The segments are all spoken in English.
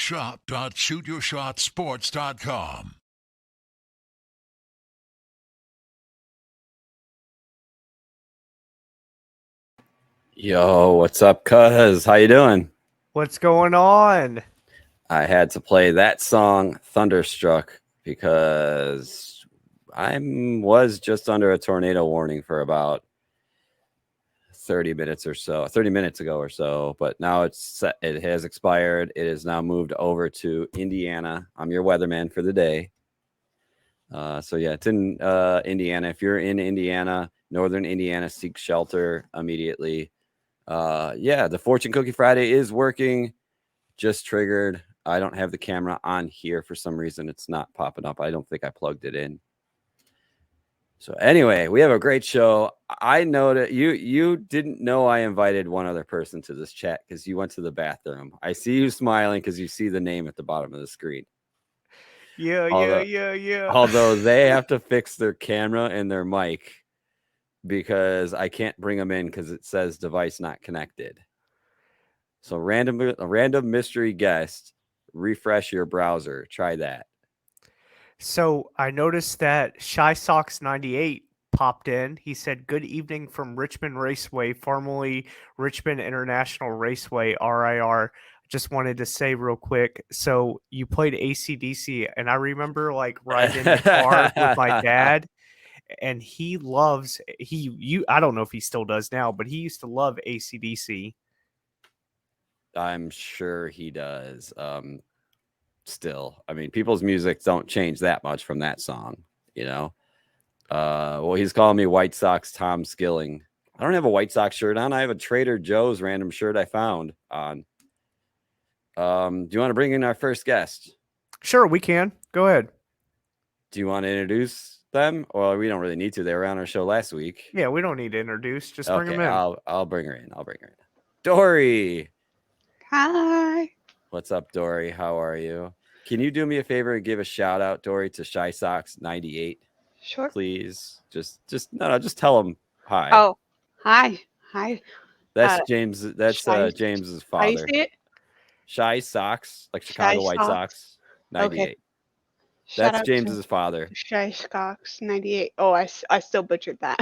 shop.shootyourshotsports.com. Yo, what's up, cuz? How you doing? What's going on? I had to play that song, Thunderstruck, because I was just under a tornado warning for about 30 minutes ago or so, but now it has expired. It is now moved over to Indiana. I'm your weatherman for the day. So yeah, it's in Indiana. If you're in Indiana, northern Indiana, seek shelter immediately. Yeah, the Fortune Cookie Friday is working. Just triggered. I don't have the camera on here for some reason. It's not popping up. I don't think I plugged it in. So anyway, we have a great show. I know that you didn't know I invited one other person to this chat because you went to the bathroom. I see you smiling because you see the name at the bottom of the screen. Yeah. Although they have to fix their camera and their mic because I can't bring them in because it says device not connected. So a random mystery guest, refresh your browser. Try that. So I noticed that Shy Socks 98 popped in. He said, "Good evening from Richmond Raceway, formerly Richmond International Raceway, RIR. Just wanted to say real quick. So you played AC/DC, and I remember like riding in the car with my dad, and he loves I don't know if he still does now, but he used to love AC/DC. I'm sure he does. Still, I mean, people's music don't change that much from that song, you know. Well, he's calling me White Sox Tom Skilling. I don't have a White Sox shirt on. I have a Trader Joe's random shirt I found on. Do you want to bring in our first guest? Sure, we can. Go ahead. Do you want to introduce them? Well, we don't really need to. They were on our show last week. Yeah, we don't need to introduce. Just bring them in. I'll bring her in. Dory. Hi. What's up, Dory? How are you? Can you do me a favor and give a shout out, Dory, to Shy Socks 98? Sure. Please. Just tell them hi. Oh, hi. That's James. That's James's father. How do you say it? Shy Socks, like Chicago White Sox 98. Okay. That's James's father. Shy Socks 98. Oh, I still butchered that.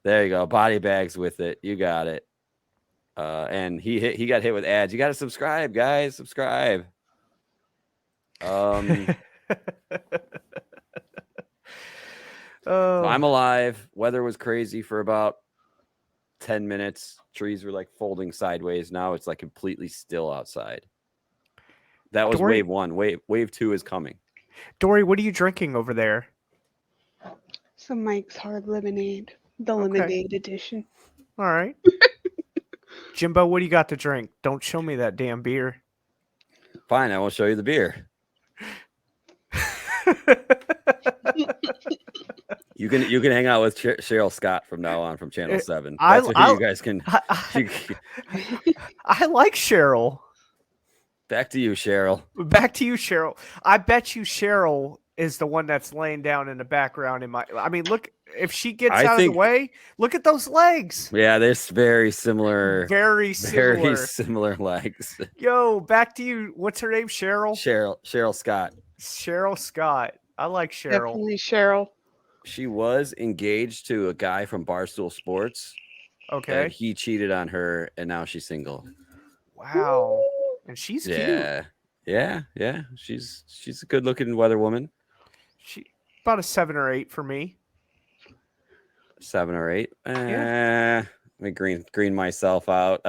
There you go. Body bags with it. You got it. And he got hit with ads. You got to subscribe, guys. Subscribe. So I'm alive. Weather was crazy for about 10 minutes. Trees were like folding sideways. Now it's like completely still outside. That was Dory, wave one. Wave two is coming. Dory, what are you drinking over there? Some Mike's Hard Lemonade, the lemonade edition. All right. Jimbo, what do you got to drink? Don't show me that damn beer. Fine, I won't show you the beer. You can hang out with Cheryl Scott from now on from Channel 7. That's what you guys can. I like Cheryl. Back to you, Cheryl. I bet you Cheryl is the one that's laying down in the background. I mean, look, if she gets out of the way, look at those legs. Yeah, there's very similar legs. Yo, back to you. What's her name? Cheryl Scott. Cheryl Scott. I like Cheryl. Definitely Cheryl. She was engaged to a guy from Barstool Sports. Okay. And he cheated on her, and now she's single. Wow. And she's cute. Yeah. She's a good-looking weather woman. She about a 7 or 8 for me. 7 or 8. Yeah. Let me green myself out.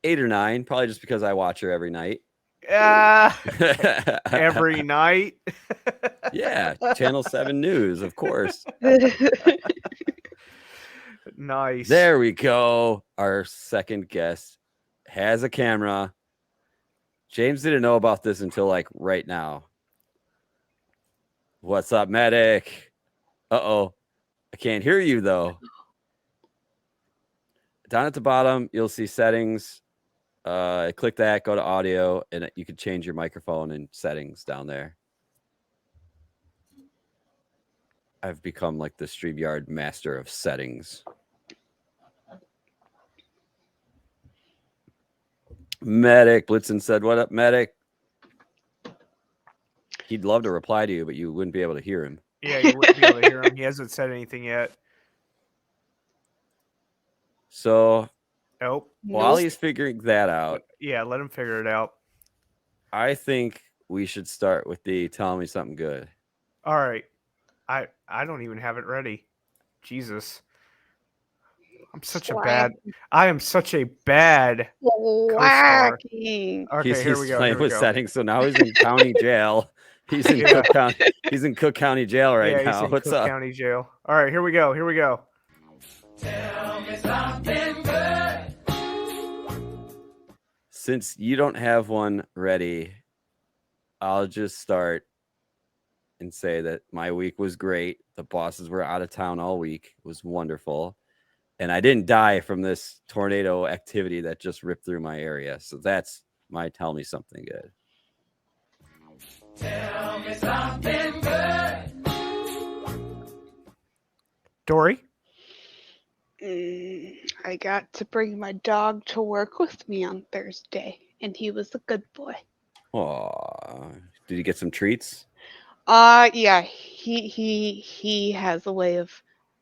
8 or 9, probably just because I watch her every night. Every night. Yeah, Channel 7 News, of course. Nice. There we go. Our second guest has a camera. James didn't know about this until like right now. What's up, medic? Uh-oh. I can't hear you though. Down at the bottom, you'll see settings. Click that, go to audio, and you can change your microphone and settings down there. I've become like the StreamYard master of settings. Medic Blitzen said, "What up, Medic?" He'd love to reply to you, but you wouldn't be able to hear him. Yeah, you wouldn't be able to hear him. He hasn't said anything yet. So Nope. while he's figuring that out, Yeah, let him figure it out. I think we should start with the tell me something good. All right. I don't even have it ready. Jesus. I am such a bad co-star. Slacking. Okay, he's here we go. playing Here we with go. settings, so now he's in county jail. He's in Yeah. Cook County. He's in Cook County jail right Yeah, now. he's in What's Cook up? County Jail. All right, here we go. Here we go. Since you don't have one ready, I'll just start and say that my week was great. The bosses were out of town all week. It was wonderful. And I didn't die from this tornado activity that just ripped through my area. So that's my tell me something good. Tell me something good. Dory? I got to bring my dog to work with me on Thursday, and he was a good boy. Aw. Did you get some treats? Yeah, he has a way of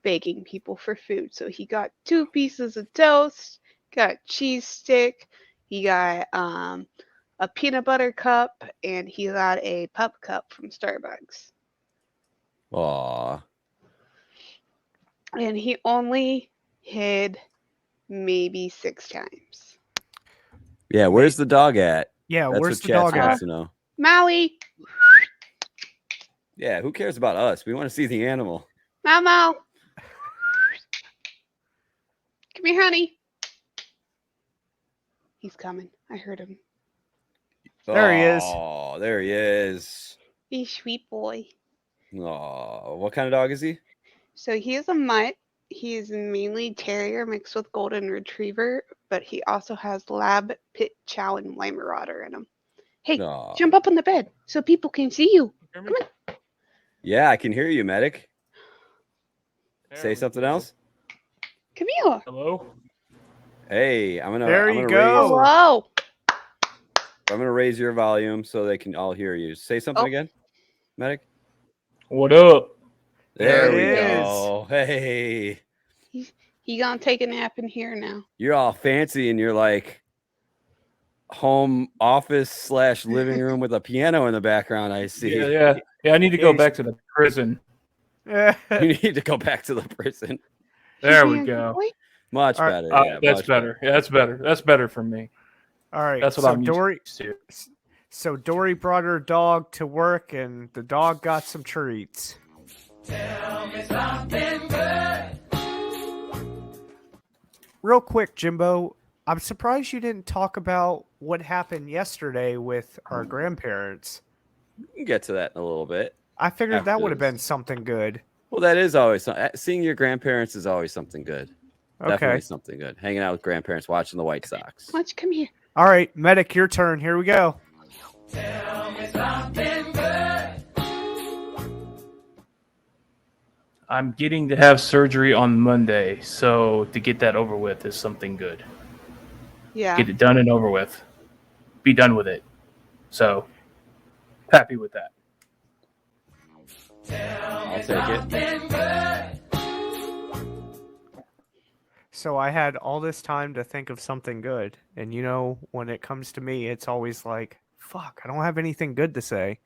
begging people for food. So he got 2 pieces of toast, got cheese stick, he got a peanut butter cup, and he got a pup cup from Starbucks. Aw. And he only hid maybe 6 times. Yeah, where's the dog at? Yeah, That's where's what the Chats dog wants at? to know. Maui, Yeah, who cares about us? We want to see the animal. Momo. Come here, honey. He's coming. I heard him. There he is. Oh, there he is. He's a sweet boy. Oh, what kind of dog is he? So he is a mutt. He is mainly terrier mixed with golden retriever, but he also has lab, pit, chow, and Weimaraner in him. Hey, Aw. jump up on the bed so people can see you. Come on. Yeah, I can hear you, Medic. Say something else. Come here. Hello? Hey, I'm There gonna you raise, go. Hello. I'm gonna raise your volume so they can all hear you. Say something Oh. again, Medic. What up? There There we it go. Hey, He gonna take a nap in here now. you're all fancy and you're like home office / living room with a piano in the background. I see. Yeah. I need to go back to the prison. You need to go back to the prison. There He's we being a go. boy. Much All right. better. Yeah, That's much better. Yeah, that's better. That's better for me. All right. That's what so I'm Dory, used to. So Dory brought her dog to work, and the dog got some treats. Tell me something good. Real quick, Jimbo, I'm surprised you didn't talk about what happened yesterday with our grandparents. We can get to that in a little bit. I figured that would have After been something good. Well, that is always seeing your grandparents is always something good. Okay. Definitely something good. Hanging out with grandparents, watching the White Sox. Why don't you come here? All right, Medic, your turn. Here we go. Tell me something good. I'm getting to have surgery on Monday, so to get that over with is something good. Yeah. Get it done and over with. Be done with it. So, happy with that. I'll take it. So I had all this time to think of something good. And you know, when it comes to me, it's always like, fuck, I don't have anything good to say. You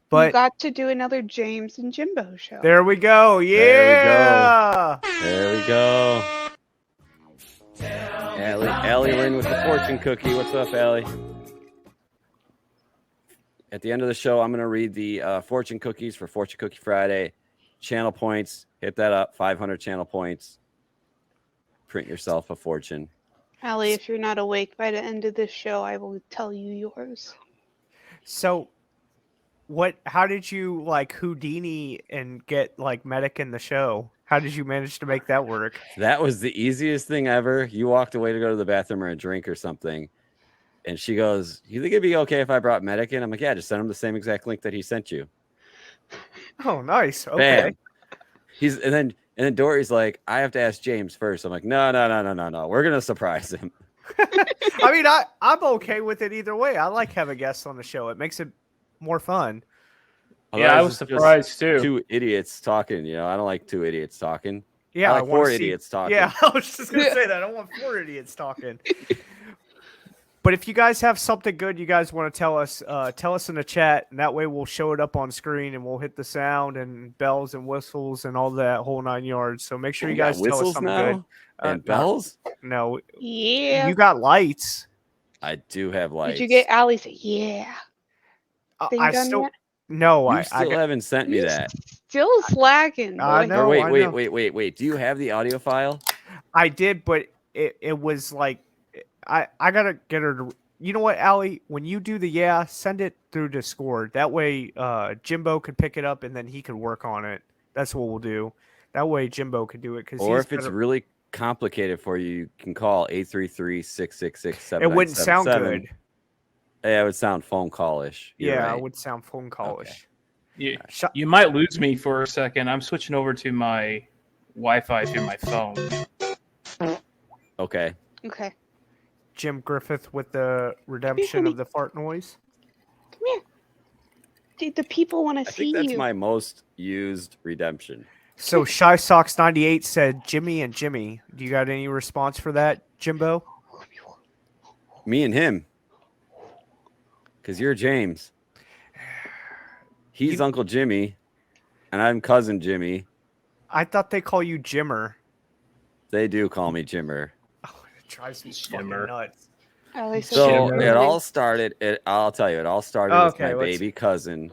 But got to do another James and Jimbo show. there we go. Yeah. There we go. Allie Lynn with the fortune cookie. What's up, Allie? At the end of the show, I'm going to read the fortune cookies for Fortune Cookie Friday. Channel points. Hit that up. 500 channel points. Print yourself a fortune. Allie, if you're not awake by the end of this show, I will tell you yours. So how did you like Houdini and get like Medic in the show? How did you manage to make that work? That was the easiest thing ever. You walked away to go to the bathroom or a drink or something. And she goes, "You think it'd be okay if I brought Medic in?" I'm like, "Yeah, just send him the same exact link that he sent you." Oh, nice. Okay. Bam. And then Dory's like, "I have to ask James first." I'm like, No. We're gonna surprise him. I mean, I'm okay with it either way. I like having guests on the show. It makes it more fun. Yeah, I Otherwise, was it's just surprised too. Two idiots talking. I don't like two idiots talking. Yeah, I like wanna four see- idiots talking. Yeah, I was just gonna say that. I don't want 4 idiots talking. But if you guys have something good you guys want to tell us in the chat, and that way we'll show it up on screen and we'll hit the sound and bells and whistles and all that whole 9 yards. So make sure We you got guys tell us whistles something now good. and not- bells. No, Yeah. you got lights. I do have lights. Did you get Allie's yeah thing I done still yet? no. You I still got, haven't sent me You that. Still slacking, I boy. know. Or I know. wait. Do you have the audio file? I did, but it was like I gotta get her to. You know what, Allie? When you do the send it through Discord. That way, Jimbo could pick it up and then he could work on it. That's what we'll do. That way, Jimbo could do it because. Or if it's really complicated for you, you can call 833-666-7977. it wouldn't sound good. Yeah, it would sound phone callish. You're Yeah, right. it would sound phone callish. You, you might lose me for a second. I'm switching over to my Wi-Fi through my phone. Okay. Okay. Jim Griffith with the redemption of the fart noise. Come here. Dude, the people want I to see think that's you. my most used redemption. So Shy Sox 98 said Jimmy and Jimmy. Do you got any response for that, Jimbo? Me and him. Because you're James. He's Uncle Jimmy, and I'm Cousin Jimmy. I thought they call you Jimmer. They do call me Jimmer. Oh, it drives me fucking Jimmer. nuts. Allie said So Jimmer. it all started. I'll tell you, it all started with Okay, my let's- baby cousin,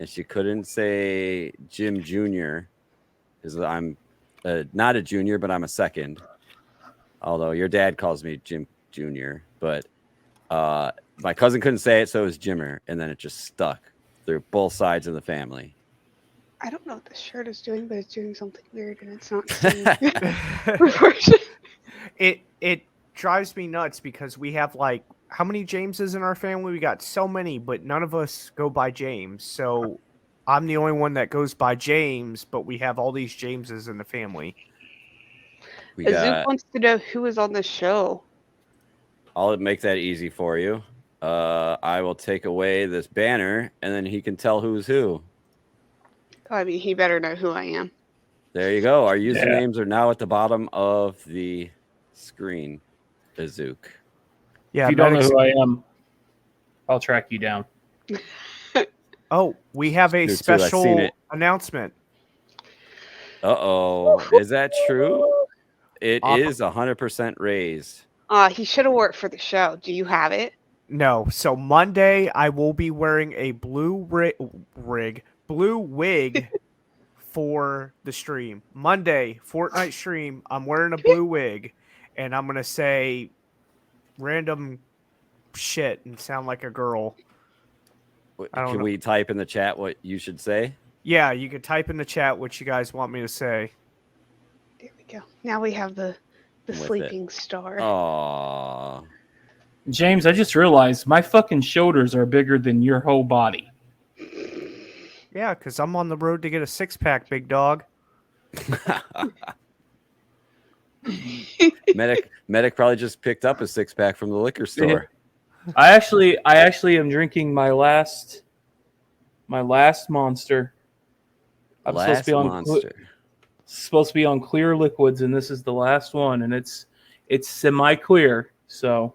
and she couldn't say Jim Jr. because I'm not a junior, but I'm a second. Although your dad calls me Jim Jr., but my cousin couldn't say it, so it was Jimmer, and then it just stuck through both sides of the family. I don't know what this shirt is doing, but it's doing something weird, and it's not doing reversion. It drives me nuts because we have like how many Jameses in our family? We got so many, but none of us go by James. So I'm the only one that goes by James, but we have all these Jameses in the family. We Azook got. wants to know who is on the show. I'll make that easy for you. I will take away this banner, and then he can tell who's who. I mean, he better know who I am. There you go. Our usernames are now at the bottom of the screen. Azook. Yeah, If you don't know Medics- who I am, I'll track you down. Oh, we have a Dude, too, I've seen special it. announcement. Uh-oh. Is that true? It Awesome. is 100% raised. He should have worked for the show. Do you have it? No, so Monday I will be wearing a blue wig for the stream. Monday, Fortnite stream, I'm wearing a blue wig, and I'm gonna say random shit and sound like a girl. I don't Can know. we type in the chat what you should say? Yeah, you could type in the chat what you guys want me to say. There we go. Now we have the With it. sleeping star. Aww. James, I just realized my fucking shoulders are bigger than your whole body. Yeah, because I'm on the road to get a 6-pack, big dog. Medic probably just picked up a 6-pack from the liquor store. I actually am drinking my last monster. I'm Last monster. supposed to be on clear liquids, and this is the last one, and it's semi-clear. So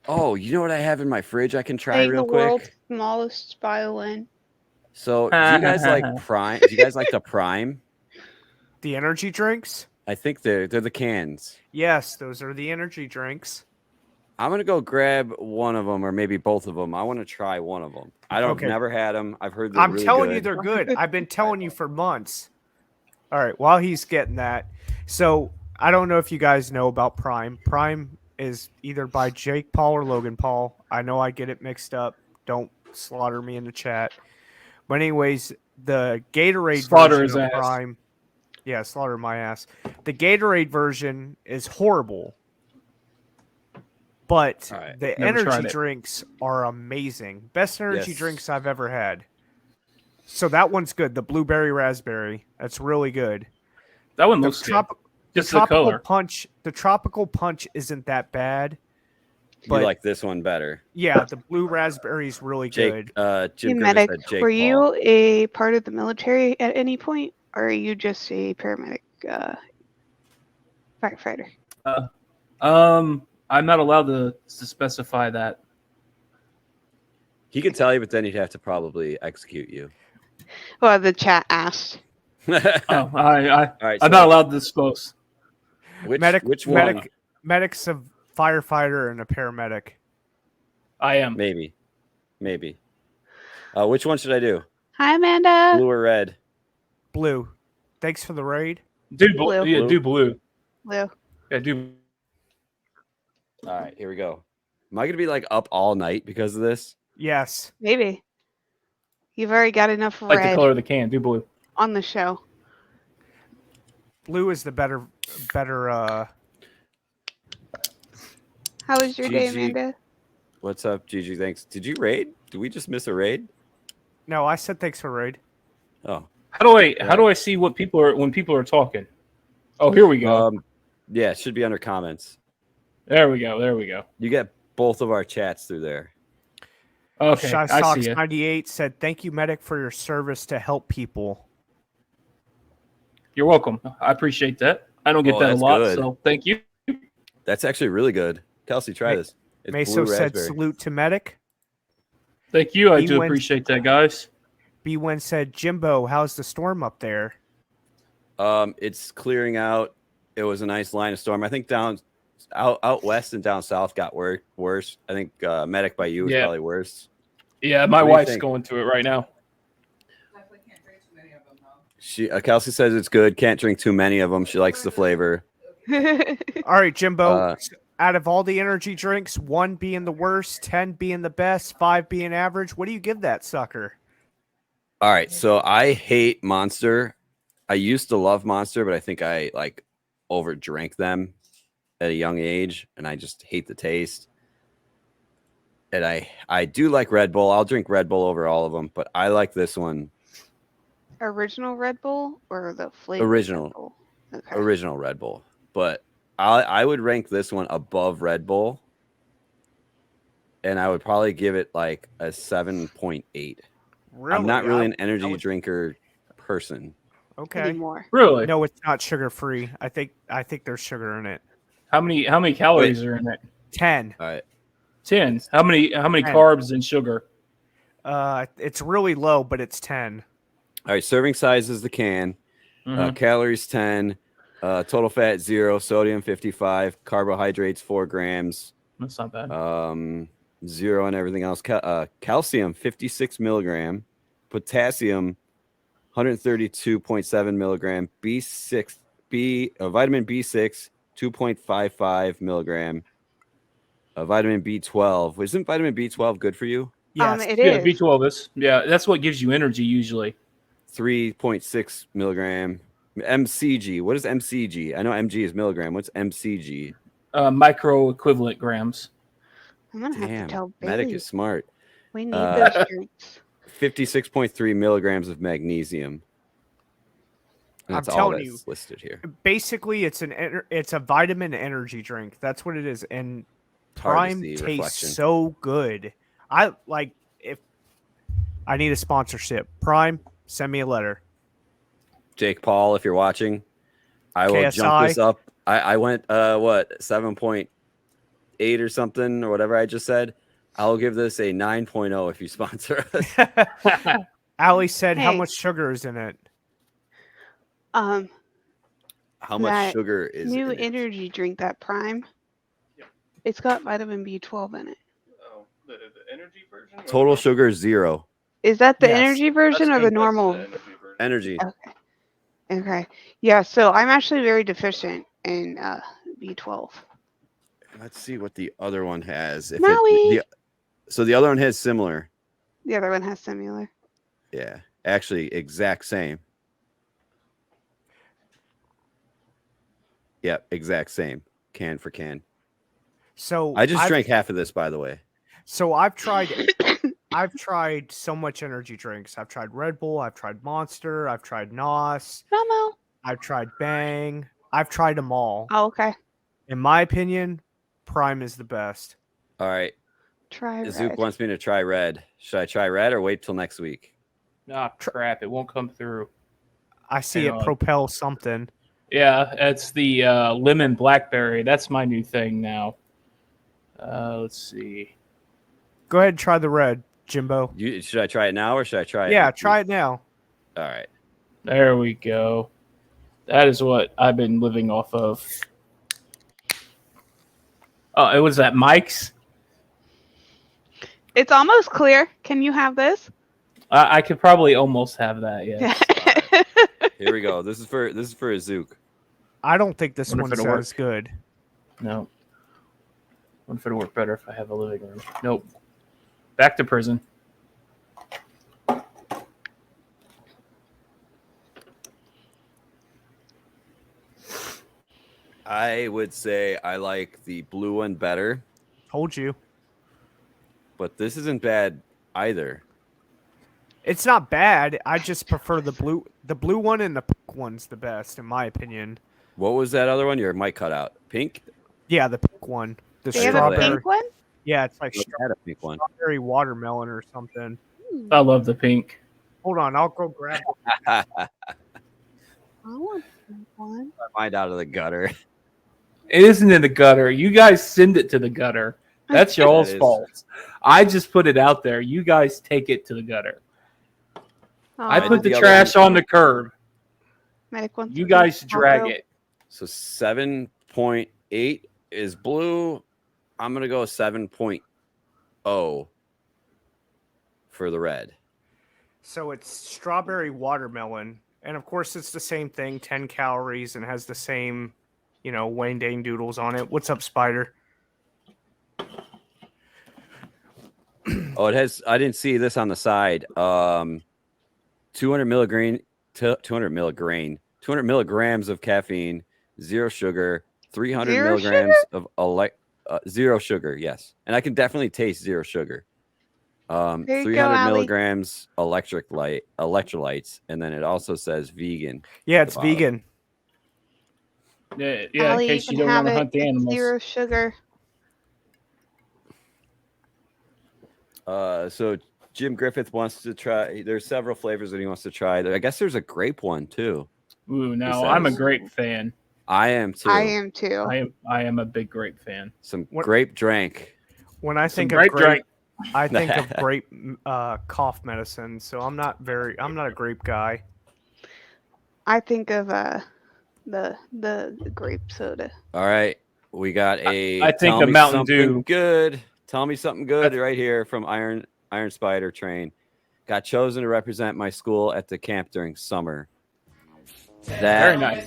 Oh, you know what I have in my fridge I can try Playing real the world's quick? smallest violin. So, do you guys like Prime? Do you guys like the Prime? The energy drinks? I think they're the cans. Yes, those are the energy drinks. I'm gonna go grab one of them, or maybe both of them. I want to try one of them. I've Okay. never had them. I've heard they're I'm really telling good. you they're good. I've been telling you for months. All right, while he's getting that. So I don't know if you guys know about Prime. Prime is either by Jake Paul or Logan Paul. I know I get it mixed up. Don't slaughter me in the chat. But anyways, the Gatorade Slaughter his version of ass. Prime. Yeah, slaughter my ass. The Gatorade version is horrible. But All right. the Never tried energy it. drinks are amazing. Best energy Yes. drinks I've ever had. So that one's good. The blueberry raspberry. That's really good. that one The, looks good. trop- the Just the tropical color. punch. The tropical punch isn't that bad. You But like this one better. yeah, the blue raspberry is really Jake, good. Jim Hey, Griffith medic, said Jake were Paul. you a part of the military at any point, or are you just a paramedic firefighter? I'm not allowed to specify that. He could tell you, but then he'd have to probably execute you. Well, the chat asked. Oh, All right, I'm so not allowed to disclose. which one? Medic's a firefighter and a paramedic. I am. Maybe. Which one should I do? Hi, Amanda. Blue or red? Blue. Thanks for the raid. Do Blue. Yeah, do blue. Blue. Yeah, do. All right, here we go. Am I gonna be like up all night because of this? Yes. Maybe. You've already got enough Like the red color of the can. Do blue. on the show. Blue is the better How was your day, GG. Amanda? What's up, Gigi? Thanks. Did you raid? Did we just miss a raid? No, I said thanks for raid. Oh, How do I see what people are when people are talking? Oh, here we go. Yeah, it should be under comments. There we go. You get both of our chats through there. Okay, Shy I Sox see it. 98 said, "Thank you, medic, for your service to help people." You're welcome. I appreciate that. I don't get Oh, that a that's lot, good. so thank you. That's actually really good. Kelsey, try this. It's Meso blue said, raspberry. "Salute to medic." Thank you. I He do wins- appreciate that, guys. B-Win said, "Jimbo, how's the storm up there?" It's clearing out. It was a nice line of storm. I think out west and down south got worse. I think medic by you was Yeah. probably worse. Yeah, my What do you wife's think? going through it right now. She Kelsey says it's good. Can't drink too many of them. She likes the flavor. All right, Jimbo. Uh, Out of all the energy drinks, 1 being the worst, 10 being the best, 5 being average, what do you give that sucker? All right, so I hate Monster. I used to love Monster, but I think I like overdrank them at a young age, and I just hate the taste. And I do like Red Bull. I'll drink Red Bull over all of them, but I like this one. Original Red Bull or the flavor? Original. Red Bull? Okay. Original Red Bull, but I would rank this one above Red Bull, and I would probably give it like a 7.8. Really? I'm not really an I energy would- drinker person. Okay. Anymore. Really? No, it's not sugar free. I think there's sugar in it. How many calories are in it? 10. All right, 10. How many 10. carbs and sugar? It's really low, but it's 10. all right. Serving size is the can. Mhm. Calories 10. Total fat 0. Sodium 55. Carbohydrates 4 grams. That's not bad. 0 and everything else. Calcium 56 milligram. Potassium 132.7 milligram. Vitamin B6 2.55 milligram. Vitamin B12. Isn't vitamin B12 good for you? Yes. It Yeah, is. B12 is. Yeah, that's what gives you energy usually. 3.6 milligram. MCG. What is MCG? I know MG is milligram. What's MCG? Micro equivalent grams. I'm gonna have Damn, to tell medic Bailey is smart. we need uh, those drinks. 56.3 milligrams of magnesium. And I'm that's all telling that's you. listed here. Basically, it's a vitamin energy drink. That's what it is. And It's hard to Prime see tastes reflection. so good. I like if I need a sponsorship. Prime, send me a letter. Jake Paul, if you're watching, I will jump KSI. this up. I went 7.8 or something or whatever I just said. I'll give this a 9.0 if you sponsor us. Allie said, "How Hey. much sugar is in it?" Um, How much That sugar is new in it? energy drink, that Prime. It's got vitamin B12 in it. Oh, the energy version? Total sugar 0. Is that the Yes. energy version or the normal? Energy. Okay. Okay. Yeah. So I'm actually very deficient in B12. Let's see what the other one has. Maui. So the other one has similar. The other one has similar. Yeah, actually exact same. Yep, exact same. Can for can. So I just I've- drank half of this, by the way. So I've tried so much energy drinks. I've tried Red Bull. I've tried Monster. I've tried NOS. Momo. I've tried Bang. I've tried them all. Oh, okay. In my opinion, Prime is the best. All right. Try Zook red. wants me to try red. Should I try red or wait till next week? Ah, crap! It won't come through. I see Hang it on. propel something. Yeah, it's the lemon blackberry. That's my new thing now. Let's see. Go ahead and try the red, Jimbo. Should I try it now or should I try it? Yeah, next try week? it now. All right. There we go. That is what I've been living off of. Oh, it was at Mike's. It's almost clear. Can you have this? I could probably almost have that. Yeah. Here we go. This is for a Zook. I don't think this Wonder if one's it'll work. as good. No. Wonder if it'll work better if I have a living room. Nope. Back to prison. I would say I like the blue one better, Told you. but this isn't bad either. It's not bad. I just prefer the blue. The blue one and the pink one's the best, in my opinion. What was that other one? Your mic cut out. Pink? Yeah, the pink one. The They have a strawberry. pink one? Yeah, it's like I had a pink one. strawberry watermelon or something. I love the pink. Hold on, I'll go grab it. I want a pink one. Find out of the gutter. It isn't in the gutter. You guys send it to the gutter. That's y'all's That is- fault. I just put it out there. You guys take it to the gutter. I Aw, put the the other trash one- on the curb. Medic wants You a guys pink drag taco. it. So 7.8 is blue. I'm going to go 7.0 for the red. So it's strawberry watermelon, and of course it's the same thing, 10 calories, and has the same, Wayne Dane doodles on it. What's up, Spider? Oh, it has. I didn't see this on the side. 200 milligrams of caffeine, 0 sugar, 300 Zero milligrams of zero sugar. Yes, and I can definitely taste 0 sugar. There you 300 go, Allie. milligrams electrolytes, and then it also says vegan. Yeah, it's the bottom. vegan. Yeah, Allie, in case you you can don't have want to it. hunt the It's animals. 0 sugar. So Jim Griffith wants to try. There's several flavors that he wants to try. I guess there's a grape one too. Ooh, now He I'm a says- grape fan. I am too. I am too. I am a big grape fan. Some What- grape drink. When I Some think grape of grape, drink. I think of grape cough medicine. So I'm not a grape guy. I think of the grape soda. All right, we got a. I think tell a me Mountain something Dew. Good. Tell me something good right here from Iron Spider Train. Got chosen to represent my school at the camp during summer. Very nice.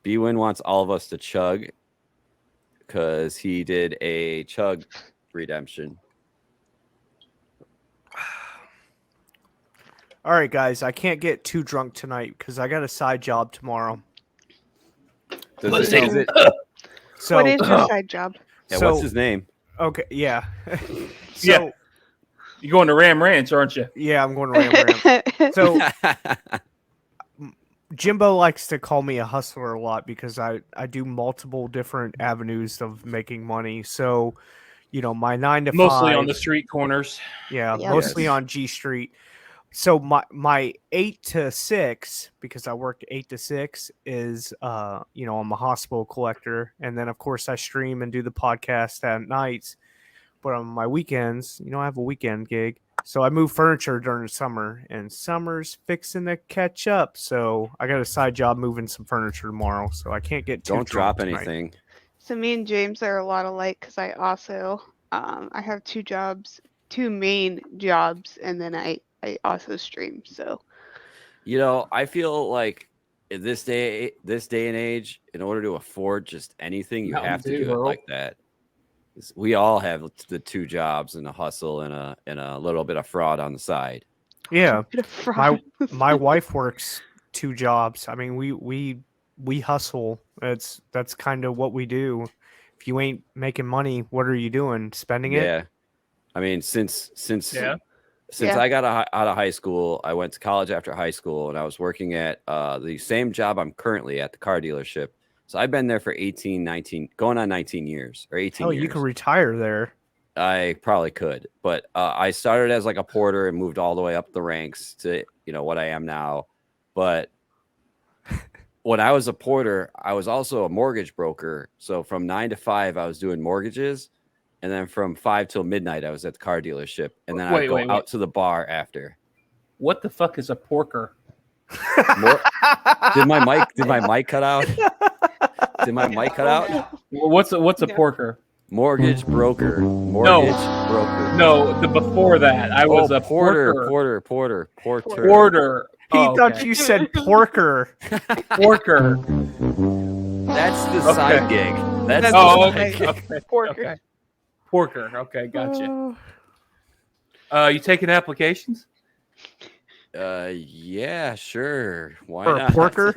B-Win wants all of us to chug because he did a chug redemption. All right, guys, I can't get too drunk tonight because I got a side job tomorrow. Does Let's it, So What is your side job? yeah, so- what's his name? okay, yeah. Yeah. You're going to Ram Ranch, aren't you? Yeah, I'm going to Ram. So Jimbo likes to call me a hustler a lot because I do multiple different avenues of making money. So, my 9 to 5, Mostly on the street corners. yeah, Yeah. mostly on G Street. So my 8 to 6, because I work 8 to 6, is I'm a hospital collector, and then of course I stream and do the podcast at nights. But on my weekends, I have a weekend gig. So I move furniture during the summer, and summer's fixing to catch up. So I got a side job moving some furniture tomorrow. So I can't get too Don't drunk drop tonight. anything. So me and James are a lot alike because I also I have 2 jobs, 2 main jobs, and then I also stream. So I feel like in this day and age, in order to afford just anything, you Mountain have to Dew, do it Earl. like that. We all have the 2 jobs and a hustle and a little bit of fraud on the side. Yeah, bit of fraud. my wife works 2 jobs. I mean, we hustle. That's kind of what we do. If you ain't making money, what are you doing? Spending it? Yeah, I mean, since Yeah. Yeah. I got out of high school, I went to college after high school, and I was working at the same job I'm currently at, the car dealership, So I've been there for 18, 19, going on 19 years or 18 Oh, years. you could retire there. I probably could, but I started as like a porter and moved all the way up the ranks to, what I am now. But when I was a porter, I was also a mortgage broker. So from 9 to 5, I was doing mortgages. And then from 5 till midnight, I was at the car dealership. And then I'd go out to the bar after. What the fuck is a porker? Did my mic cut out? Did my mic cut out? What's a porker? Mortgage broker. Broker. No, the before that I was a porter. Porter. He thought you said porker. Porker. That's the side gig. That's okay. Porker. Okay. Porker. Okay, gotcha. You taking applications? Yeah, sure. Why For not? a porker?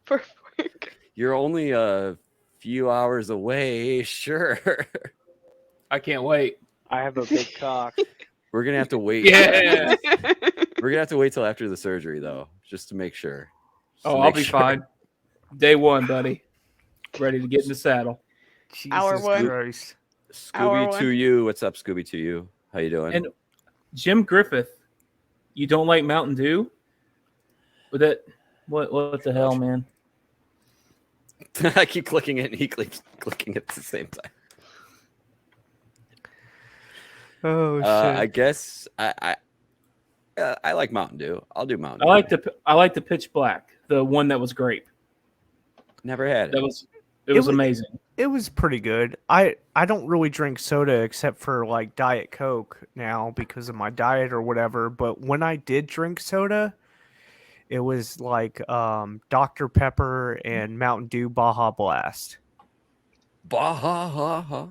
For porker. You're only a few hours away. Sure. I can't wait. I have a big cock. We're gonna have to wait. Yeah. We're gonna have to wait till after the surgery, though, just to make sure. I'll be fine. Day 1, buddy. Ready to get in the saddle. Hour Jesus one. Christ. Scooby to you. What's up, Scooby to you? How you doing? And Jim Griffith, you don't like Mountain Dew? With that, what the hell, man? I keep clicking it, and he keeps clicking it at the same time. Oh shit. I guess I like Mountain Dew. I'll do Mountain Dew. I like the Pitch Black, the one that was grape. Never had it. It was amazing. It was pretty good. I don't really drink soda except for like Diet Coke now because of my diet or whatever. But when I did drink soda, it was like Dr. Pepper and Mountain Dew Baja Blast. Baja.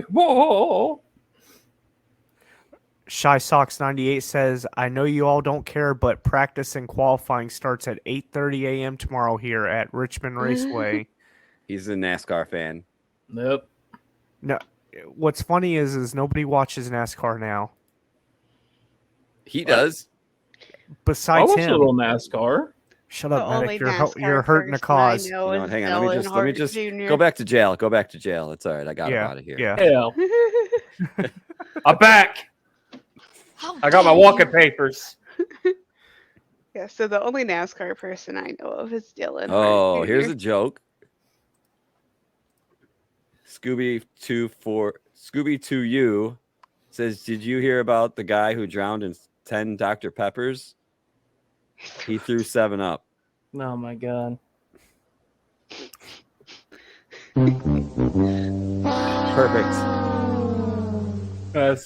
Whoa. Shy Sox 98 says, I know you all don't care, but practice and qualifying starts at 8:30 a.m. tomorrow here at Richmond Raceway. He's a NASCAR fan. Nope. No, what's funny is nobody watches NASCAR now. He does. I Besides watch a him. little NASCAR. Shut The up, only Medic. You're NASCAR hurting a person cause. I know You know what, is hang on. Let me just Jr. go back to jail. Go back to jail. It's all right. I got him out of here. Yeah. Hell, I'm back. I got my walking papers. Yeah, so the only NASCAR person I know of is Dylan. Oh, Hart here's Jr. a joke. Scooby 2 you says, did you hear about the guy who drowned in 10 Dr. Peppers? He threw 7 up. Oh my god. Perfect.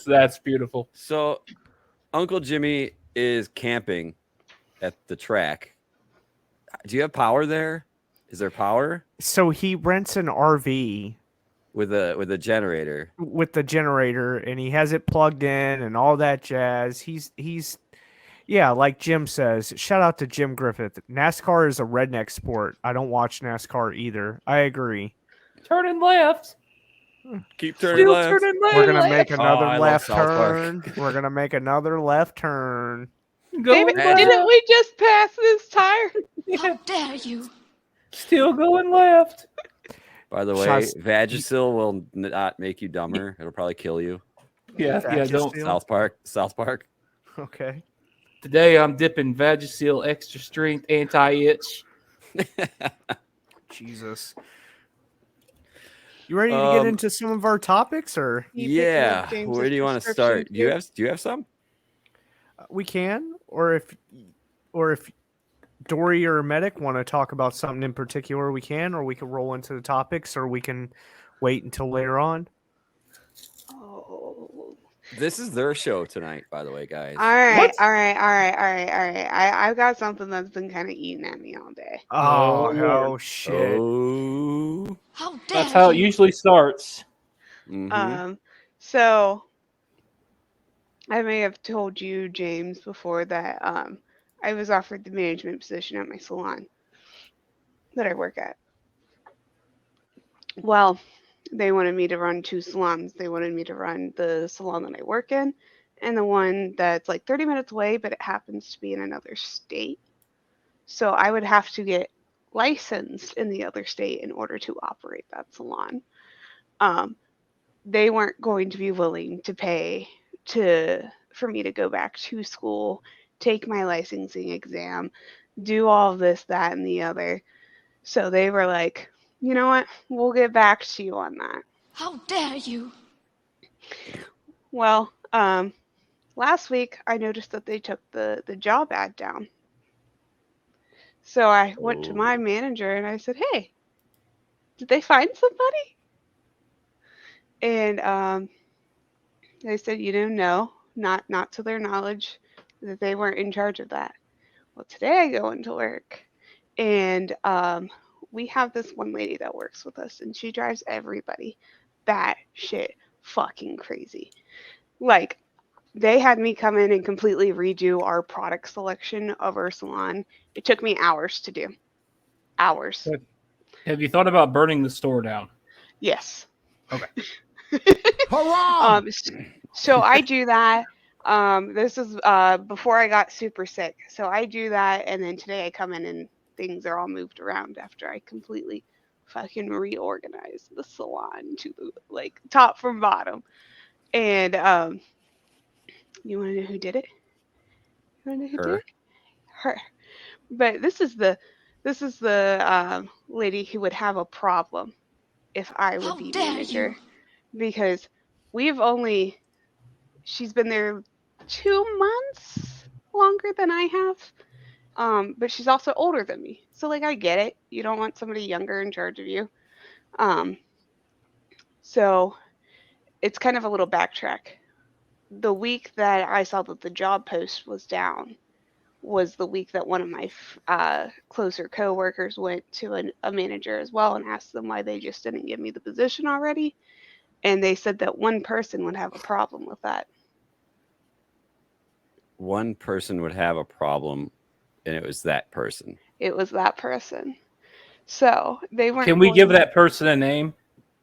That's beautiful. So Uncle Jimmy is camping at the track. Do you have power there? Is there power? So he rents an RV With a generator. with the generator and he has it plugged in and all that jazz. He's yeah, like Jim says, shout out to Jim Griffith. NASCAR is a redneck sport. I don't watch NASCAR either. I agree. Turning left. Keep turning left. Turning left. We're gonna make another I love left South Park. turn. We're gonna make another left turn. Going David, left. didn't we just pass this tire? How dare you? Still going left. By the way, Shots- Vagisil will not make you dumber. It'll probably kill you. Yeah, don't. Vagisil? South Park. Okay. Today I'm dipping Vagisil Extra Strength Anti-Itch. Jesus. You ready to get into some of our topics, or You picking up Yeah. James's Where do you want to prescription start? Do too? you have some? we can, or if Dory or Medic want to talk about something in particular, we can, or we can roll into the topics, or we can wait until later on. Oh. This is their show tonight, by the way, guys. All right, What? all right, all right, all right, all right. I've got something that's been kind of eating at me all day. Oh, Lord. shit. Oh. How dare That's how it you? usually starts. Mhm. So I may have told you, James, before that I was offered the management position at my salon that I work at. Well, they wanted me to run 2 salons. They wanted me to run the salon that I work in and the one that's like 30 minutes away, but it happens to be in another state. So I would have to get licensed in the other state in order to operate that salon. They weren't going to be willing to pay for me to go back to school, take my licensing exam, do all of this, that, and the other. So they were like, you know what? We'll get back to you on that. How dare you? Well, last week I noticed that they took the job ad down. So I went to my manager and I said, hey, did they find somebody? And they said, no, not to their knowledge, that they weren't in charge of that. Well, today I go into work and we have this one lady that works with us and she drives everybody batshit fucking crazy. Like, they had me come in and completely redo our product selection of our salon. It took me hours to do. Hours. Have you thought about burning the store down? Yes. Okay. Hurrah! So I do that. This is before I got super sick. So I do that, and then today I come in and things are all moved around after I completely fucking reorganized the salon to like top from bottom. And you want to know who did it? You want to know who did it? Her. But this is the lady who would have a problem if I would be manager, because she's been there 2 months longer than I have, but she's also older than me. So like I get it. You don't want somebody younger in charge of you. So it's kind of a little backtrack. The week that I saw that the job post was down was the week that one of my closer coworkers went to a manager as well and asked them why they just didn't give me the position already. And they said that one person would have a problem with that. One person would have a problem, and it was that person. It was that person. So they weren't. Can we give that person a name?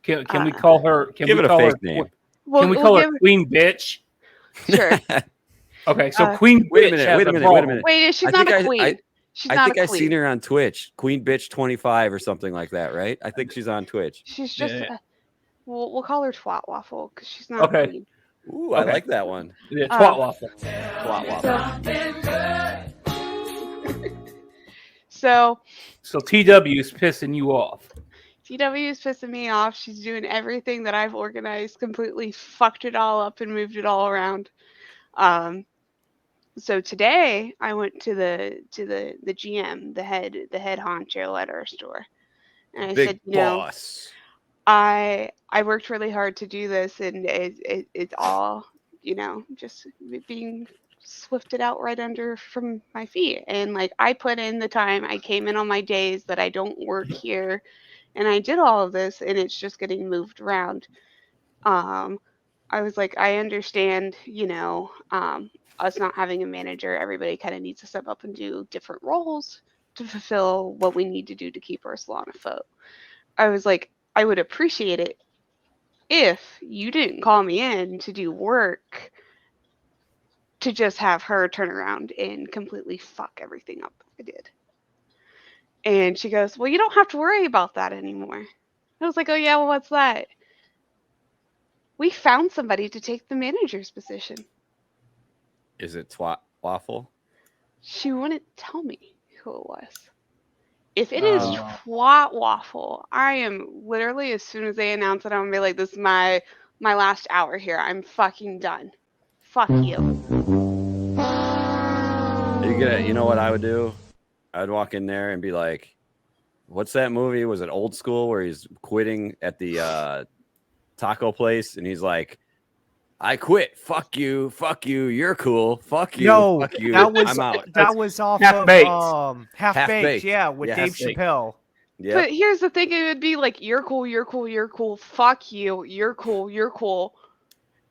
Can we call her? Can give we it a call fake her, name. Can we call her Queen Bitch? Sure. Okay, so Queen wait Bitch a minute. Wait, she's not a queen. She's not a queen. I seen her on Twitch, Queen Bitch 25 or something like that, right? I think she's on Twitch. She's just. We'll call her Twat Waffle because she's not a queen. Ooh, I like that one. Yeah, Twat Waffle. Twat Waffle. So TW is pissing you off. TW is pissing me off. She's doing everything that I've organized, completely fucked it all up and moved it all around. So today I went to the GM, the head honcho at our store, and I said, boss. I worked really hard to do this, and it's all, just being swifted out right under from my feet. And like, I put in the time. I came in on my days that I don't work here, and I did all of this, and it's just getting moved around. I was like, I understand, us not having a manager. Everybody kind of needs to step up and do different roles to fulfill what we need to do to keep our salon afloat. I was like, I would appreciate it if you didn't call me in to do work to just have her turn around and completely fuck everything up I did. And she goes, well, you don't have to worry about that anymore. I was like, oh yeah, well, what's that? We found somebody to take the manager's position. Is it Twat Waffle? She wouldn't tell me who it was. If it is Twat Waffle, I am literally, as soon as they announce it, I'm going to be like, this is my last hour here. I'm fucking done. Fuck you. You know what I would do? I'd walk in there and be like, what's that movie? Was it Old School where he's quitting at the taco place? And he's like, I quit. Fuck you. Fuck you. You're cool. Fuck you. No, fuck you. I'm out. That was off of Half-Baked. Yeah, with Dave Chappelle. Yep. But here's the thing: it would be like, you're cool, you're cool, you're cool. Fuck you. You're cool, you're cool.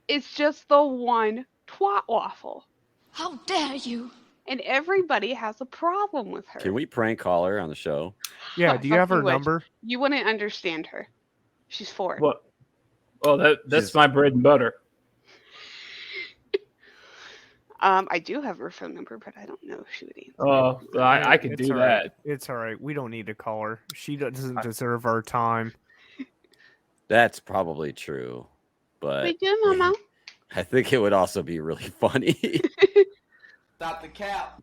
It's just the one Twat Waffle. How dare you? And everybody has a problem with her. Can we prank call her on the show? Yeah. Do you have her number? You wouldn't understand her. She's 4. What? Oh, that's my bread and butter. I do have her phone number, but I don't know if she would answer. Oh, I could It's do all right. that. It's all right. We don't need to call her. She doesn't deserve our time. That's probably true, but We do, Mama. I think it would also be really funny. Stop the cap.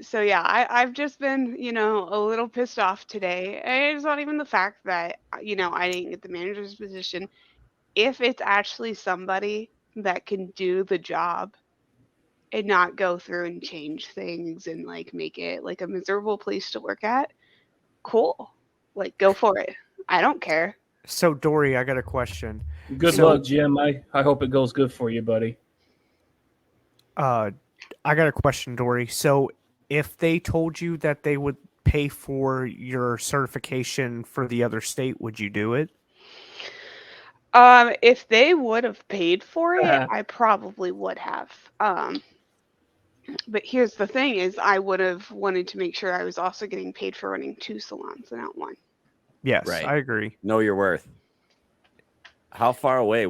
So yeah, I've just been, a little pissed off today. And it's not even the fact that, I didn't get the manager's position. If it's actually somebody that can do the job and not go through and change things and like make it like a miserable place to work at, cool. Like go for it. I don't care. So, Dory, I got a question. Good luck, Jim. I hope it goes good for you, buddy. I got a question, Dory. So, if they told you that they would pay for your certification for the other state, would you do it? If they would have paid for it, I probably would have. But here's the thing is I would have wanted to make sure I was also getting paid for running 2 salons and not 1. Yes, Right. I agree. Know your worth. How far away?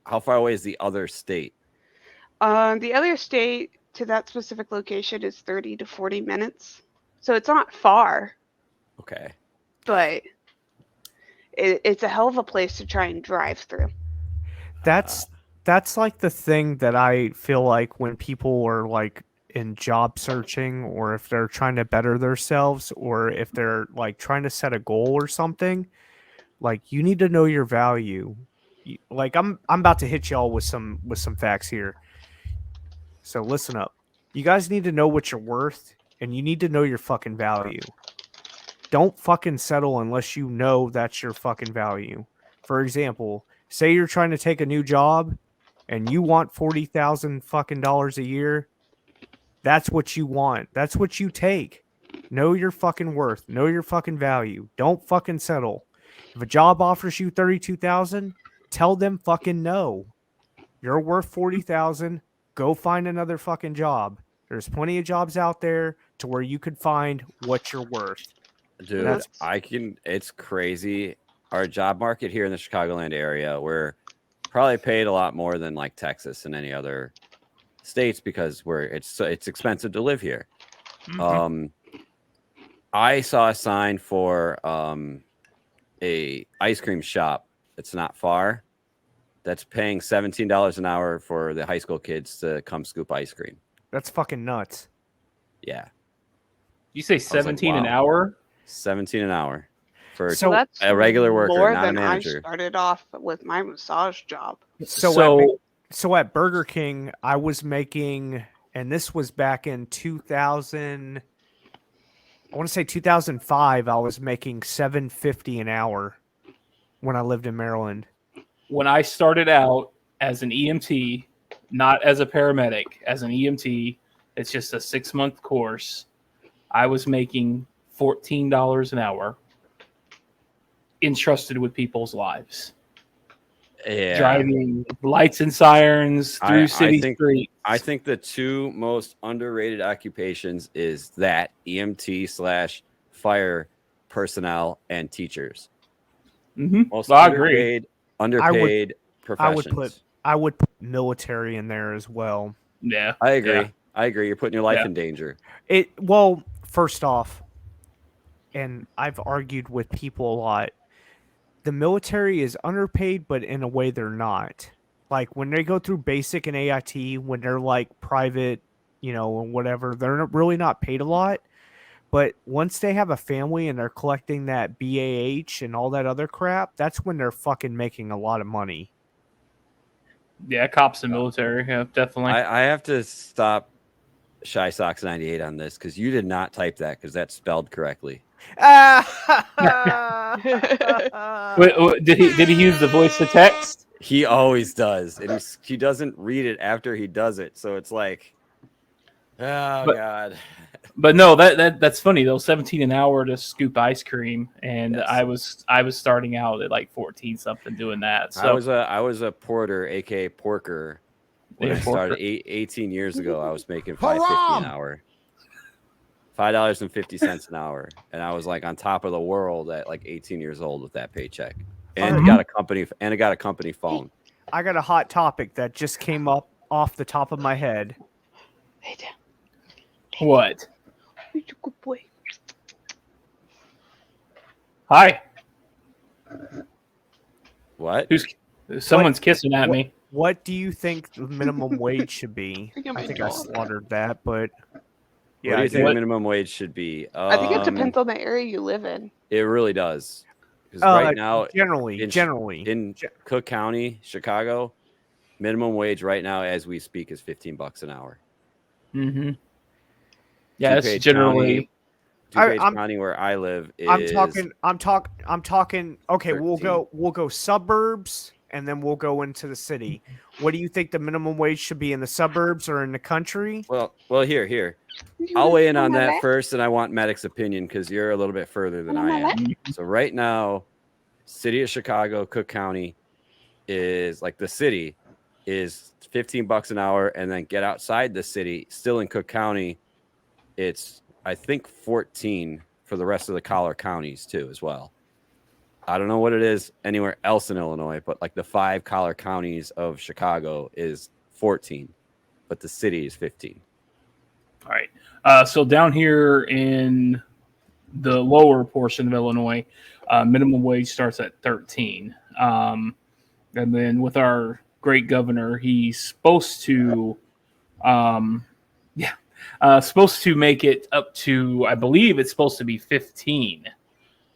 How far away is the other state? The other state to that specific location is 30 to 40 minutes. So it's not far, Okay. but it's a hell of a place to try and drive through. That's like the thing that I feel like when people are like in job searching, or if they're trying to better themselves, or if they're like trying to set a goal or something, like you need to know your value. Like I'm about to hit y'all with some facts here. So listen up. You guys need to know what you're worth, and you need to know your fucking value. Don't fucking settle unless you know that's your fucking value. For example, say you're trying to take a new job and you want $40,000 fucking dollars a year. That's what you want. That's what you take. Know your fucking worth. Know your fucking value. Don't fucking settle. If a job offers you $32,000, tell them fucking no. You're worth $40,000. Go find another fucking job. There's plenty of jobs out there to where you could find what you're worth. Dude, it's crazy. Our job market here in the Chicagoland area, we're probably paid a lot more than like Texas and any other states because it's expensive to live here. Mm-hmm. I saw a sign for a ice cream shop that's not far that's paying $17 an hour for the high school kids to come scoop ice cream. That's fucking nuts. Yeah. You say 17 an wow. hour? 17 an hour for So that's a regular worker, more not a than manager. I started off with my massage job. So at Burger King, I was making, and this was back in 2000. I want to say 2005. I was making $7.50 an hour when I lived in Maryland. When I started out as an EMT, not as a paramedic, as an EMT, it's just a 6-month course. I was making $14 an hour, entrusted with people's lives. Yeah. Driving lights and sirens through city streets. I think the 2 most underrated occupations is that EMT/fire personnel and teachers. Mm-hmm. Most I agree. Underpaid professions. I would put military in there as well. Yeah, I agree. Yeah. I agree. You're putting your life in danger. Well, first off, and I've argued with people a lot, the military is underpaid, but in a way they're not. Like when they go through basic and AIT, when they're like private, and whatever, they're really not paid a lot. But once they have a family and they're collecting that BAH and all that other crap, that's when they're fucking making a lot of money. Yeah, cops and military, yeah, definitely. I have to stop Shy Sox 98 on this because you did not type that because that's spelled correctly. Wait, did he use the voice to text? He always does, and he doesn't read it after he does it, so it's like, God. But no, that's funny though. 17 an hour to scoop ice cream, and yes. I was starting out at like 14 something doing that. So I was a porter, aka porker. When I started 18 years ago, I was making $5.50 an hour. $5.50 an hour, and I was like on top of the world at like 18 years old with that paycheck, and got a company phone. I got a hot topic that just came up off the top of my head. Hey, Dad. What? You're a good boy. Hi. What? Someone's kissing at me. What do you think the minimum wage should be? Look at my I think I dog. slaughtered that, but What yeah, do you I think What- the minimum wage should be? I think it depends on the area you live in. It really does. Because right now, generally, in Cook County, Chicago, minimum wage right now, as we speak, is $15 an hour. Mm-hmm. Yeah, it's DuPage generally. DuPage County, where I live, is I'm talking. Okay, 13. we'll go suburbs, and then we'll go into the city. What do you think the minimum wage should be in the suburbs or in the country? Well, here. I'll weigh in on that first, and I want Medic's opinion because you're a little bit further than I am. So right now, city of Chicago, Cook County is like the city is $15 an hour, and then get outside the city, still in Cook County, it's I think 14 for the rest of the collar counties too as well. I don't know what it is anywhere else in Illinois, but like the 5 collar counties of Chicago is 14, but the city is 15. All right. So down here in the lower portion of Illinois, minimum wage starts at 13. And then with our great governor, he's supposed to, supposed to make it up to, I believe it's supposed to be 15.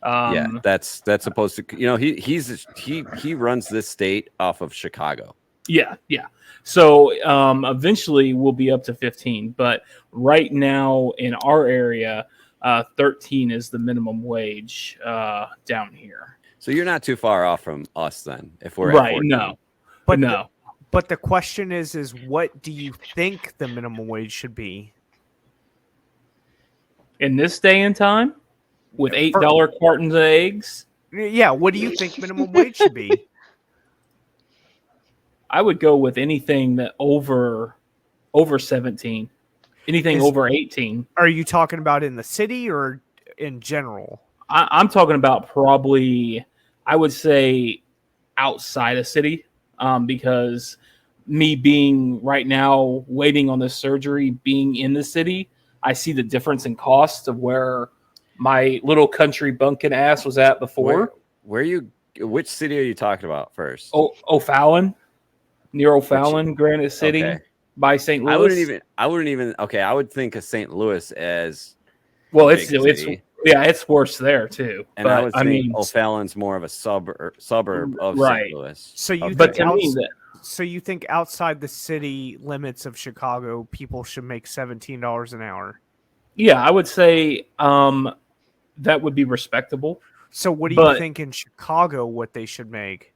Yeah, that's supposed to, he runs this state off of Chicago. Yeah. So eventually we'll be up to 15, but right now in our area, 13 is the minimum wage down here. So you're not too far off from us then, if we're Right? At 14. No, But no. But the question is what do you think the minimum wage should be? In this day and time, with $8 cartons of eggs, Yeah, what do you think minimum wage should be? I would go with anything that over 17. Anything over 18. Are you talking about in the city or in general? I'm talking about probably, I would say, outside of city, because me being right now waiting on this surgery, being in the city, I see the difference in cost of where my little country bumpkin ass was at before. Which city are you talking about first? O'Fallon, near O'Fallon, Granite City, okay. by St. Louis. I wouldn't even. Okay, I would think of St. Louis as it's worse there too. And but, I would think O'Fallon's more of a suburb of St. Louis. So you but think to me so you think outside the city limits of Chicago, people should make $17 an hour? Yeah, I would say that would be respectable. So what do you think in Chicago what they should make?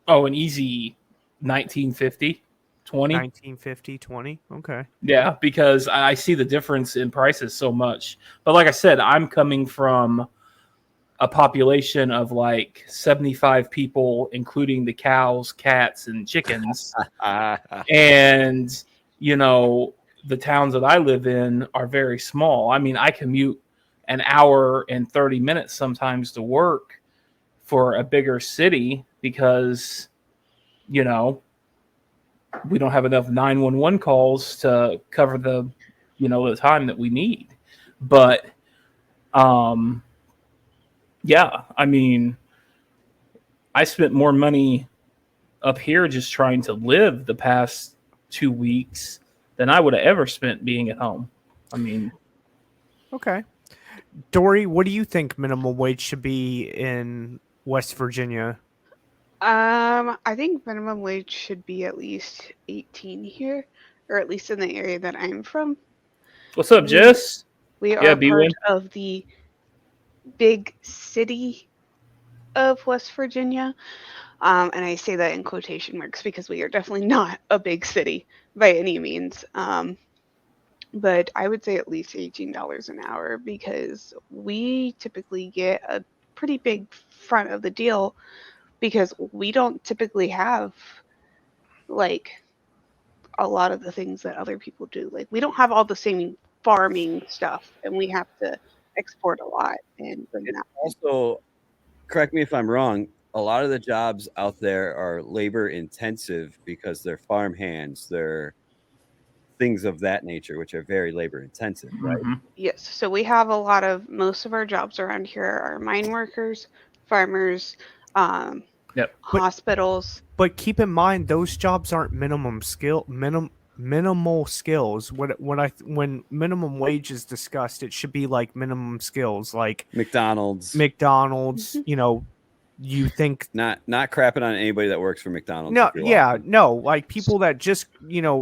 Oh, an easy 1950, 20. 1950, 20? Okay. Yeah, because I see the difference in prices so much. But like I said, I'm coming from a population of like 75 people, including the cows, cats, and chickens. And, the towns that I live in are very small. I mean, I commute an hour and 30 minutes sometimes to work for a bigger city because, we don't have enough 911 calls to cover the time that we need. But, yeah, I mean, I spent more money up here just trying to live the past 2 weeks than I would have ever spent being at home. I mean, okay. Dory, what do you think minimum wage should be in West Virginia? I think minimum wage should be at least 18 here, or at least in the area that I'm from. What's up, Jess? We are part of the big city of West Virginia. And I say that in quotation marks because we are definitely not a big city by any means. But I would say at least $18 an hour because we typically get a pretty big front of the deal because we don't typically have like a lot of the things that other people do. Like we don't have all the same farming stuff and we have to export a lot and bring that. Also, correct me if I'm wrong, a lot of the jobs out there are labor intensive because they're farm hands, they're things of that nature, which are very labor intensive, right? Mhm. Yes. So we have most of our jobs around here are mine workers, farmers, Yep. hospitals. But keep in mind, those jobs aren't minimal skills. When minimum wage is discussed, it should be like minimum skills, like McDonald's. McDonald's. Mhm. You think Not crapping on anybody that works for McDonald's. no, if you're yeah, watching. no, like people that just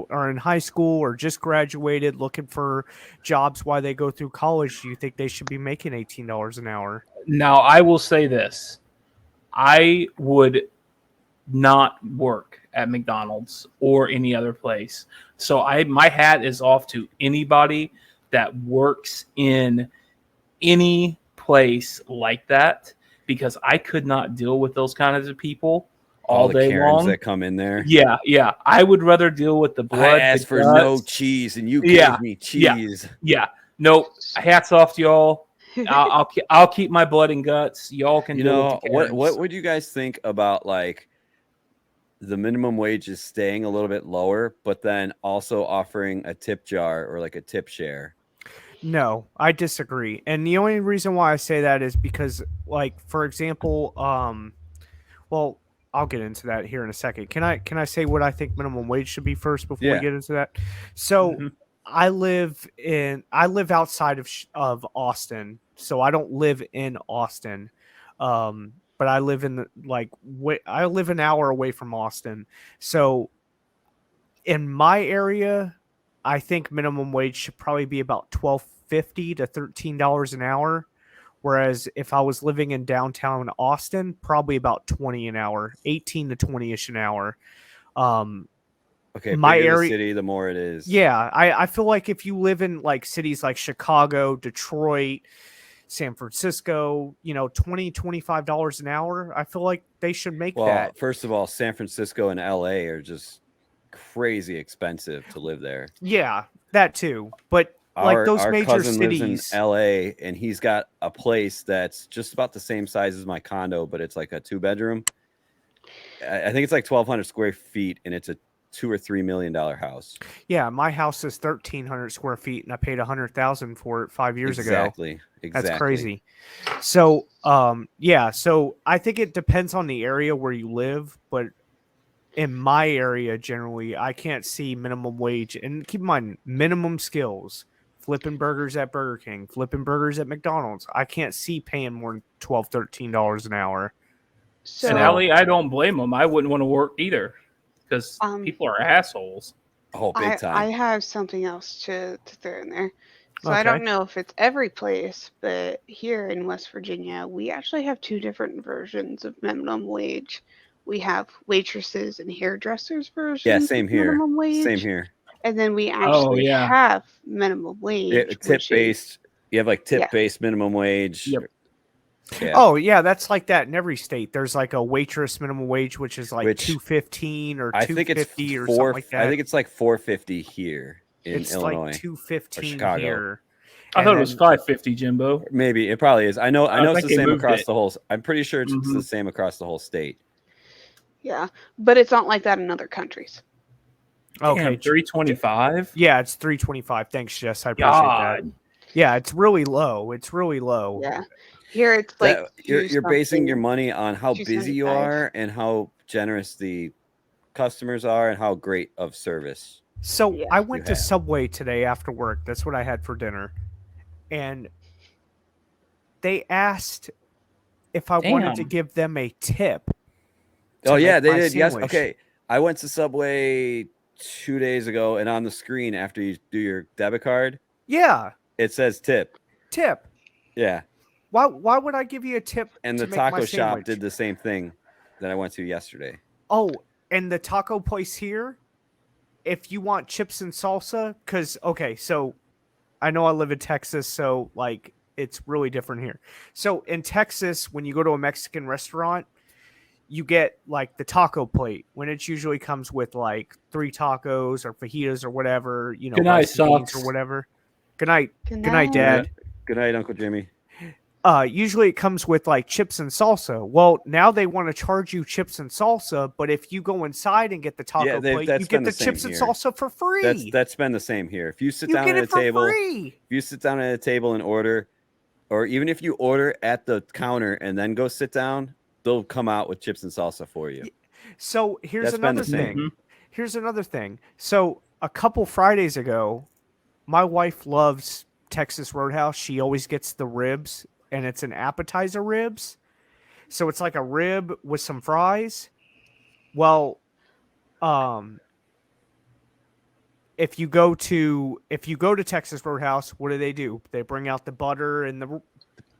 are in high school or just graduated looking for jobs while they go through college. You think they should be making $18 an hour? Now, I will say this. I would not work at McDonald's or any other place. So my hat is off to anybody that works in any place like that, because I could not deal with those kinds of people all the day Karens long. that come in there. Yeah. I would rather deal with the blood. I asked for guts. no cheese, and you Yeah, gave me cheese. Yeah. No, hats off to y'all. I'll keep my blood and guts. Y'all can deal with the Karens. What would you guys think about like the minimum wage is staying a little bit lower, but then also offering a tip jar or like a tip share? No, I disagree. And the only reason why I say that is because, like, for example, well, I'll get into that here in a second. Can I say what I think minimum wage should be first before we Yeah. get into that? So Mhm. I live outside of Austin, so I don't live in Austin. But I live in I live an hour away from Austin. So in my area, I think minimum wage should probably be about $12.50 to $13 an hour. Whereas if I was living in downtown Austin, probably about 20 an hour, 18 to 20-ish an hour. Okay, My bigger the area- city, the more it is. Yeah, I feel like if you live in like cities like Chicago, Detroit, San Francisco, $20-$25 an hour, I feel like they should make Well, that. first of all, San Francisco and LA are just crazy expensive to live there. Yeah, that too. But like those our major cousin cities, lives in LA, and he's got a place that's just about the same size as my condo, but it's like a 2-bedroom. I think it's like 1,200 square feet, and it's a $2 or $3 million house. yeah, my house is 1,300 square feet, and I paid $100,000 for it 5 years ago. Exactly. That's crazy. So, yeah. So I think it depends on the area where you live, but in my area, generally, I can't see minimum wage. And keep in mind, minimum skills: flipping burgers at Burger King, flipping burgers at McDonald's. I can't see paying more than $12, $13 an hour. So And Allie, I don't blame them. I wouldn't want to work either, because people are assholes. Oh, big time. I have something else to throw in there. So I Okay. don't know if it's every place, but here in West Virginia, we actually have two different versions of minimum wage. We have waitresses and hairdressers versions Yeah, same of here. minimum wage. Same here. And then we actually yeah. have minimum wage. Tip based. You have like tip based minimum wage. Yep. Yeah. Oh yeah, that's like that in every state. There's like a waitress minimum wage, which is like $2.15 or I think it's $2.50 or something like that. I think it's like $4.50 here in it's Illinois. like $2.15 Chicago. here. I thought it was $5.50, Jimbo. Maybe it probably is. I know it's think the they same moved across it. the whole. I'm pretty sure it's the same across the whole state. Yeah, but it's not like that in other countries. Okay, $3.25. Yeah, it's $3.25. Thanks, Jess. I appreciate that. Yeah, it's really low. It's really low. Yeah, here it's like You're basing your money on how $2.75. busy you are and how generous the customers are and how great of service. So Yeah. I went to Subway today after work. That's what I had for dinner. And they asked if I wanted to give them a tip. Oh, yeah, they my did. Yes. sandwich. Okay. I went to Subway 2 days ago, and on the screen after you do your debit card, Yeah, it says tip. tip. Yeah. Why would I give you a tip? And to the make my taco shop sandwich? did the same thing that I went to yesterday. Oh, and the taco place here, if you want chips and salsa, because, okay, so I know I live in Texas, so, like, it's really different here. So in Texas, when you go to a Mexican restaurant, you get, like, the taco plate, when it usually comes with, like, 3 tacos or fajitas or whatever, Good night, rice and beans Socks. or whatever. Good night. Good Good night, Dad. Good night, Uncle Jimmy. Usually it comes with like chips and salsa. Well, now they want to charge you chips and salsa, but if you go inside and get the taco plate, that's you been get the the same chips and here. salsa for free. That's been the same here. If you sit You down get at it a for table, free. if you sit down at a table and order, or even if you order at the counter and then go sit down, they'll come out with chips and salsa for you. So here's That's been the another same. thing. Here's another thing. So a couple Fridays ago, my wife loves Texas Roadhouse. She always gets the ribs, and it's an appetizer ribs. So it's like a rib with some fries. Well, um, if you go to Texas Roadhouse, what do? They bring out the butter and the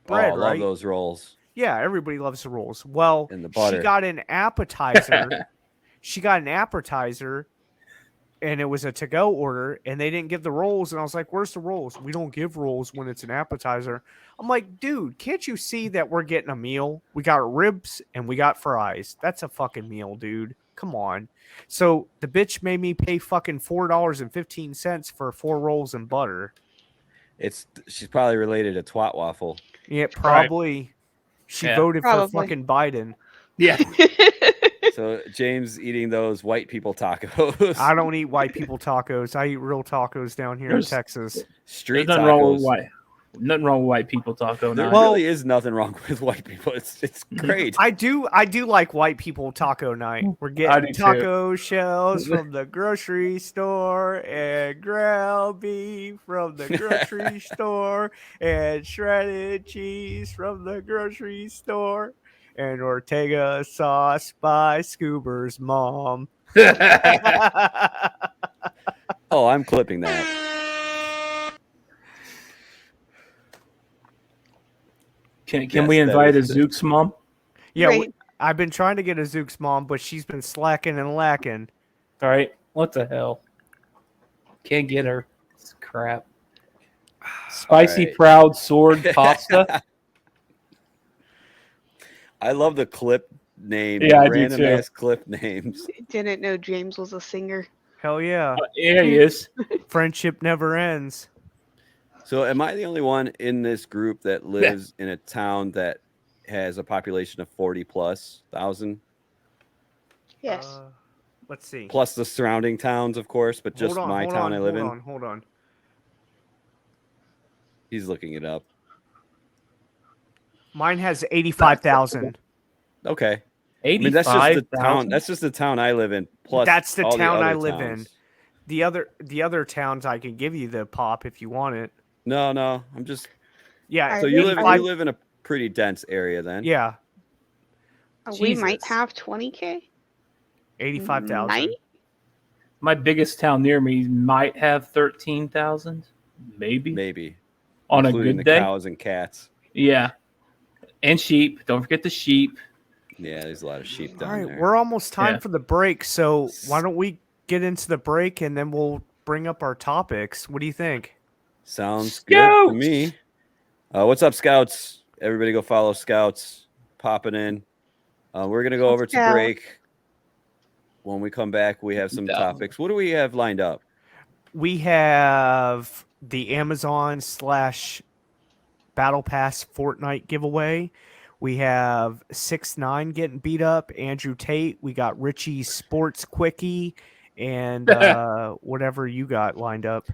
bread, I love right? those rolls Yeah, everybody loves the rolls. Well, and the she butter. got an appetizer. She got an appetizer, and it was a to-go order, and they didn't give the rolls. And I was like, "Where's the rolls? We don't give rolls when it's an appetizer." I'm like, "Dude, can't you see that we're getting a meal? We got ribs and we got fries. That's a fucking meal, dude. Come on." So the bitch made me pay fucking $4.15 for 4 rolls and butter. She's probably related to Twat Waffle. Yeah, probably. She Yeah. voted Probably. for fucking Biden. Yeah. So James eating those white people tacos. I don't eat white people tacos. I eat real tacos down here in There's- Texas. Street There's tacos. nothing wrong with white people taco. There Now. Well- really is nothing wrong with white people. It's great. I do like white people taco night. We're I getting do too. taco shells from the grocery store and ground beef from the grocery store and shredded cheese from the grocery store and Ortega sauce by Scoober's mom. Oh, I'm clipping that. Can Yes, we that invite a is- Zook's mom? Yeah, Right. I've been trying to get a Zook's mom, but she's been slacking and lacking. All right. What the hell? Can't get her. It's crap. Spicy right. Proud Sword Pasta. I love the clip names. Yeah, I do random too. ass clip names. Didn't know James was a singer. Hell yeah. Yeah, he is. Friendship never ends. So am I the only one in this group that lives in a town that has a population of 40,000+? Yes. Let's see. Plus the surrounding towns, of course, but just my town I live in. Hold on. He's looking it up. Mine has 85,000. Okay. I 85. mean, that's just the town. That's just the town I live in. Plus, That's the all town I other live in. towns. The other towns I can give you the pop if you want it. No, I'm just. Yeah. So you live in a pretty dense area then. Yeah. We might Jesus. have 20K. 85,000. Might? My biggest town near me might have 13,000, maybe Maybe. on a Including good the day. cows and cats. Yeah, and sheep. Don't forget the sheep. Yeah, there's a lot of sheep All down right, there. we're almost time Yeah. for the break, so why don't we get into the break and then we'll bring up our topics. What do you think? Sounds good to Scouts! me. What's up, Scouts? Everybody go follow Scouts. Popping in. We're going to go over to Scout. break. When we come back, we have some 2,000. topics. What do we have lined up? We have the Amazon / Battle Pass Fortnite giveaway. We have 6ix9ine getting beat up. Andrew Tate. We got Richie's Sports Quickie, and whatever you got lined up.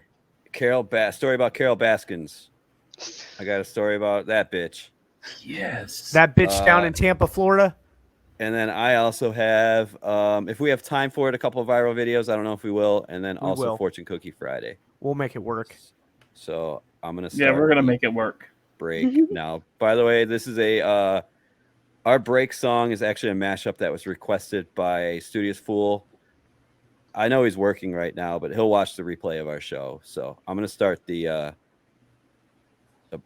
Story about Carol Baskins. I got a story about that bitch. Yes. That bitch down in Tampa, Florida. And then I also have, if we have time for it, a couple of viral videos. I don't know if we will. And then We also will. Fortune Cookie Friday. We'll make it work. So I'm going to Yeah, start. we're gonna make it work. break now. By the way, this is our break song is actually a mashup that was requested by Studious Fool. I know he's working right now, but he'll watch the replay of our show. So I'm gonna start the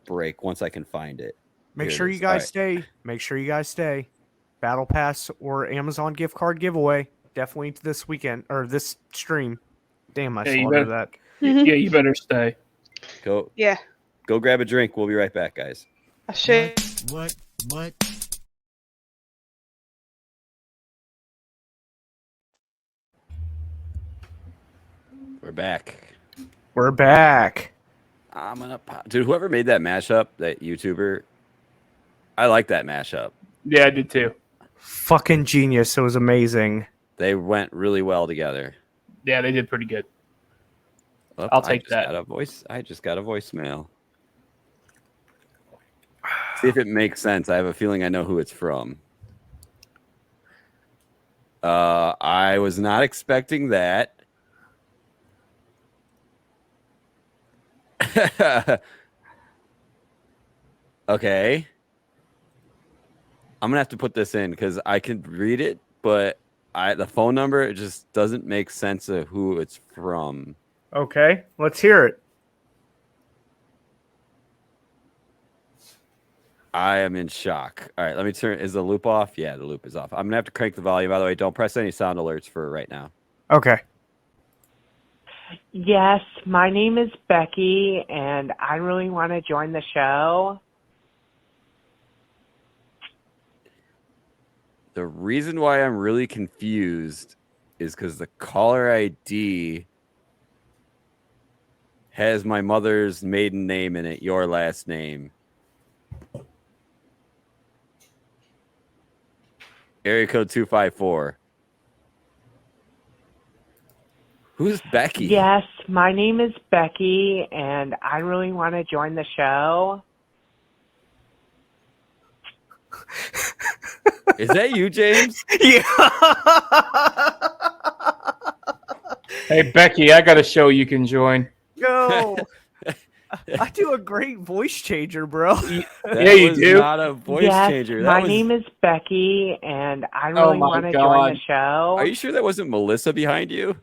break once I can find it. Make Here it sure is. you guys All stay. Make sure you guys stay. Battle Pass or Amazon gift card giveaway. Definitely this weekend or this stream. Damn, I Yeah, you slaughtered better- that. Yeah, you better stay. Go Yeah. go grab a drink. We'll be right back, guys. I should. What? We're back. We're back. I'm gonna dude. Whoever made that mashup, that YouTuber, I like that mashup. Yeah, I did too. Fucking genius. It was amazing. They went really well together. Yeah, they did pretty good. Oh, I'll take that. I just got a voicemail. See if it makes sense. I have a feeling I know who it's from. I was not expecting that. Okay. I'm gonna have to put this in because I can read it, but the phone number, it just doesn't make sense of who it's from. Okay, let's hear it. I am in shock. All right, let me turn. Is the loop off? Yeah, the loop is off. I'm gonna have to crank the volume. By the way, don't press any sound alerts for right now. Okay. Yes, my name is Becky, and I really want to join the show. The reason why I'm really confused is because the caller ID has my mother's maiden name in it, your last name. Area code 254. Who's Becky? Yes, my name is Becky, and I really want to join the show. Is that you, James? Yeah. Hey, Becky, I got a show you can join. Yo. I do a great voice changer, bro. Yeah, you was do. Not a voice Yes, changer. my name is Becky, and I really my want to God. join the show. Are you sure that wasn't Melissa behind you?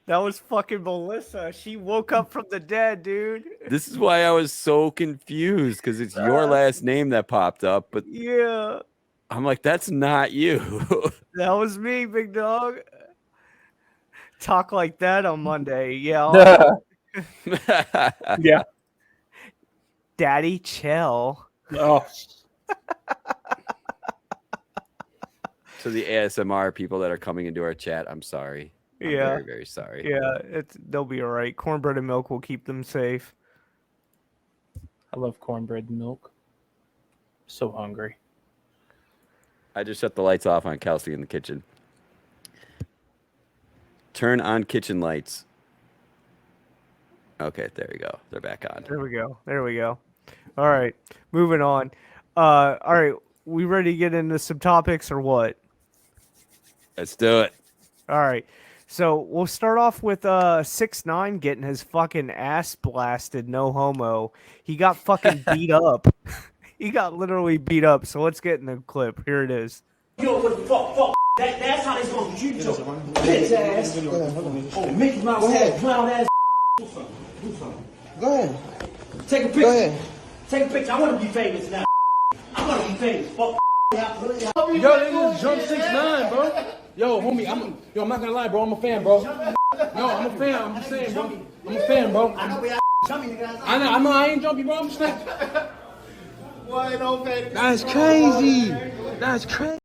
That was fucking Melissa. She woke up from the dead, dude. This is why I was so confused because it's your last name that popped up, but Yeah, I'm like, that's not you. that was me, big dog. Talk like that on Monday. Yeah. Yeah. Daddy, chill. Oh, So the ASMR people that are coming into our chat, I'm sorry. I'm Yeah. very, very sorry. Yeah, they'll be all right. Cornbread and milk will keep them safe. I love cornbread and milk. So hungry. I just shut the lights off on Kelsey in the kitchen. Turn on kitchen lights. Okay, there we go. They're back on. There we go. All right, moving on. All right, we ready to get into some topics or what? Let's do it. All right. So we'll start off with 6ix9ine getting his fucking ass blasted, no homo. He got fucking beat up. He got literally beat up. So let's get in the clip. Here it is. Yo, what the fuck? That's how they gonna treat you. Bitch ass. Oh, Mickey Mouse head, clown ass. Do something. Go ahead. Take a picture. Go ahead. Take a picture. I wanna be famous now. I wanna be famous. Fuck. Yo, this is Jump 6ix9ine, bro. Yo, homie, I'm not gonna lie, bro. I'm a fan, bro. Yo, I'm a fan. I'm just saying, bro. I'm a fan, bro. I know we out jumpy, nigga. I know, I ain't jumpy, bro. I'm just like, Boy, no fan. that's crazy. That's crazy.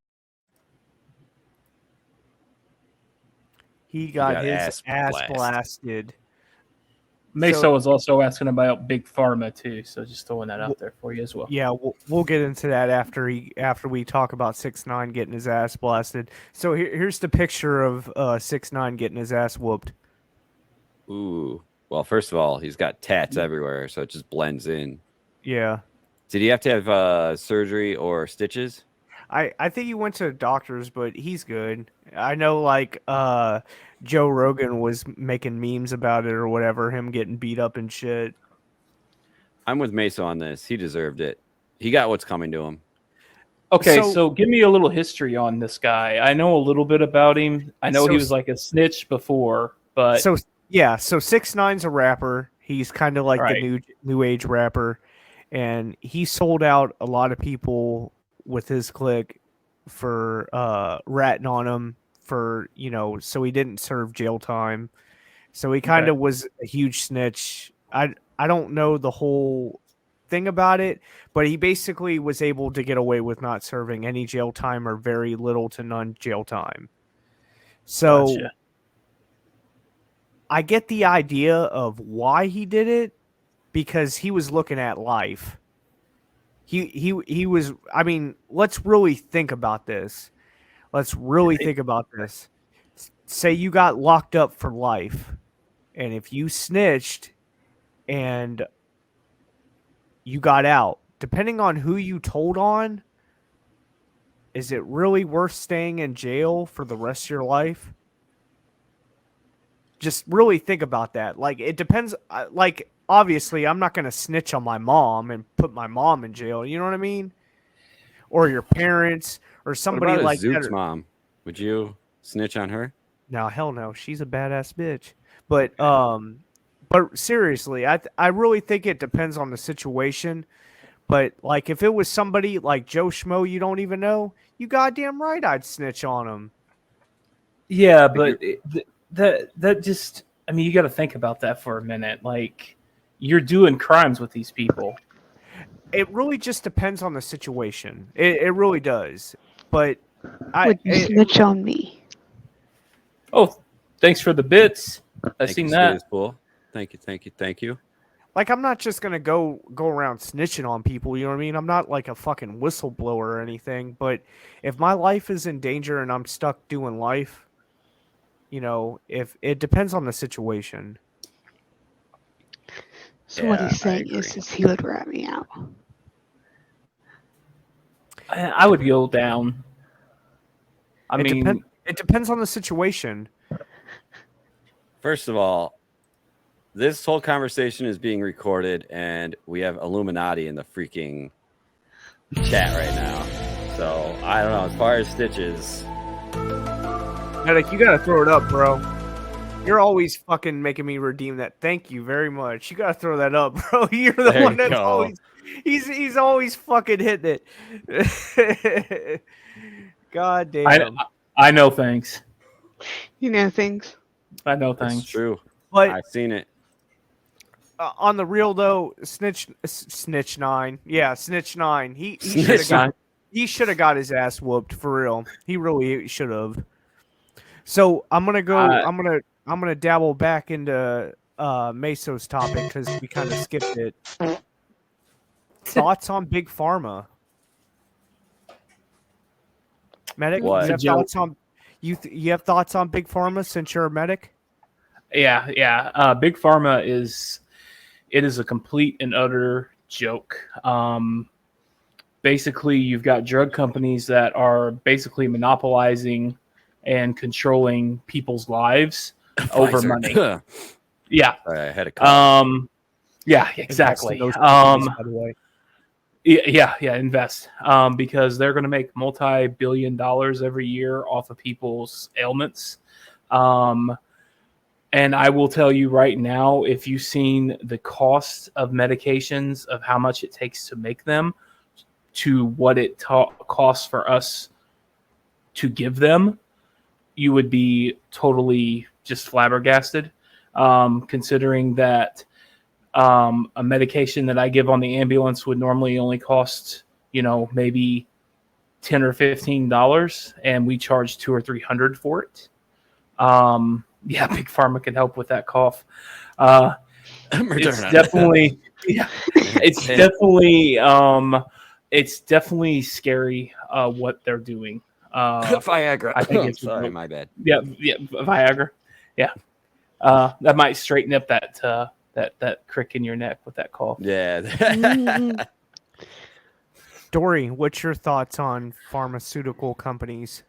He got got his ass blasted. Mesa So- was also asking about Big Pharma too, so just throwing that out there for you as well. Yeah, we'll get into that after we talk about 6ix9ine getting his ass blasted. So here's the picture of 6ix9ine getting his ass whooped. Ooh. Well, first of all, he's got tats everywhere, so it just blends in. Yeah. Did he have to have surgery or stitches? I think he went to the doctors, but he's good. I know, like, Joe Rogan was making memes about it or whatever, him getting beat up and shit. I'm with Mesa on this. He deserved it. He got what's coming to him. Okay, So- so give me a little history on this guy. I know a little bit about him. I know So- he was like a snitch before, but So 6ix9ine's a rapper. He's kind of like Right. the new age rapper, and he sold out a lot of people with his clique for ratting on him for, so he didn't serve jail time. So he kind of was a huge snitch. I don't know the whole thing about it, but he basically was able to get away with not serving any jail time or very little to none jail time. So Gotcha. I get the idea of why he did it because he was looking at life. He was. I mean, let's really think about this. Say you got locked up for life, and if you snitched and you got out, depending on who you told on, is it really worth staying in jail for the rest of your life? Just really think about that. Like, it depends. Like, obviously, I'm not going to snitch on my mom and put my mom in jail. You know what I mean? Or your parents or What somebody about a like that. Zook's mom? Would you snitch on her? No, hell no. She's a badass bitch. But seriously, I really think it depends on the situation. But like, if it was somebody like Joe Schmo you don't even know, you goddamn right I'd snitch on him. Yeah, but that just, I mean, you got to think about that for a minute. Like, you're doing crimes with these people. It really just depends on the situation. It really does. But Would you snitch on me? Oh, thanks for the bits. I've Thank seen you, that. Sweetest Pool. Thank you. Like, I'm not just gonna go around snitching on people. You know what I mean? I'm not like a fucking whistleblower or anything. But if my life is in danger and I'm stuck doing life, you know, if it depends on the situation. So what he's saying is he would rat me out. I would go down. It depends on the situation. First of all, this whole conversation is being recorded, and we have Illuminati in the freaking chat right now. So I don't know. As far as stitches, Medic, you gotta throw it up, bro. You're always fucking making me redeem that. Thank you very much. You gotta throw that up, bro. You're the There one you that's go. always he's always fucking hitting it. God damn. I know things. You know things. I know things. It's true. But I've seen it. On the real though, Snitch 9. Yeah, Snitch 9. He should have got his ass whooped for real. He really should have. So I'm gonna go. I'm gonna dabble back into Meso's topic because we kind of skipped it. Thoughts on Big Pharma? Medic, What? you have thoughts on you have thoughts on Big Pharma since you're a medic? Yeah. Big Pharma is a complete and utter joke. Basically, you've got drug companies that are basically monopolizing and controlling people's lives over money. Yeah. Sorry, I had a call. Yeah, exactly. Invest. Because they're going to make multi-billion dollars every year off of people's ailments. And I will tell you right now, if you've seen the cost of medications, of how much it takes to make them, to what it costs for us to give them, you would be totally just flabbergasted, considering that a medication that I give on the ambulance would normally only cost, maybe $10 or $15, and we charge $200 or $300 for it. Yeah, Big Pharma can help with that cough. It's definitely, it's definitely scary what they're doing. Viagra. I think it's sorry, my bad. Yeah, Viagra. Yeah, that might straighten up that crick in your neck with that cough. Yeah. Dory, what's your thoughts on pharmaceutical companies?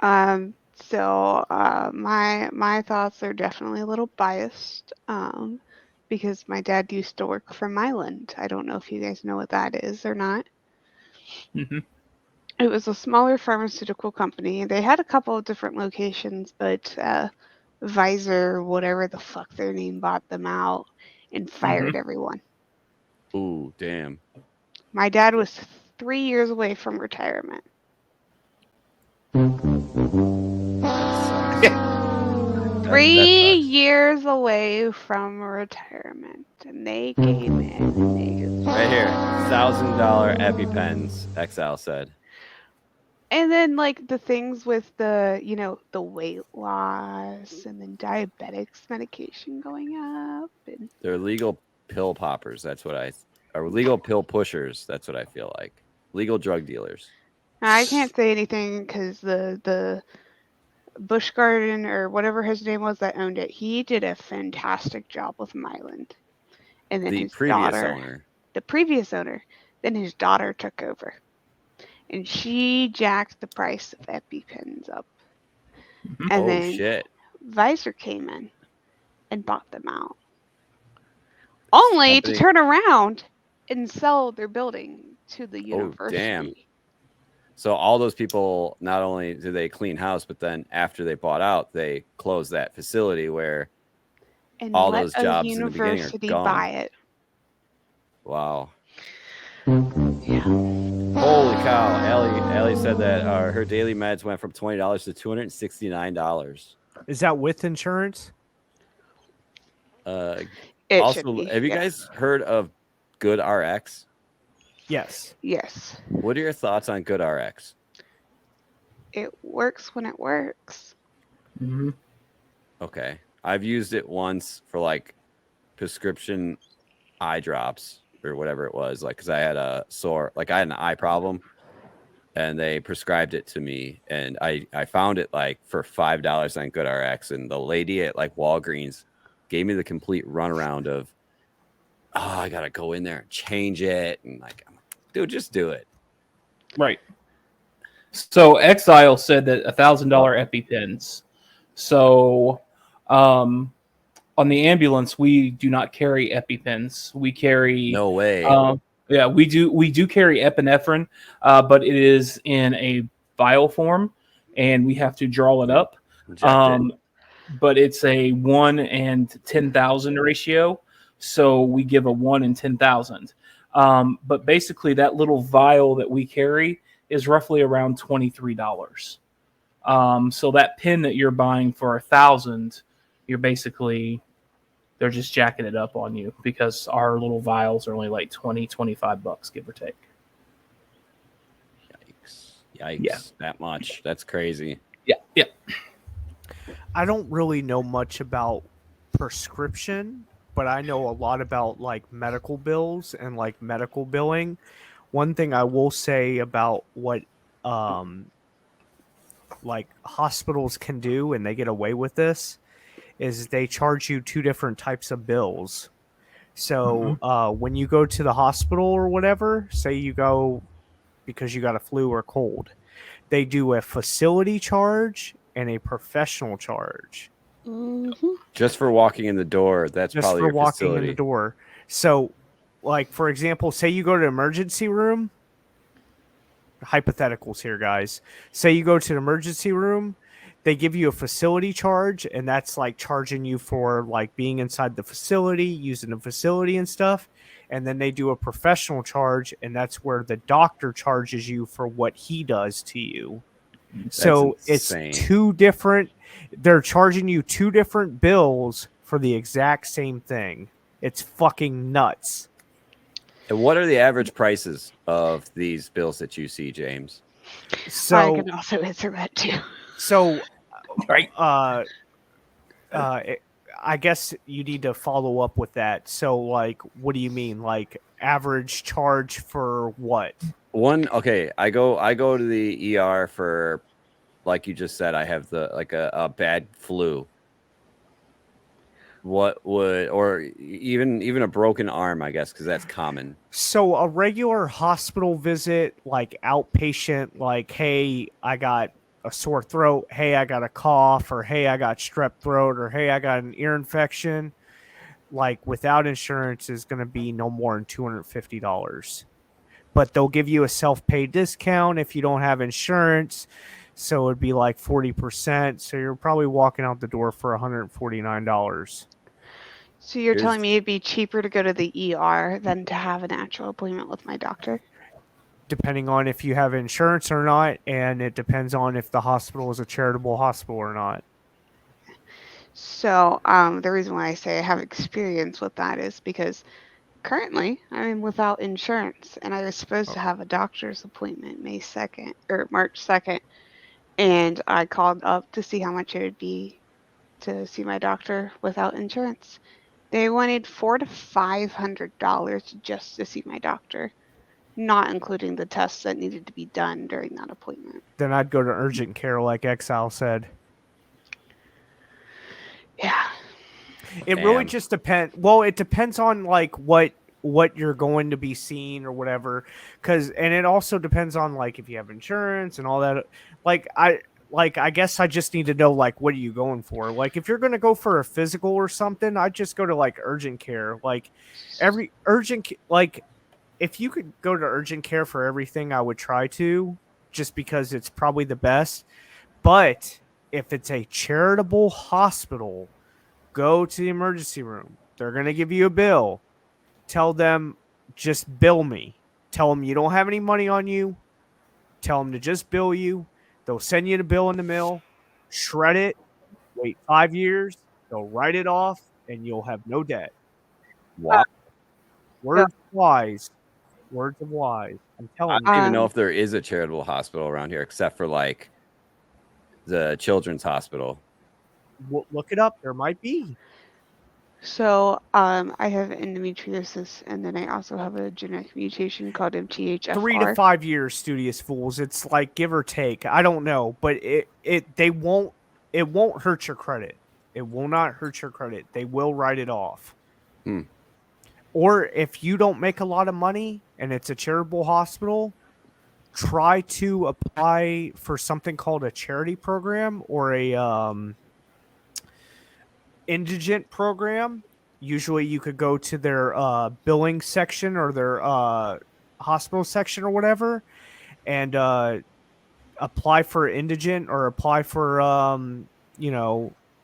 So my thoughts are definitely a little biased because my dad used to work for Mylan. I don't know if you guys know what that is or not. Mm-hmm. It was a smaller pharmaceutical company. They had a couple of different locations, but Visor, whatever the fuck their name, bought them out and fired everyone. Ooh, damn. My dad was 3 years away from retirement. 3 years away from retirement, and they came in and they just... Right here, $1,000 EpiPens, XL said. And then, like, the things with the, the weight loss and then diabetics medication going up. And... They're legal pill poppers. That's what I or legal pill pushers. That's what I feel like. Legal drug dealers. I can't say anything because the Busch Garden or whatever his name was that owned it, he did a fantastic job with Myland. And then The his previous daughter, owner. the previous owner, then his daughter took over. And she jacked the price of EpiPens up. And Oh then shit! Visor came in and bought them out. Only to Company- turn around and sell their building to the Oh, university. damn. So all those people, not only did they clean house, but then after they bought out, they closed that facility where And all let those a jobs in the beginning are university gone. buy it. Wow. Yeah. Holy cow. Allie said that her daily meds went from $20 to $269. Is that with insurance? It Also, should be. have you Yeah. guys heard of Good RX? Yes. Yes. What are your thoughts on Good RX? It works when it works. Mm-hmm. Okay. I've used it once for like prescription eye drops or whatever it was, like because I had a sore, like I had an eye problem, and they prescribed it to me, and I found it like for $5 on Good RX, and the lady at like Walgreens gave me the complete runaround of, oh, I gotta go in there and change it, and like, I'm like, dude, just do it. Right. So Exile said that $1,000 EpiPens. So on the ambulance, we do not carry EpiPens. We carry No way. yeah, we do carry epinephrine, but it is in a vial form, and we have to draw it up. Inject it. But it's a 1 in 10,000 ratio, so we give a 1 in 10,000. But basically, that little vial that we carry is roughly around $23. So that pen that you're buying for $1,000, you're basically, they're just jacking it up on you because our little vials are only like $20-25, give or take. Yikes. Yeah. That much. That's crazy. Yeah. I don't really know much about prescription, but I know a lot about like medical bills and like medical billing. One thing I will say about what like hospitals can do, and they get away with this, is they charge you two different types of bills. So when you go to the hospital or whatever, say you go because you got a flu or cold, they do a facility charge and a professional charge. Mm-hmm. Just for walking in the door, that's Just probably for your walking facility. in the door. So, like, for example, say you go to emergency room. Hypotheticals here, guys. Say you go to the emergency room, they give you a facility charge, and that's like charging you for like being inside the facility, using the facility and stuff. And then they do a professional charge, and that's where the doctor charges you for what he does to you. So insane. it's two different, they're charging you two different bills for the exact same thing. It's fucking nuts. And what are the average prices of these bills that you see, James? So I can also answer that too. So, right. I guess you need to follow up with that. So, like, what do you mean? Like, average charge for what? Okay, I go to the ER for, like you just said, I have a bad flu. What would, or even a broken arm, I guess, because that's common. So a regular hospital visit, like outpatient, like, hey, I got a sore throat, hey, I got a cough, or hey, I got strep throat, or hey, I got an ear infection, like without insurance is going to be no more than $250. But they'll give you a self-pay discount if you don't have insurance. So it'd be like 40%. So you're probably walking out the door for $149. So you're telling me it'd be cheaper to go to the ER than to have an actual appointment with my doctor? Depending on if you have insurance or not, and it depends on if the hospital is a charitable hospital or not. So the reason why I say I have experience with that is because currently I'm without insurance, and I was supposed to have a doctor's appointment May 2nd or March 2nd, and I called up to see how much it would be to see my doctor without insurance, They wanted $400 to $500 just to see my doctor, not including the tests that needed to be done during that appointment. Then I'd go to urgent care, like Exile said. Yeah. It really Damn. just depends. Well, it depends on like what you're going to be seeing or whatever. And it also depends on like if you have insurance and all that. I guess I just need to know like what are you going for. Like if you're going to go for a physical or something, I'd just go to like urgent care. Like every like if you could go to urgent care for everything, I would try to, just because it's probably the best. But if it's a charitable hospital, go to the emergency room. They're going to give you a bill. Tell them, just bill me. Tell them you don't have any money on you. Tell them to just bill you. They'll send you the bill in the mail. Shred it. Wait 5 years. They'll write it off, and you'll have no debt. Wow. Words of wise. Words of wise. I'm I telling you. don't even know if there is a charitable hospital around here, except for like the children's hospital. Look it up. There might be. So I have endometriosis, and then I also have a genetic mutation called MTHFR. 3 to 5 years, studious fools. It's like give or take. I don't know, but it won't hurt your credit. It will not hurt your credit. They will write it off. Or if you don't make a lot of money and it's a charitable hospital, try to apply for something called a charity program or a indigent program. Usually you could go to their billing section or their hospital section or whatever and apply for indigent or apply for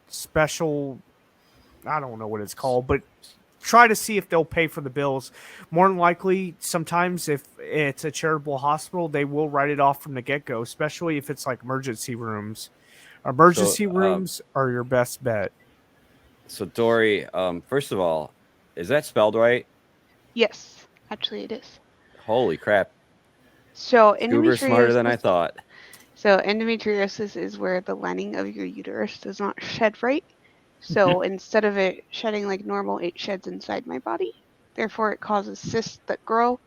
special, I don't know what it's called, but try to see if they'll pay for the bills. More than likely, sometimes if it's a charitable hospital, they will write it off from the get-go, especially if it's like emergency rooms. Emergency rooms are your best bet. So Dory, first of all, is that spelled right? Yes, actually it is. Holy crap. So Uber smarter than I thought. So endometriosis is where the lining of your uterus does not shed right. So instead of it shedding like normal, it sheds inside my body. Therefore, it causes cysts that grow.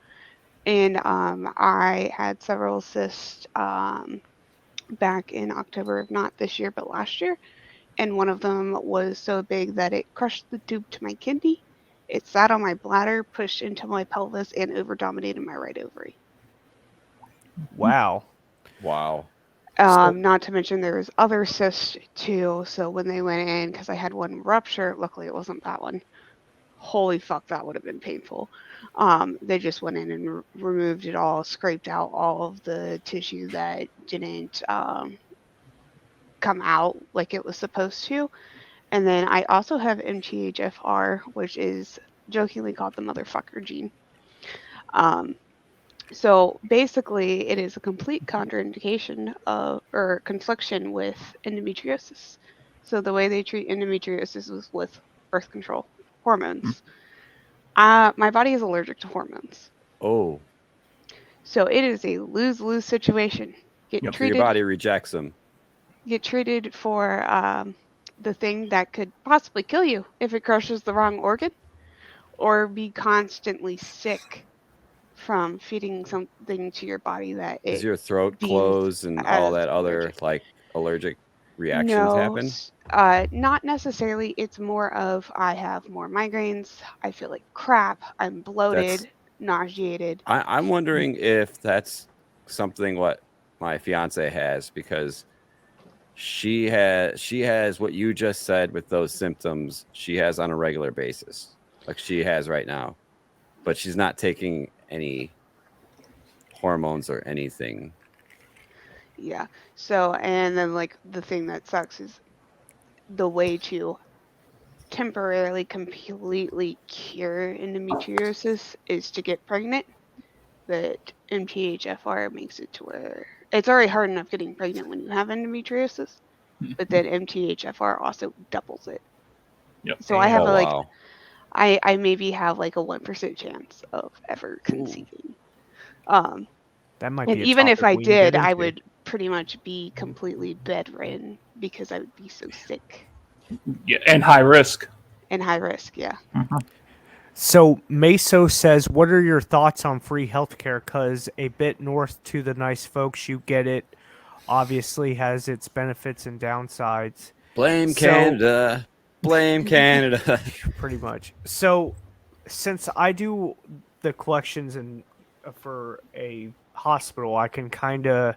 And I had several cysts back in October of not this year, but last year. And one of them was so big that it crushed the tube to my kidney. It sat on my bladder, pushed into my pelvis, and over-dominated my right ovary. Wow. Not to mention there was other cysts too. So when they went in, because I had one rupture, luckily it wasn't that one. Holy fuck, that would have been painful. They just went in and removed it all, scraped out all of the tissue that didn't come out like it was supposed to. And then I also have MTHFR, which is jokingly called the motherfucker gene. So basically, it is a complete contraindication or confliction with endometriosis. So the way they treat endometriosis is with birth control hormones. My body is allergic to hormones. Oh. So it is a lose-lose situation. So your body rejects them. Get treated for the thing that could possibly kill you if it crushes the wrong organ, or be constantly sick from feeding something to your body that Does your throat close and all that other like allergic reactions happen? Not necessarily. It's more of I have more migraines. I feel like crap. I'm bloated, nauseated. I'm wondering if that's something what my fiance has, because she has what you just said with those symptoms. She has on a regular basis, like she has right now, but she's not taking any hormones or anything. Yeah. So, and then like the thing that sucks is the way to temporarily completely cure endometriosis is to get pregnant. But MTHFR makes it to where it's already hard enough getting pregnant when you have endometriosis, but then MTHFR also doubles it. Yep. So I have I maybe have like a 1% chance of ever conceiving. That might and be even if I did, I into. would pretty much be completely bedridden because I would be so sick. Yeah, and high risk. and high risk. Yeah. So Meso says, what are your thoughts on free healthcare? Because a bit north to the nice folks, you get it. Obviously has its benefits and downsides. Blame Canada. Blame Canada. Pretty much. So since I do the collections and for a hospital, I can kind of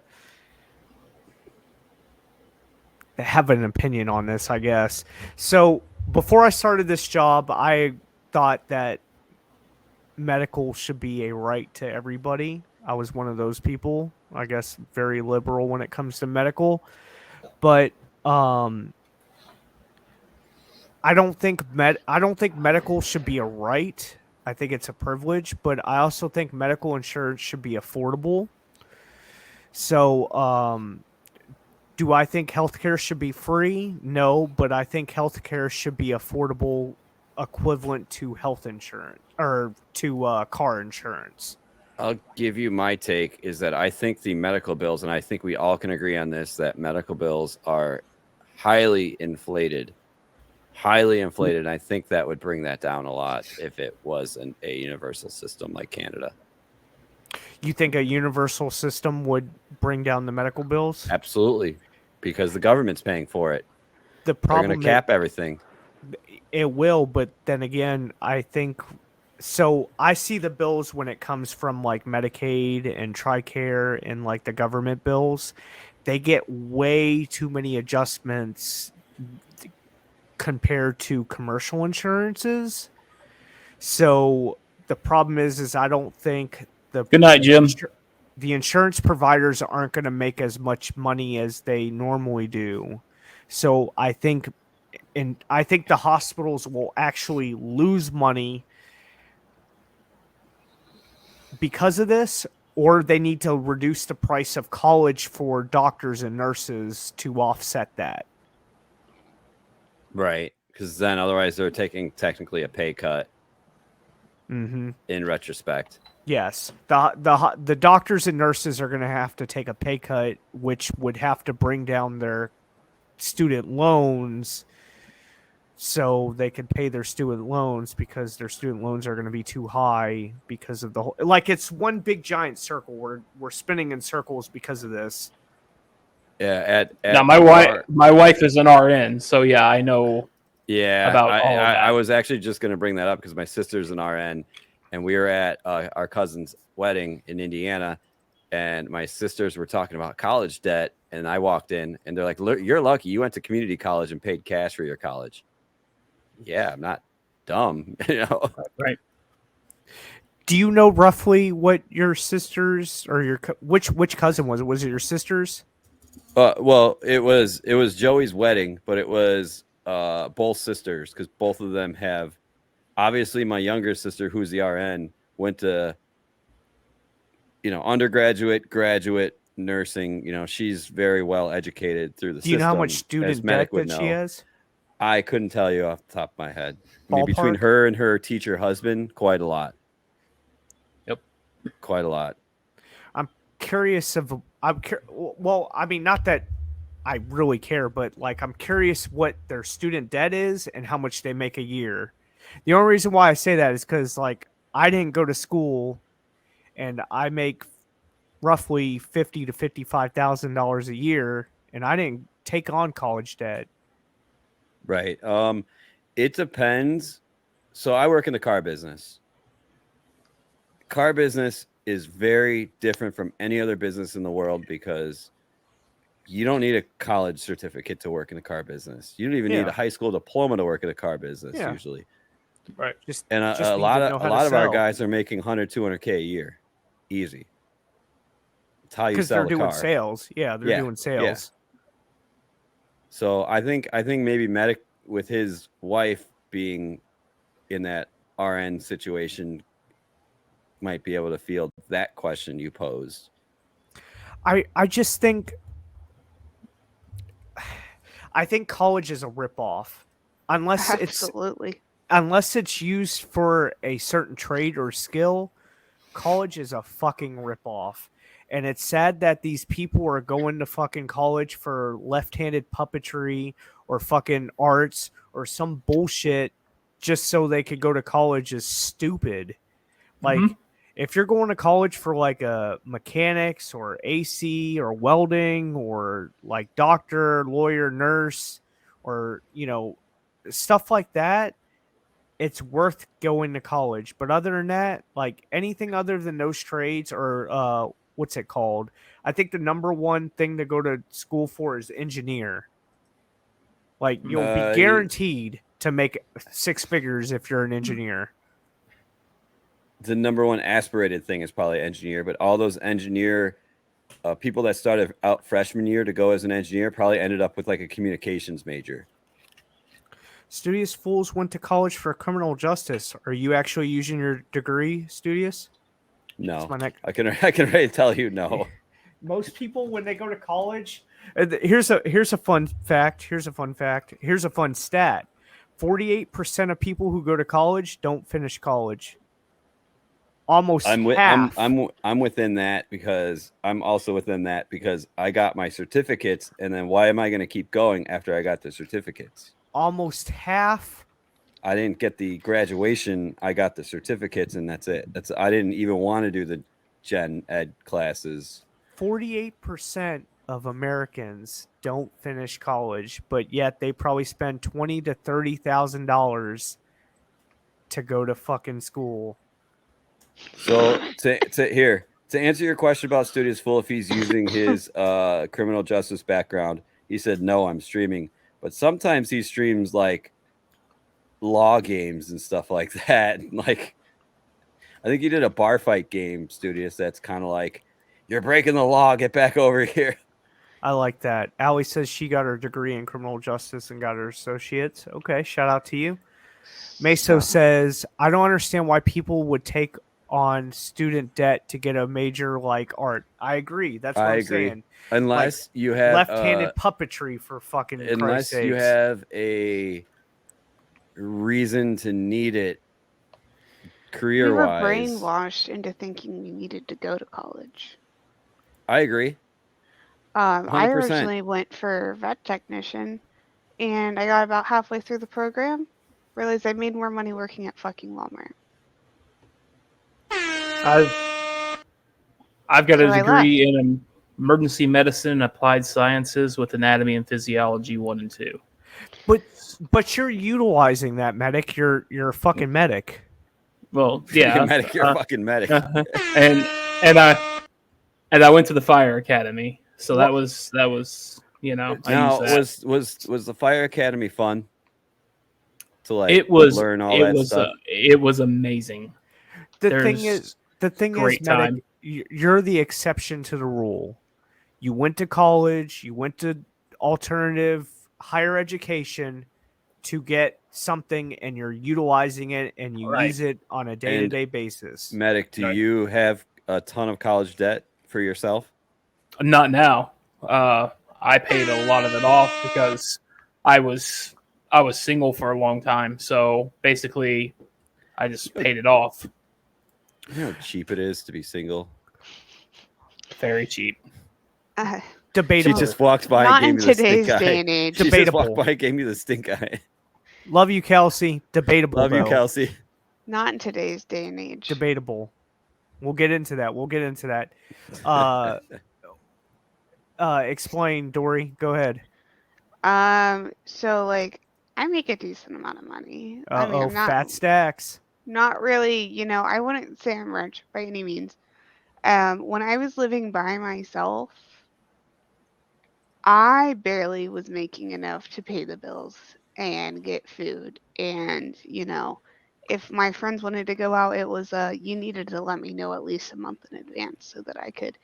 have an opinion on this, I guess. So before I started this job, I thought that medical should be a right to everybody. I was one of those people, I guess, very liberal when it comes to medical. But I don't think medical should be a right. I think it's a privilege, but I also think medical insurance should be affordable. So, do I think healthcare should be free? No, but I think healthcare should be affordable, equivalent to health insurance or to car insurance. I'll give you my take is that I think the medical bills, and I think we all can agree on this, that medical bills are highly inflated. And I think that would bring that down a lot if it wasn't a universal system like Canada. You think a universal system would bring down the medical bills? Absolutely, because the government's paying for it. The They're problem going to cap everything. It will, but then again, I think so. I see the bills when it comes from like Medicaid and TRICARE and like the government bills. They get way too many adjustments compared to commercial insurances. So the problem is I don't think Good night, Jim. The insurance providers aren't going to make as much money as they normally do. So I think the hospitals will actually lose money because of this, or they need to reduce the price of college for doctors and nurses to offset that. Right, because then otherwise they're taking technically a pay cut. Mm-hmm. In retrospect. Yes, the doctors and nurses are going to have to take a pay cut, which would have to bring down their student loans so they can pay their student loans because their student loans are going to be too high because of the whole, like it's one big giant circle. We're spinning in circles because of this. Yeah. Now my wife is an RN, so yeah, I know. Yeah, about all of that. I was actually just going to bring that up because my sister's an RN, and we were at our cousin's wedding in Indiana, and my sisters were talking about college debt, and I walked in, and they're like, "You're lucky you went to community college and paid cash for your college." Yeah, I'm not dumb, you know. Right. Do you know roughly what your sisters or your which cousin was it? Was it your sisters? Well, it was Joey's wedding, but it was both sisters because both of them have. Obviously, my younger sister, who's the RN, went to undergraduate, graduate nursing. She's very well educated through the system. Do you know how much student debt that she has? I couldn't tell you off the top of my head. I mean, Ballpark? between her and her teacher husband, quite a lot. Yep, quite a lot. I'm curious well, I mean, not that I really care, but like I'm curious what their student debt is and how much they make a year. The only reason why I say that is because like I didn't go to school, and I make roughly $50,000 to $55,000 a year, and I didn't take on college debt. Right. It depends. So I work in the car business. Car business is very different from any other business in the world because you don't need a college certificate to work in the car business. You don't even need a high school diploma to work in the car business usually. Right. A lot of our guys are making 100, 200K a year. Easy. It's how you sell a car. Because they're doing sales. Yeah, they're doing sales. Yeah. So I think maybe Medic with his wife being in that RN situation might be able to field that question you posed. I just think college is a ripoff unless it's used for a certain trade or skill. College is a fucking ripoff. And it's sad that these people are going to fucking college for left-handed puppetry or fucking arts or some bullshit just so they could go to college is stupid. Like, Mhm. if you're going to college for like a mechanics or AC or welding or like doctor, lawyer, nurse, or stuff like that, it's worth going to college. But other than that, like anything other than those trades or what's it called? I think the number one thing to go to school for is engineer. Like you'll be guaranteed to make six figures if you're an engineer. The number one aspirated thing is probably engineer, but all those engineer people that started out freshman year to go as an engineer probably ended up with like a communications major. Studious Fools went to college for criminal justice. Are you actually using your degree, Studious? No, I can already tell you no. Most people, when they go to college, here's a fun fact. Here's a fun stat. 48% of people who go to college don't finish college. Almost half. I'm within that because I'm also within that because I got my certificates, and then why am I going to keep going after I got the certificates? Almost half. I didn't get the graduation. I got the certificates, and that's it. I didn't even want to do the gen ed classes. 48% of Americans don't finish college, but yet they probably spend $20,000 to $30,000 to go to fucking school. So to answer your question about Studious Full, if he's using his criminal justice background, he said no, I'm streaming. But sometimes he streams like law games and stuff like that. Like I think he did a bar fight game, Studious. That's kind of like you're breaking the law. Get back over here. I like that. Allie says she got her degree in criminal justice and got her associates. Okay, shout out to you. Meso says, I don't understand why people would take on student debt to get a major like art. I agree. That's what I'm saying. Unless you have left-handed puppetry for fucking unless you have a reason to need it career-wise. We were brainwashed into thinking we needed to go to college. I agree. 100%. I originally went for vet technician, and I got about halfway through the program, realized I made more money working at fucking Walmart. I've got a degree in emergency medicine and applied sciences with anatomy and physiology 1 and 2. But you're utilizing that, medic. You're a fucking medic. Well, yeah, you're a fucking medic. And I went to the fire academy, so that was Now, was the fire academy fun? To like learn all that stuff. It was amazing. The thing is, medic, you're the exception to the rule. You went to college, you went to alternative higher education to get something, and you're utilizing it, and you use it on a day-to-day basis. Medic, do you have a ton of college debt for yourself? Not now. I paid a lot of it off because I was single for a long time. So basically, I just paid it off. You know how cheap it is to be single? Very cheap. Debatable. She just walked by Not and gave in me the stink today's eye. day and age. She just Debatable. walked by and gave me the stink eye. Love you, Kelsey. Debatable. Love you, though. Kelsey. Not in today's day and age. Debatable. We'll get into that. Explain, Dory. Go ahead. So like I make a decent amount of money. I'm not, fat stacks. Not really, I wouldn't say I'm rich by any means. When I was living by myself, I barely was making enough to pay the bills and get food. And, if my friends wanted to go out, it was you needed to let me know at least a month in advance so that I could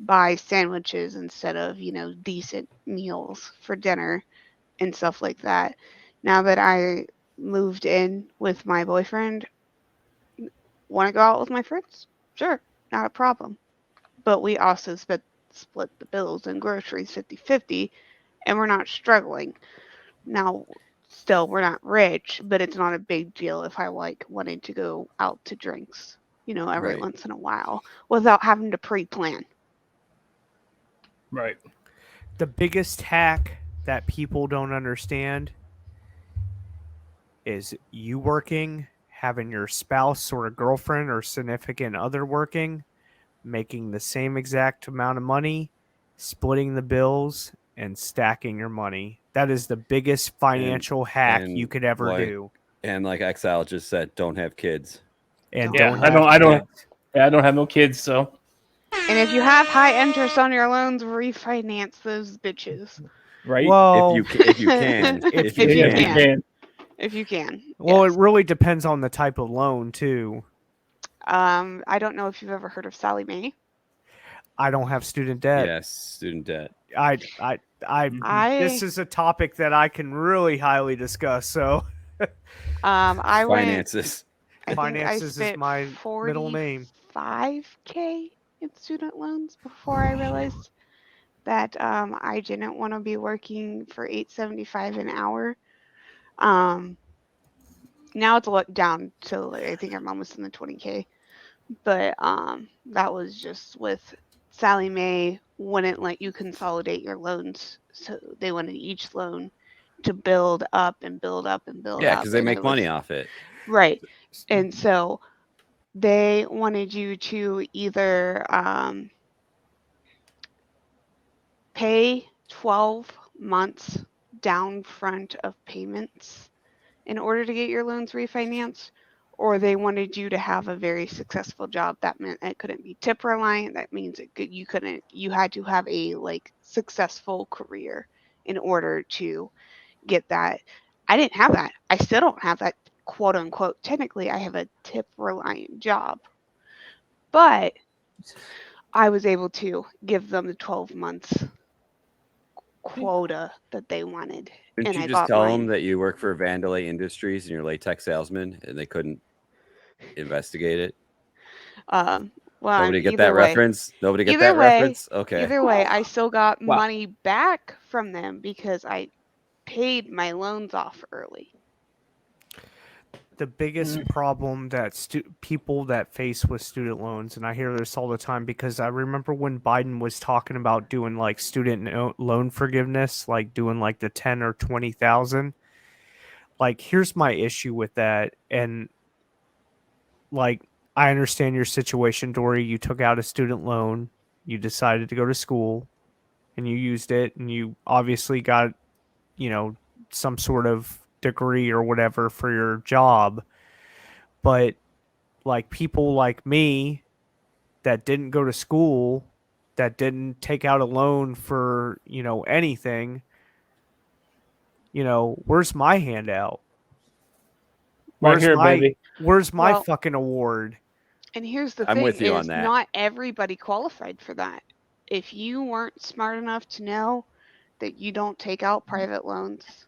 buy sandwiches instead of, decent meals for dinner and stuff like that. Now that I moved in with my boyfriend, want to go out with my friends? Sure, not a problem. But we also split the bills and groceries 50-50, and we're not struggling. Now, still, we're not rich, but it's not a big deal if I wanted to go out to drinks, every once in a while without having to pre-plan. Right. The biggest hack that people don't understand is you working, having your spouse or a girlfriend or significant other working, making the same exact amount of money, splitting the bills, and stacking your money. That is the biggest financial hack you could ever do. And like Exile just said, don't have kids. And Yeah, don't I don't. have I don't. kids. Yeah, I don't have no kids, so And if you have high interest on your loans, refinance those bitches. right. Well, If you can, If If you can. can. If you can. well, yes. it really depends on the type of loan too. I don't know if you've ever heard of Sally Mae. I don't have student debt. Yes, student debt. I this I is a topic that I can really highly discuss. So I went. Finances. I think I Finances is spent my middle name. 45K in student loans before I realized that I didn't want to be working for $8.75 an hour. Now it's a lot down to I think I'm almost in the 20K. But that was just with Sally Mae wouldn't let you consolidate your loans, so they wanted each loan to build up and build up and build Yeah, up. because they and make it money was- off it. Right. And so they wanted you to either pay 12 months down front of payments in order to get your loans refinanced, or they wanted you to have a very successful job. That meant it couldn't be tip reliant. That means you had to have a like successful career in order to get that. I didn't have that. I still don't have that, quote unquote. Technically, I have a tip reliant job, but I was able to give them the 12 months quota that they wanted. Didn't and you I just got tell mine. them that you work for Vandalay Industries and you're latex salesman and they couldn't investigate it? Well, Nobody get either that way. reference? Nobody get Either that way, reference? Okay. Either way, I still got Wow. money back from them because I paid my loans off early. The biggest problem that people that face with student loans, and I hear this all the time because I remember when Biden was talking about doing like student loan forgiveness, like doing like the 10 or 20,000. Like, here's my issue with that, and like I understand your situation, Dory. You took out a student loan, you decided to go to school, and you used it, and you obviously got, some sort of degree or whatever for your job. But like people like me that didn't go to school, that didn't take out a loan for, anything, where's my handout? Right here, baby. Where's my Well- fucking award? And here's the I'm thing with you is on that. not everybody qualified for that. If you weren't smart enough to know that you don't take out private loans,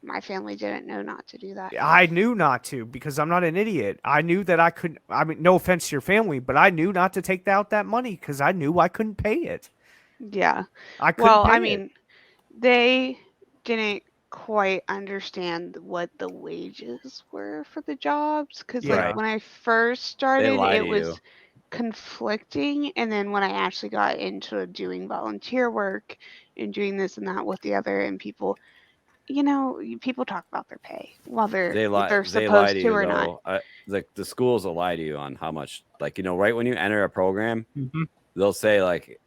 my family didn't know not to do that. I knew not to because I'm not an idiot. I knew that I couldn't. I mean, no offense to your family, but I knew not to take out that money because I knew I couldn't pay it. Yeah. I couldn't Well, pay I it. mean, they didn't quite understand what the wages were for the jobs because Yeah. like when I first started lie it to was you. conflicting, and then when I actually got into doing volunteer work and doing this and that with the other, and people people talk about their pay while They lie. they're They lie supposed to to you or not. though. The schools will lie to you on how much. Like right when you enter a program, Mhm. they'll say like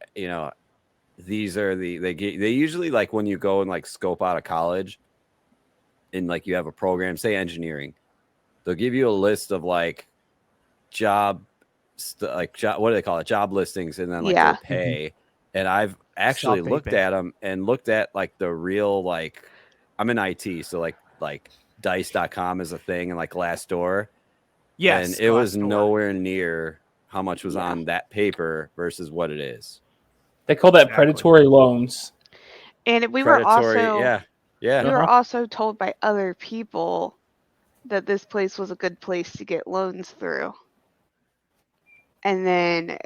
these are they usually like when you go and like scope out of college, and like you have a program, say engineering, they'll give you a list of like job what do they call it, job listings, and then like Yeah. their pay. And I've actually Stop looked vaping. at them and looked at like the real, like I'm in IT, so like dice.com is a thing, and like Glassdoor. Yes, And it was Glassdoor. nowhere near how much was Yeah. on that paper versus what it is. They call that Exactly. predatory loans. And we were Predatory, also yeah. we were also told by other people that this place was a good place to get loans through. And then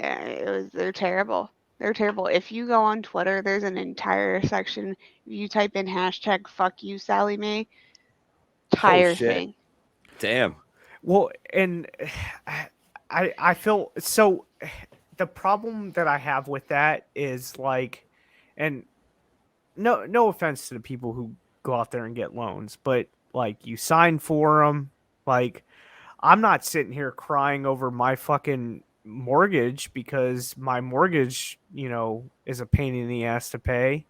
they're terrible. They're terrible. If you go on Twitter, there's an entire section. If you type in hashtag fuck you, Sally Mae, entire shit. thing. Damn. Well, and I feel so. The problem that I have with that is like, and no offense to the people who go out there and get loans, but Like, you sign for them. Like, I'm not sitting here crying over my fucking mortgage because my mortgage, is a pain in the ass to pay.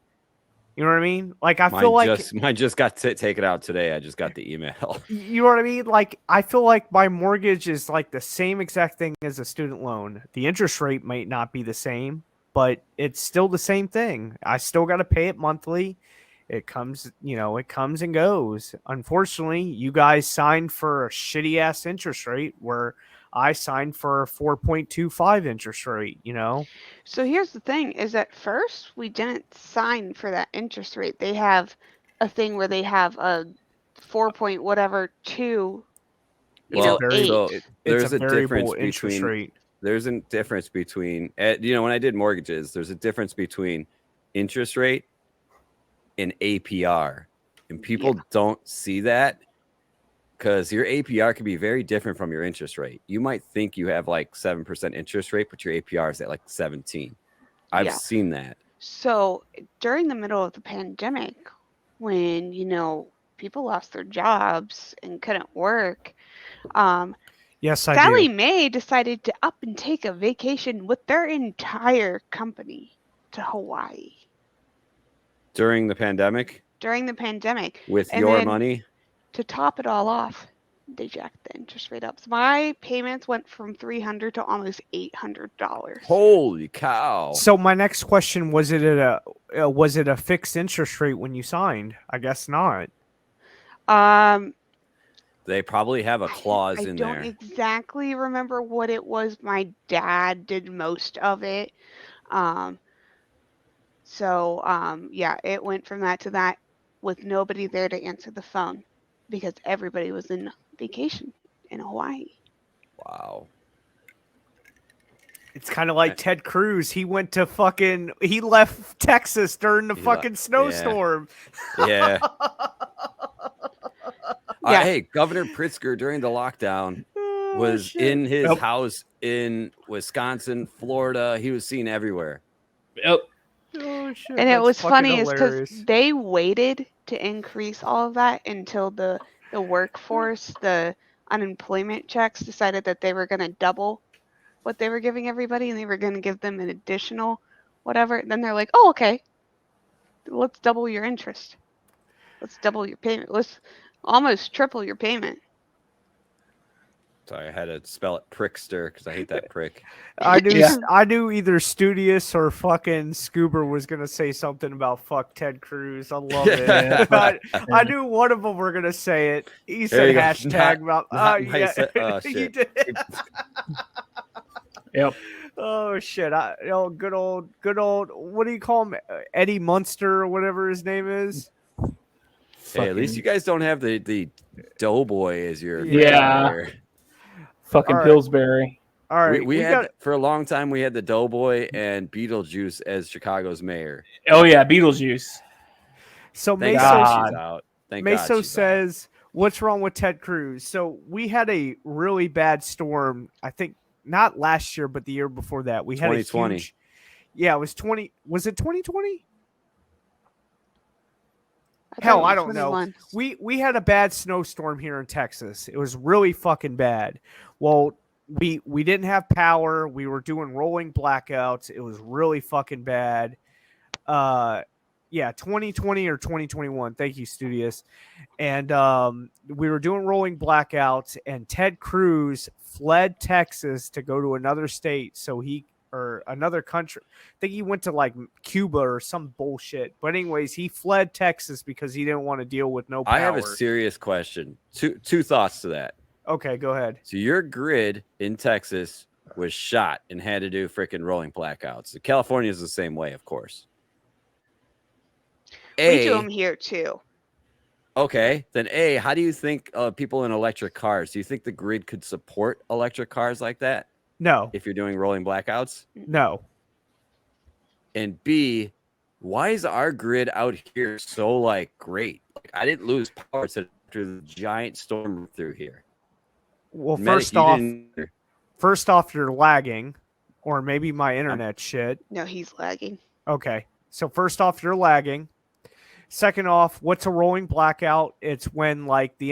You know what I mean? Like, I feel like mine just got taken out today. I just got the email. you know what I mean? Like, I feel like my mortgage is like the same exact thing as a student loan. The interest rate might not be the same, but it's still the same thing. I still got to pay it monthly. It comes, it comes and goes. Unfortunately, you guys signed for a shitty ass interest rate where I signed for a 4.25 interest rate, So here's the thing: is at first we didn't sign for that interest rate. They have a thing where they have a 4 point whatever 2, Well, very- 8. so it's there's a a difference variable interest between rate. there's a difference between when I did mortgages, there's a difference between interest rate and APR, and people don't see that because your APR can be very different from your interest rate. You might think you have like 7% interest rate, but your APR is at like 17. I've Yeah. seen that. So during the middle of the pandemic, when people lost their jobs and couldn't work, Yes, I Sally do. Mae decided to up and take a vacation with their entire company to Hawaii During the pandemic, during the pandemic. with And your then money, to top it all off, they jacked the interest rate up. So my payments went from $300 to almost $800. holy cow! So my next question, was it a fixed interest rate when you signed? I guess not. They probably have a clause I in don't there. exactly remember what it was. My dad did most of it. Yeah, it went from that to that with nobody there to answer the phone because everybody was in vacation in Hawaii. Wow. It's kind of like Ted Cruz. He left Texas during the fucking snowstorm. Yeah. Yeah. Hey, Governor Pritzker during the lockdown was in his house in Wisconsin, Florida. He was seen everywhere. Yep. Oh shit! And it was funny is hilarious. because they waited to increase all of that until the workforce, the unemployment checks decided that they were going to double what they were giving everybody and they were going to give them an additional whatever. Then they're like, oh, okay, let's double your interest. Let's double your payment. Let's almost triple your payment. Sorry, I had to spell it Prickster because I hate that prick. I knew either Studious or fucking Scuba was gonna say something about fuck Ted Cruz. I love it. But I knew one of them were gonna say it. He said hashtag about. He did. Yep. Oh shit! Good old. What do you call him? Eddie Munster or whatever his name is. Hey, at least you guys don't have the Doughboy as your Yeah. Fucking Pillsbury. All right, we had for a long time. We had the Doughboy and Beetlejuice as Chicago's mayor. Oh yeah, Beetlejuice. So Thank God she's out. Meso says, "What's wrong with Ted Cruz?" So we had a really bad storm. I think not last year, but the year before that. We had 2020. a huge. Yeah, it was 20. Was it 2020? Hell, I don't know. We had a bad snowstorm here in Texas. It was really fucking bad. Well, we didn't have power. We were doing rolling blackouts. It was really fucking bad. Yeah, 2020 or 2021. Thank you, Studious. And we were doing rolling blackouts, and Ted Cruz fled Texas to go to another state or another country. I think he went to like Cuba or some bullshit. But anyways, he fled Texas because he didn't want to deal with no power. I have a serious question. Two thoughts to that. Okay, go ahead. So your grid in Texas was shot and had to do freaking rolling blackouts. California is the same way, of course. We do them here too. Okay, then how do you think people in electric cars? Do you think the grid could support electric cars like that? No. If you're doing rolling blackouts? No. And B, why is our grid out here so great? Like I didn't lose power after the giant storm through here. Well, first off, you're lagging, or maybe my internet shit. No, he's lagging. Okay, so first off, you're lagging. Second off, what's a rolling blackout? It's when like the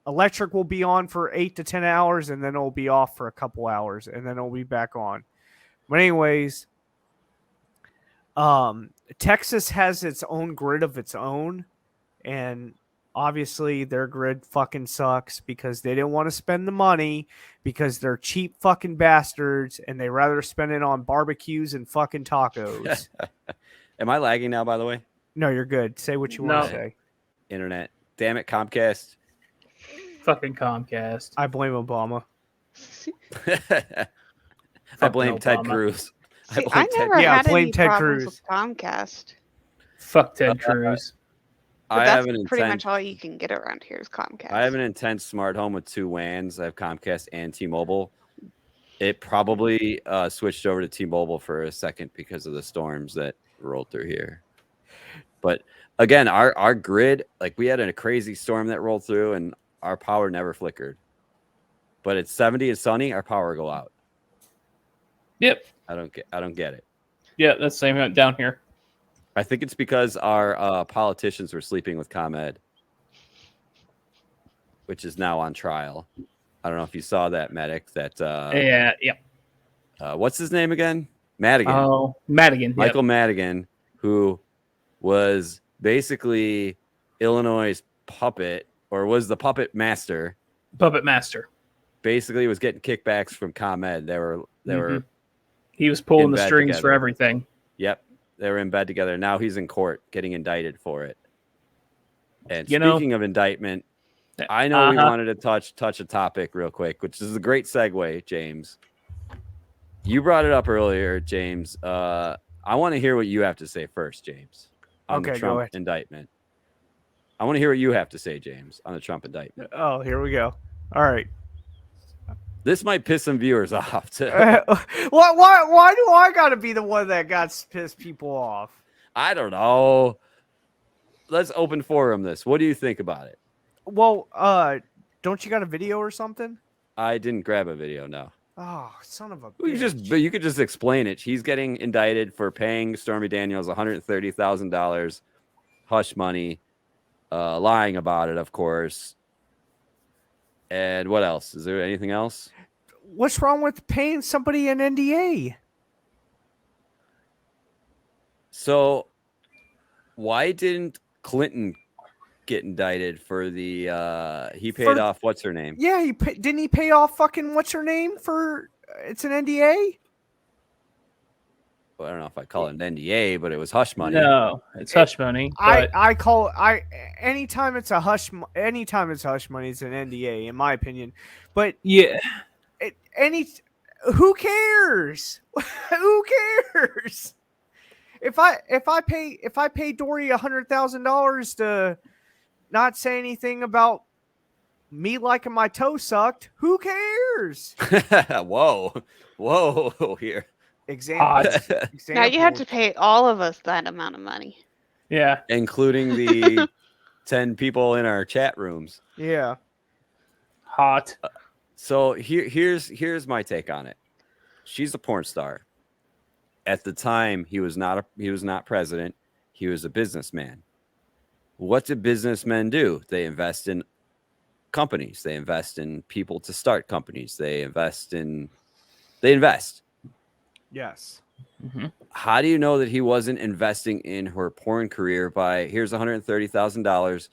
electric will be on for 8 to 10 hours and then it'll be off for a couple hours and then it'll be back on. But anyways, Texas has its own grid of its own, and obviously their grid fucking sucks because they didn't want to spend the money because they're cheap fucking bastards and they rather spend it on barbecues and fucking tacos. Am I lagging now, by the way? No, you're good. Say what you want to say. Internet. Damn it, Comcast. Fucking Comcast. I blame Obama. I blame Ted Obama. Cruz. See, I never Yeah, had blame any Ted problems Cruz. with Comcast. Fuck Ted Cruz. But I that's have an pretty intense. much all you can get around here is Comcast. I have an intense smart home with 2 WANs. I have Comcast and T-Mobile. It probably switched over to T-Mobile for a second because of the storms that rolled through here. But again, our grid, like we had a crazy storm that rolled through and our power never flickered. But it's 70 and sunny, our power go out. Yep. I don't get it. Yeah, that's the same down here. I think it's because our politicians were sleeping with ComEd, which is now on trial. I don't know if you saw that, Medic. That what's his name again? Madigan. Oh, Madigan. Michael Madigan, who was basically Illinois' puppet, or was the puppet master. Puppet master. Basically, was getting kickbacks from ComEd. They were. He was pulling in the bed strings together. for everything. Yep, they were in bed together. Now he's in court getting indicted for it. And You know- speaking of indictment, I know we wanted to touch a topic real quick, which is a great segue, James. You brought it up earlier, James. I want to hear what you have to say first, James, on the Okay, go Trump ahead. indictment. I want to hear what you have to say, James, on the Trump indictment. Oh, here we go. All right. This might piss some viewers off, too. Why do I got to be the one that got pissed people off? I don't know. Let's open forum this. What do you think about it? Well, don't you got a video or something? I didn't grab a video, no. Oh, son of a But you could just explain it. He's getting indicted for paying Stormy Daniels $130,000 hush money, lying about it, of course. And what else? Is there anything else? What's wrong with paying somebody an NDA? So, why didn't Clinton get indicted for the? He paid off what's her name? Yeah, didn't he pay off fucking what's her name for? It's an NDA. Well, I don't know if I call it an NDA, but it was hush money. No, it's hush money. But Anytime it's hush money, it's an NDA in my opinion. But yeah, who cares? Who cares? If I pay Dory $100,000 to not say anything about me liking my toe sucked, who cares? Whoa, here. Example. Now you have to pay all of us that amount of money. Yeah, including the 10 people in our chat rooms. Yeah. Hot. So here's my take on it. She's a porn star. At the time, he was not president. He was a businessman. What do businessmen do? They invest in companies. They invest in people to start companies. They invest. Yes. Mm-hmm. How do you know that he wasn't investing in her porn career by here's $130,000?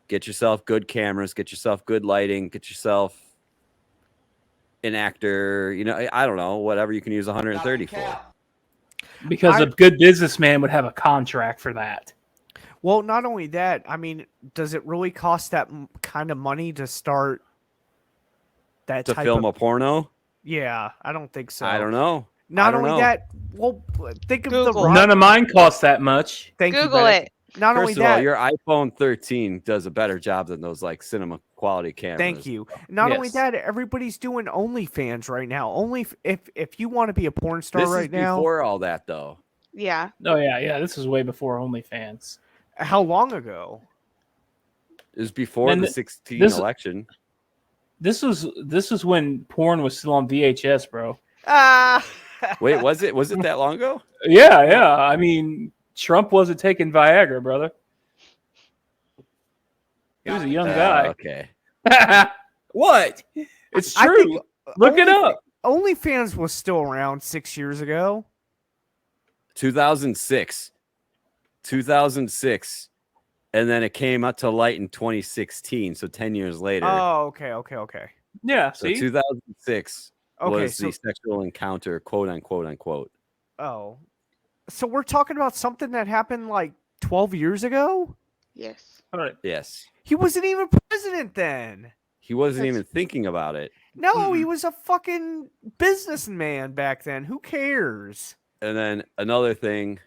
Get yourself good cameras, get yourself good lighting, get yourself an actor, I don't know, whatever you can use 130 for. Because a good businessman would have a contract for that. Well, not only that, I mean, does it really cost that kind of money to start that To type film of a porno? Yeah, I don't think so. I don't know. Not only that, well, think of the Google. Rock. None of mine cost that much. Thank you, Google Bennett. it. Not First only of that, all, your iPhone 13 does a better job than those like cinema quality cameras. thank you. Not only Yes. that, everybody's doing OnlyFans right now. Only if you want to be a porn star This right is now. before all that, though. Yeah. Oh yeah. This is way before OnlyFans. How long ago? It was before And the th- 16 this- election. This was when porn was still on VHS, bro. Ah. Wait, was it that long ago? Yeah. I mean, Trump wasn't taking Viagra, brother. He was a young guy. Okay. What? It's I true. think Look it up. OnlyFans was still around 6 years ago. 2006. 2006. And then it came up to light in 2016. So 10 years later. Oh, okay. Yeah, So see? 2006 Okay, was the sexual encounter, quote unquote. Oh. So we're talking about something that happened like 12 years ago? Yes. All right. Yes. He wasn't even president then. He wasn't even thinking about it. No, he was a fucking businessman back then. Who cares? And then another thing.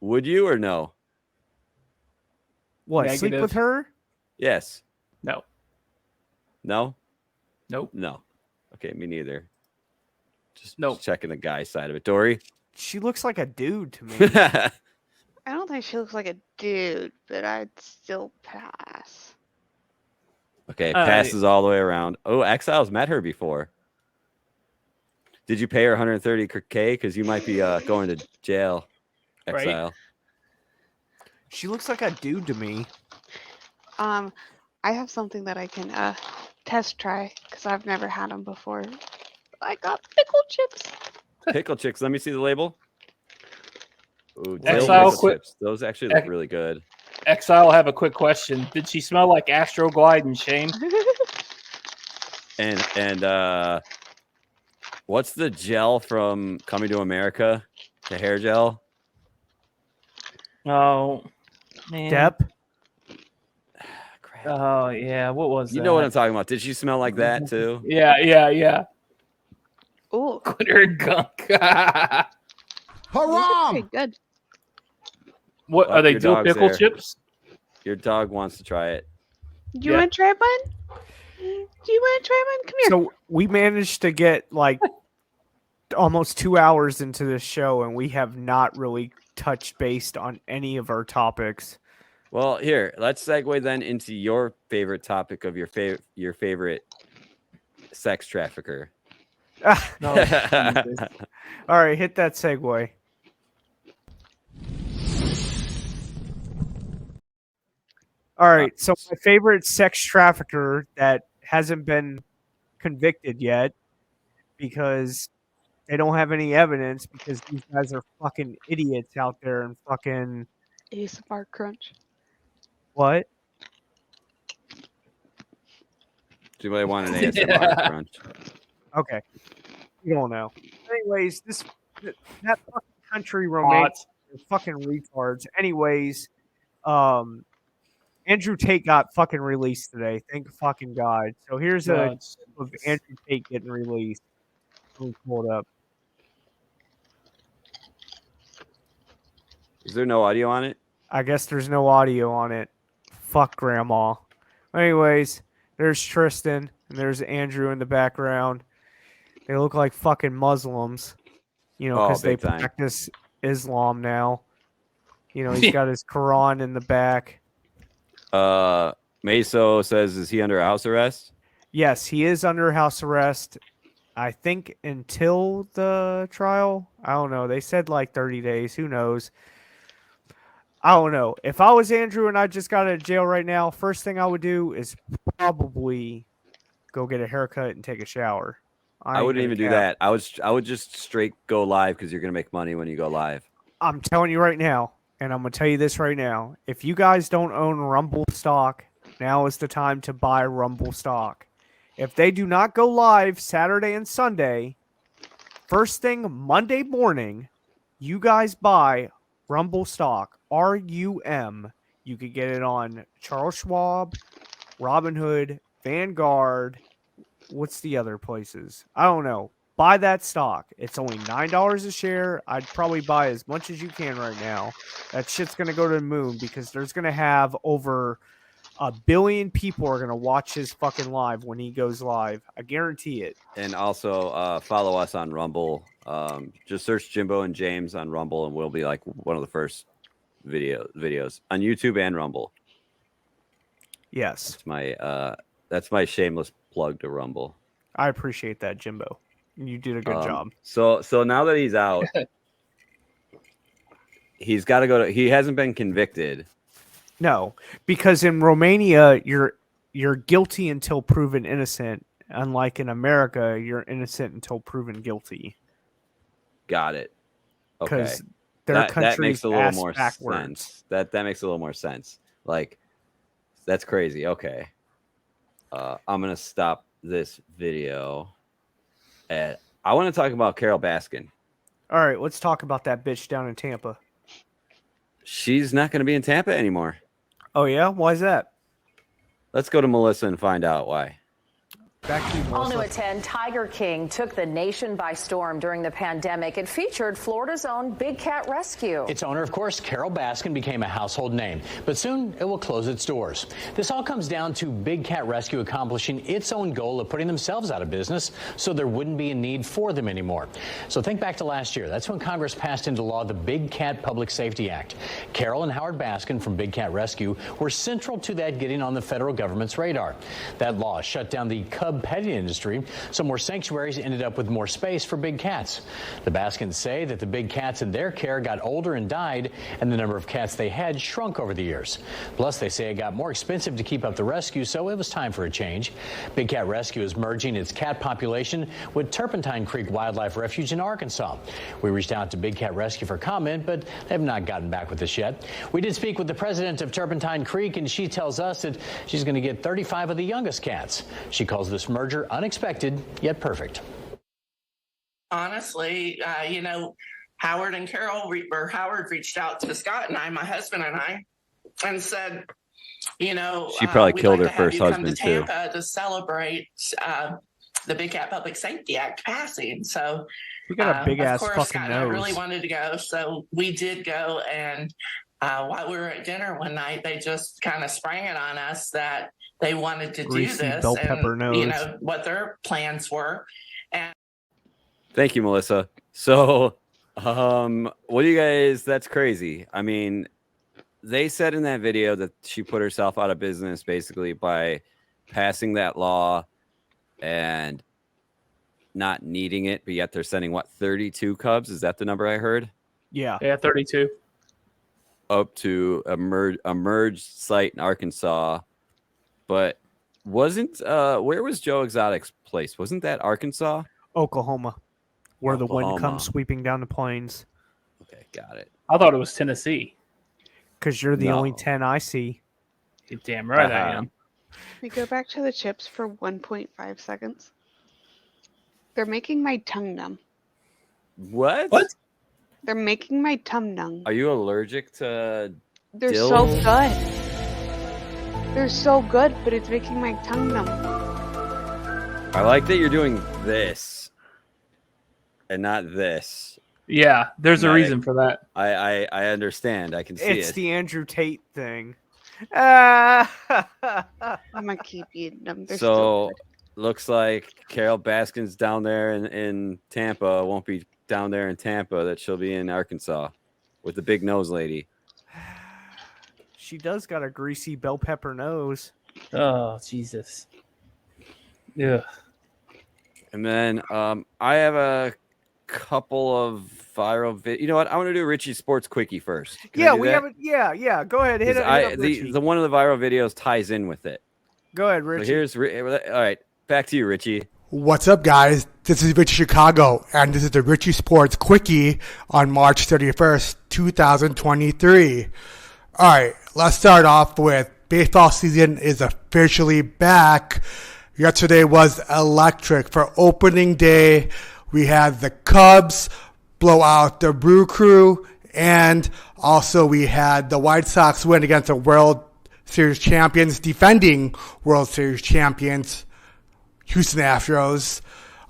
Would you or no? What, sleep Negative. with her? Yes. No. No? Nope. No. Okay, me neither. Just Nope. checking the guy side of it. Dory? She looks like a dude to me. I don't think she looks like a dude, but I'd still pass. Okay, passes all the way around. Oh, Exile's met her before. Did you pay her 130K? Because you might be going to jail, Exile. Right. She looks like a dude to me. I have something that I can test try because I've never had them before. I got pickle chips. Pickle chicks. Let me see the label. Ooh, Exile pickle chips. Those actually look really good. Exile, have a quick question. Did she smell like Astroglide and Shane? And what's the gel from Coming to America? The hair gel? Oh, man. Depp? Oh, yeah. What was that? You know what I'm talking about. Did she smell like that too? Yeah. Ooh. Glitter and gunk. Haram! Good. What are they? Your Dill dog's pickle there. chips? Your dog wants to try it. Do you want to try one? Do you want to try one? Come here. So we managed to get like almost 2 hours into this show, and we have not really touched base on any of our topics. Well, here, let's segue then into your favorite topic of your favorite sex trafficker. No, all right, hit that segue. All right, so my favorite sex trafficker that hasn't been convicted yet because they don't have any evidence because these guys are fucking idiots out there and fucking ASMR crunch. what? Do you want an ASMR crunch? Okay. You don't know. Anyways, that fucking country romance are fucking retards. Anyways, Andrew Tate got fucking released today. Thank fucking God. So here's a clip of Andrew Tate getting released. Let me pull it up. Is there no audio on it? I guess there's no audio on it. Fuck grandma. Anyways, there's Tristan and there's Andrew in the background. They look like fucking Muslims, you know, because they big time. practice Islam now. You know, he's got his Quran in the back. Meso says, is he under house arrest? Yes, he is under house arrest. I think until the trial. I don't know. They said like 30 days. Who knows? I don't know. If I was Andrew and I just got out of jail right now, first thing I would do is probably go get a haircut and take a shower. I wouldn't even do that. I would just straight go live because you're gonna make money when you go live. I'm telling you right now, and I'm gonna tell you this right now. If you guys don't own Rumble stock, now is the time to buy Rumble stock. If they do not go live Saturday and Sunday, first thing Monday morning, you guys buy Rumble stock. RUM. You could get it on Charles Schwab, Robinhood, Vanguard. What's the other places? I don't know. Buy that stock. It's only $9 a share. I'd probably buy as much as you can right now. That shit's going to go to the moon because there's going to have over 1 billion people are going to watch his fucking live when he goes live. I guarantee it. And also follow us on Rumble. Just search Jimbo and James on Rumble, and we'll be like one of the first videos on YouTube and Rumble. Yes. That's my shameless plug to Rumble. I appreciate that, Jimbo. You did a good job. So now that he's out, he's got to go to. He hasn't been convicted. No, because in Romania, you're guilty until proven innocent. Unlike in America, you're innocent until proven guilty. Got it. Okay. Because their country's that makes a little more backwards. sense. That makes a little more sense. Like, that's crazy. Okay. I'm gonna stop this video. I want to talk about Carol Baskin. All right, let's talk about that bitch down in Tampa. She's not going to be in Tampa anymore. Oh yeah, why is that? Let's go to Melissa and find out why. Back to you, All new Melissa. at 10, Tiger King took the nation by storm during the pandemic. It featured Florida's own Big Cat Rescue. Its owner, of course, Carol Baskin, became a household name, but soon it will close its doors. This all comes down to Big Cat Rescue accomplishing its own goal of putting themselves out of business so there wouldn't be a need for them anymore. So think back to last year. That's when Congress passed into law the Big Cat Public Safety Act. Carol and Howard Baskin from Big Cat Rescue were central to that getting on the federal government's radar. That law shut down the cub petting industry, so more sanctuaries ended up with more space for big cats. The Baskins say that the big cats in their care got older and died, and the number of cats they had shrunk over the years. Plus, they say it got more expensive to keep up the rescue, so it was time for a change. Big Cat Rescue is merging its cat population with Turpentine Creek Wildlife Refuge in Arkansas. We reached out to Big Cat Rescue for comment, but they have not gotten back with us yet. We did speak with the president of Turpentine Creek, and she tells us that she's going to get 35 of the youngest cats. She calls this merger unexpected yet perfect. Honestly, Howard and Carol, Howard reached out to Scott and I, my husband and I, and said, she probably killed her first to husband Tampa to celebrate the Big Cat Public Safety Act passing. So You got a big ass of course, fucking Scott and I nose. really wanted to go, so we did go. And while we were at dinner one night, they just kind of sprang it on us that they wanted to Greasy do this, bell pepper and nose. what their plans were. And Thank you, Melissa. So, what do you guys? That's crazy. I mean, they said in that video that she put herself out of business basically by passing that law and not needing it, but yet they're sending 32 cubs? Is that the number I heard? Yeah, 32. Up to a merged site in Arkansas. But wasn't where was Joe Exotic's place? Wasn't that Arkansas? Oklahoma, where the wind Oklahoma. comes sweeping down the plains. Okay, got it. I thought it was Tennessee. Because you're the No. only 10 I see. You're damn right I am. We go back to the chips for 1.5 seconds. They're making my tongue numb. What? What? They're making my tongue numb. Are you allergic to They're dill? so good. They're so good, but it's making my tongue numb. I like that you're doing this and not this. Yeah, there's a Right. reason for that. I understand. I can see It's it. the Andrew Tate thing. I'm I'm gonna keep eating them. They're So good. looks like Carol Baskin's down there in Tampa. Won't be down there in Tampa. That she'll be in Arkansas with the big nose lady. She does got a greasy bell pepper nose. Oh, Jesus. Yeah. And then I have a couple of viral You know what? I want to do Richie's Sports Quickie first. Can I Yeah, do we that? haven't. Yeah. Go ahead. Hit 'Cause it. Hit up Richie. the one of the viral videos ties in with it. Go ahead, So Richie. here's all right. Back to you, Richie. What's up, guys? This is Richie Chicago, and this is the Richie Sports Quickie on March 31st, 2023. All right, let's start off with baseball season is officially back. Yesterday was electric. For opening day, we had the Cubs blow out the Brew Crew, and also we had the White Sox win against the World Series champions, defending World Series champions, Houston Astros.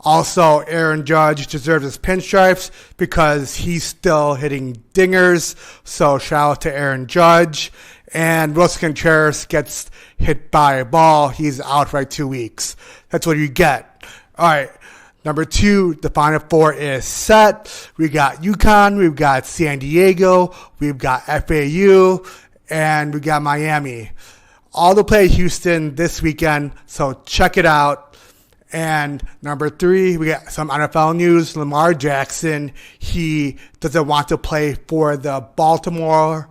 Also, Aaron Judge deserves his pinstripes because he's still hitting dingers. So shout out to Aaron Judge. And Wilson Contreras gets hit by a ball. He's out for 2 weeks. That's what you get. All right. Number 2, the Final Four is set. We got UConn. We've got San Diego. We've got FAU. And we got Miami. All to play Houston this weekend. So check it out. And number 3, we got some NFL news. Lamar Jackson, he doesn't want to play for Baltimore,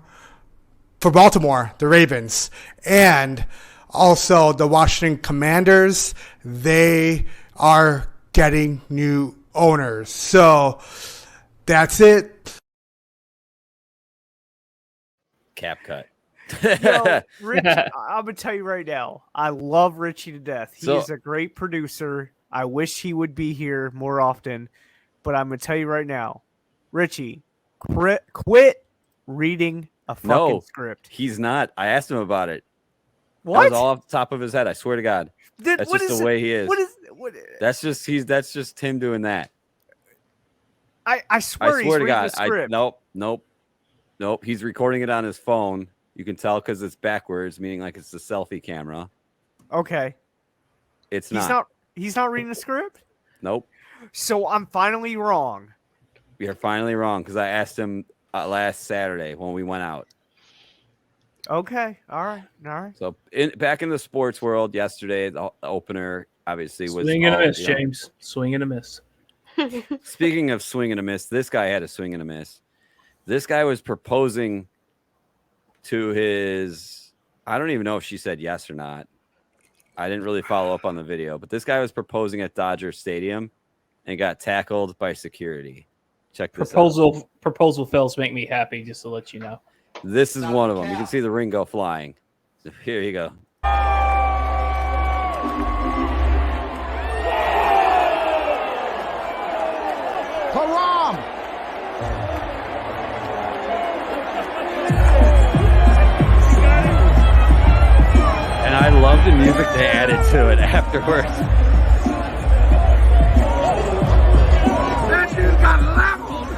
the Ravens. And also the Washington Commanders, they are getting new owners. So that's it. Cap cut. Yo, Rich, I'm gonna tell you right now, I love Richie to death. He's a great producer. I wish he would be here more often, but I'm gonna tell you right now, Richie, quit reading a fucking script. He's not. I asked him about it. What? That was all off the top of his head. I swear to God. That's just the way he is. That's just him doing that. I swear he's to reading God. the script. Nope. He's recording it on his phone. You can tell because it's backwards, meaning like it's the selfie camera. Okay. It's not. He's not reading the script? Nope. So I'm finally wrong. You're finally wrong because I asked him last Saturday when we went out. Okay. All right. So back in the sports world yesterday, the opener obviously was swing and a miss, James. Swing and a miss. Speaking of swing and a miss, this guy had a swing and a miss. This guy was proposing to his, I don't even know if she said yes or not. I didn't really follow up on the video, but this guy was proposing at Dodger Stadium and got tackled by security. Check this out. Proposal fails make me happy, just to let you know. This is one of them. You can see the ring go flying. So here you go. Haram! And I love the music they added to it afterwards. That dude got leveled!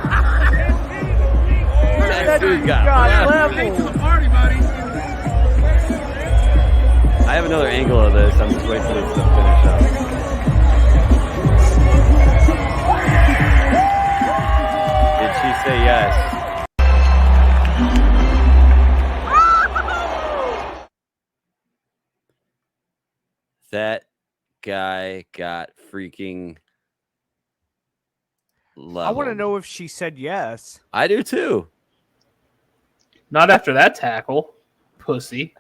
That dude got leveled! To the party, buddy! I have another angle of this. I'm just waiting for this to finish up. Did she say yes? That guy got freaking leveled. I want to know if she said yes. I do too. Not after that tackle, pussy.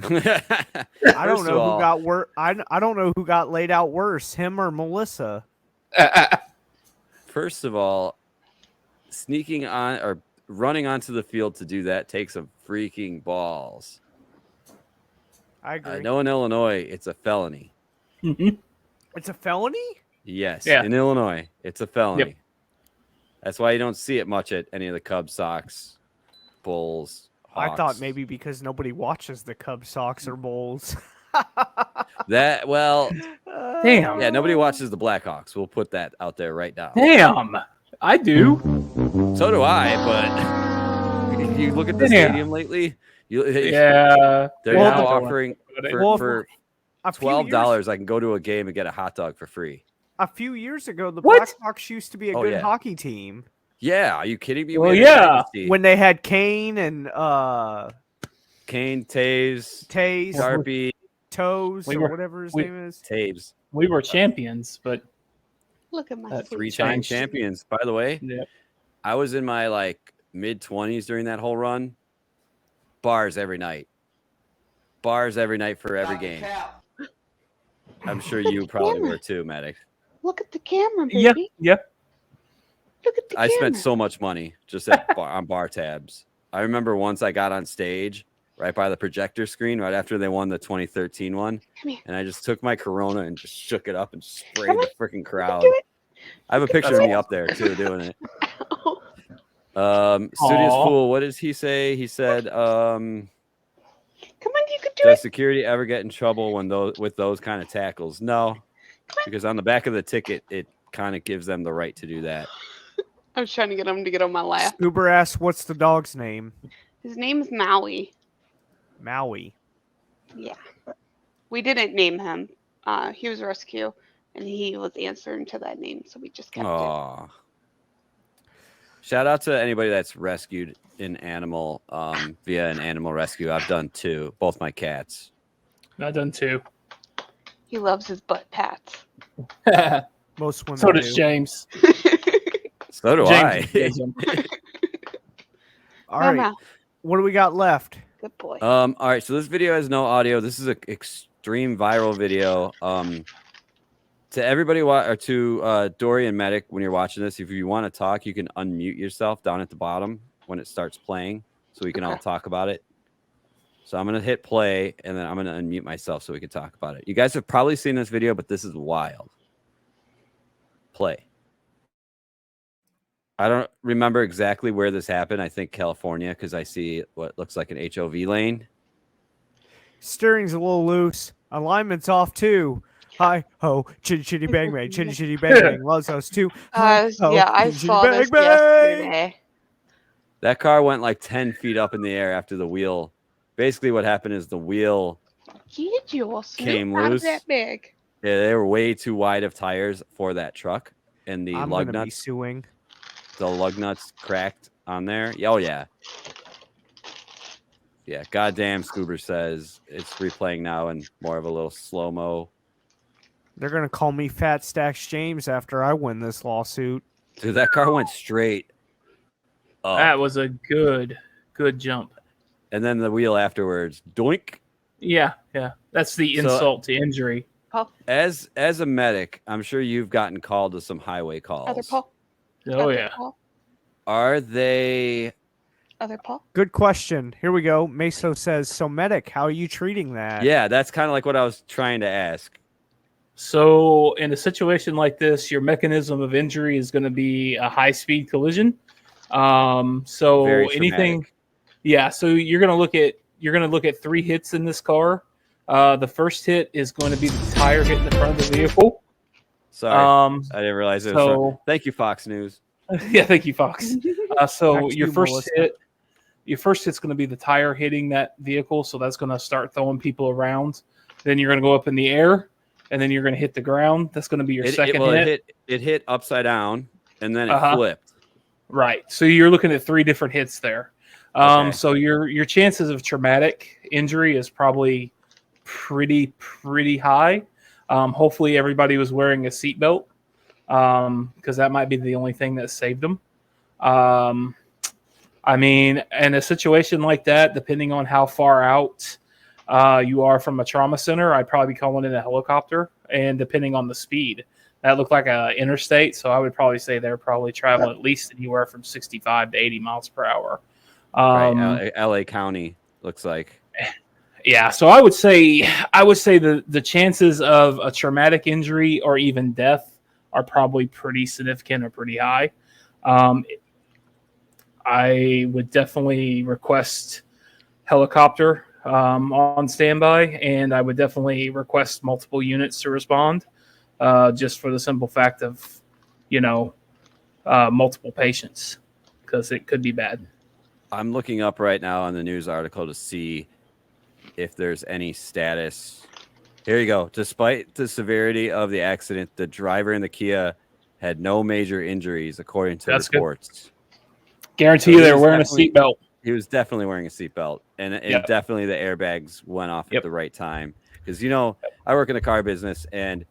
I don't know who got worse. I don't know who got laid out worse, him or Melissa. First of all, sneaking on or running onto the field to do that takes some freaking balls. I agree. I know in Illinois it's a felony. It's a felony? Yes, Yeah. in Illinois it's a felony. Yep. That's why you don't see it much at any of the Cubs, Sox, Bulls, Hawks. I thought maybe because nobody watches the Cubs, Sox, or Bulls. That Damn. Yeah, nobody watches the Blackhawks. We'll put that out there right now. Damn. I do. So do I, but if you look at the stadium lately, yeah, they're now offering for $12. I can go to a game and get a hot dog for free. A few years ago, the What? Blackhawks used to be a good hockey team. Yeah, are you kidding me? Well, We had a yeah. dynasty. When they had Kane and Taves, Sharpie, Toes, We or were- whatever his we- name is. Taves. We were champions, but Look at my sleeve. 3-time changed. champions. By the way, I was in my mid-20s during that whole run. Bars every night. Bars every night for every game. I'm sure you probably were too, Medic. Look at the camera, baby. yeah. Look at the I camera. spent so much money just at on bar tabs. I remember once I got on stage right by the projector screen right after they won the 2013 one, and I just took my Corona and just shook it up and sprayed the freaking crowd. I have a picture of me up there too doing it. Studious Fool, what does he say? He said, Come on, you can do does it. security ever get in trouble with those kind of tackles? No, because on the back of the ticket, it kind of gives them the right to do that. I was trying to get him to get on my lap. Uber asks, "What's the dog's name?" His name's Maui. Maui. Yeah. We didn't name him. He was a rescue, and he was answering to that name, so we just kept it. Aw. Shout out to anybody that's rescued an animal via an animal rescue. I've done 2, both my cats. I've done 2. He loves his butt pats. Most women So does do. James. So do James I. does 'em. All right. Mama. What do we got left? Good boy. All right, so this video has no audio. This is an extreme viral video. To everybody or to Dory and Medic, when you're watching this, if you want to talk, you can unmute yourself down at the bottom when it starts playing, so we can all talk about it. So I'm gonna hit play, and then I'm gonna unmute myself so we can talk about it. You guys have probably seen this video, but this is wild. Play. I don't remember exactly where this happened. I think California, because I see what looks like an HOV lane. Steering's a little loose. Alignment's off too. Hi ho, chitty chitty bang bang, chitty chitty bang bang, loves us too. Hi, ho, Yeah, I chitty, saw chitty, this bang, bang. yesterday. That car went like 10 feet up in the air after the wheel. Basically, what happened is the wheel Get your came snoot out of loose. that bag. Yeah, they were way too wide of tires for that truck, and the I'm lug gonna be nuts. suing. The lug nuts cracked on there. Oh yeah, yeah. Goddamn, Scoober says it's replaying now and more of a little slow mo. They're gonna call me Fat Stacks James after I win this lawsuit. Dude, that car went straight up. That was a good jump. And then the wheel afterwards, doink. Yeah. That's the insult to injury. Paul. As a medic, I'm sure you've gotten called to some highway calls. Other Paul. Oh Other yeah. Paul. Are they? Other Paul. Good question. Here we go. Meso says, so medic, how are you treating that? Yeah, that's kind of like what I was trying to ask. So in a situation like this, your mechanism of injury is going to be a high-speed collision. So Very anything, traumatic. yeah. So you're going to look at 3 hits in this car. The first hit is going to be the tire hitting the front of the vehicle. Sorry, I didn't realize it was. So Thank you, Fox News. yeah, thank you, Fox. So Back to your you, first Melissa. hit's going to be the tire hitting that vehicle. So that's going to start throwing people around. Then you're going to go up in the air, and then you're going to hit the ground. That's going to be your second hit. It hit upside down, and then it Uh-huh. flipped. Right. So you're looking at 3 different hits there. Okay. So your chances of traumatic injury is probably pretty high. Hopefully everybody was wearing a seatbelt, because that might be the only thing that saved them. I mean, in a situation like that, depending on how far out you are from a trauma center, I'd probably be calling in a helicopter, and depending on the speed. That looked like an interstate, so I would probably say they're probably traveling at least anywhere from 65 to 80 miles per hour. Right, LA County looks like. Yeah, so I would say the chances of a traumatic injury or even death are probably pretty significant or pretty high. I would definitely request helicopter on standby, and I would definitely request multiple units to respond, just for the simple fact of, multiple patients, because it could be bad. I'm looking up right now on the news article to see if there's any status. Here you go. Despite the severity of the accident, the driver in the Kia had no major injuries, according to reports. Good. Guarantee you they're wearing a seatbelt. He was definitely wearing a seatbelt, and definitely the airbags went off at the right time. Because, I work in the car business, and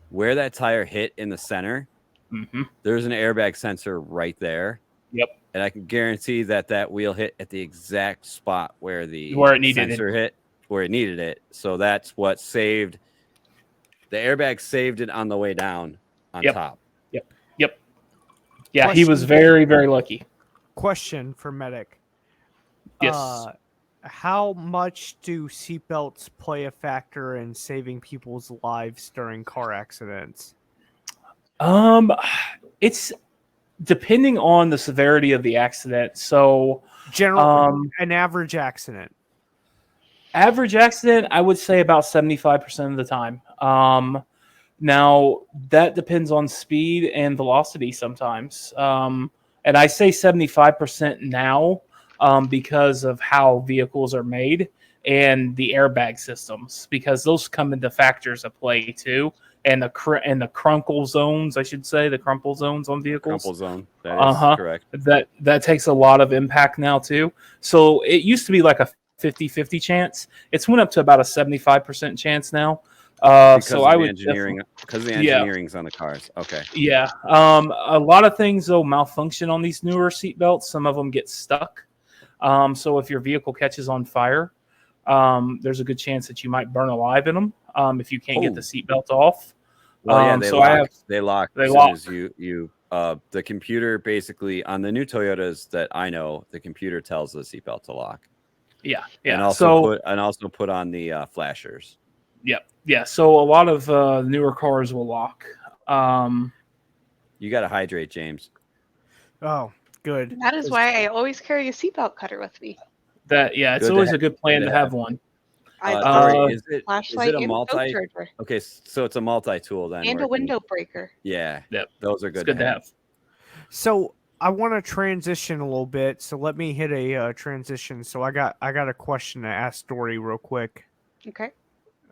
where that tire hit in the center, there's an airbag sensor right there. Yep. And I can guarantee that wheel hit at the exact spot where it sensor hit, where it needed it. So that's what saved the airbag. Saved it on the way down on top. Yep. Yeah, he was very, very lucky. Question for medic. Yes. How much do seatbelts play a factor in saving people's lives during car accidents? It's depending on the severity of the accident. So, an average accident. Average accident, I would say about 75% of the time. Now, that depends on speed and velocity sometimes. And I say 75% now because of how vehicles are made and the airbag systems, because those come into factors of play too. And the crunkle zones, I should say, the crumple zones on vehicles. Crumple zone, that is correct. That takes a lot of impact now too. So it used to be like a 50-50 chance. It's went up to about a 75% chance now. Because So of I the would engineering, because the Yeah. engineering's on the cars. Okay. Yeah. A lot of things though malfunction on these newer seatbelts. Some of them get stuck. So if your vehicle catches on fire, there's a good chance that you might burn alive in them if you can't get the seatbelt off. Well, yeah, they so lock. They lock They as lock. soon as you the computer basically on the new Toyotas that I know, the computer tells the seatbelt to lock. Yeah. And Yeah. also put on the flashers. Yep. Yeah. So a lot of newer cars will lock. You got to hydrate, James. Oh, good. That is why I always carry a seatbelt cutter with me. It's Good to always have- a good plan good to to have have. one. Sorry, is it Flashlight a and a multi? phone charger. Okay, so it's a multi-tool then. And where a it can- window breaker. Yeah. Yep. Those are It's good, good to have. So I want to transition a little bit. So let me hit a transition. So I got a question to ask Dory real quick. Okay.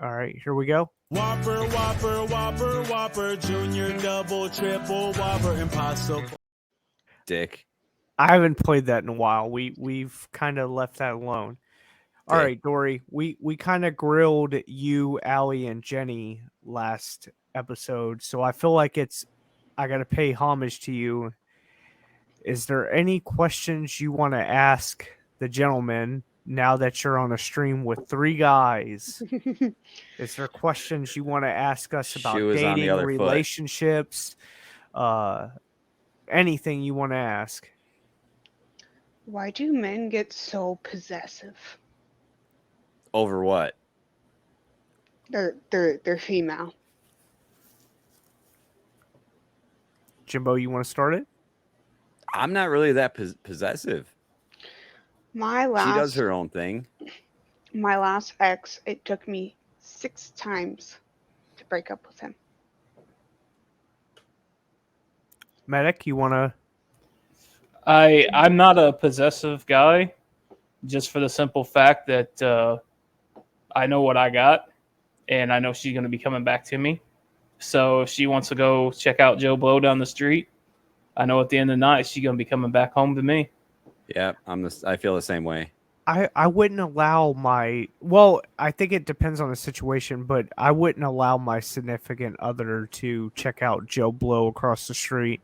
All right, here we go. Whopper, Whopper, Whopper, Whopper, Junior, Double, Triple, Whopper, Impossible. Dick. I haven't played that in a while. We've kind of left that alone. All Dick. right, Dory. We kind of grilled you, Allie, and Jenny last episode, so I feel like I got to pay homage to you. Is there any questions you want to ask the gentleman now that you're on a stream with three guys? Is there questions you want to ask us about Shoe is on the dating, other foot. relationships, anything you want to ask? Why do men get so possessive? Over what? They're female. Jimbo, you want to start it? I'm not really that possessive. My She last does her own thing. my last ex, it took me 6 times to break up with him. Medic, you want to? I'm not a possessive guy, just for the simple fact that I know what I got, and I know she's going to be coming back to me. So if she wants to go check out Joe Blow down the street, I know at the end of the night she's going to be coming back home to me. Yeah, I feel the same way. I wouldn't allow my I think it depends on the situation, but I wouldn't allow my significant other to check out Joe Blow across the street.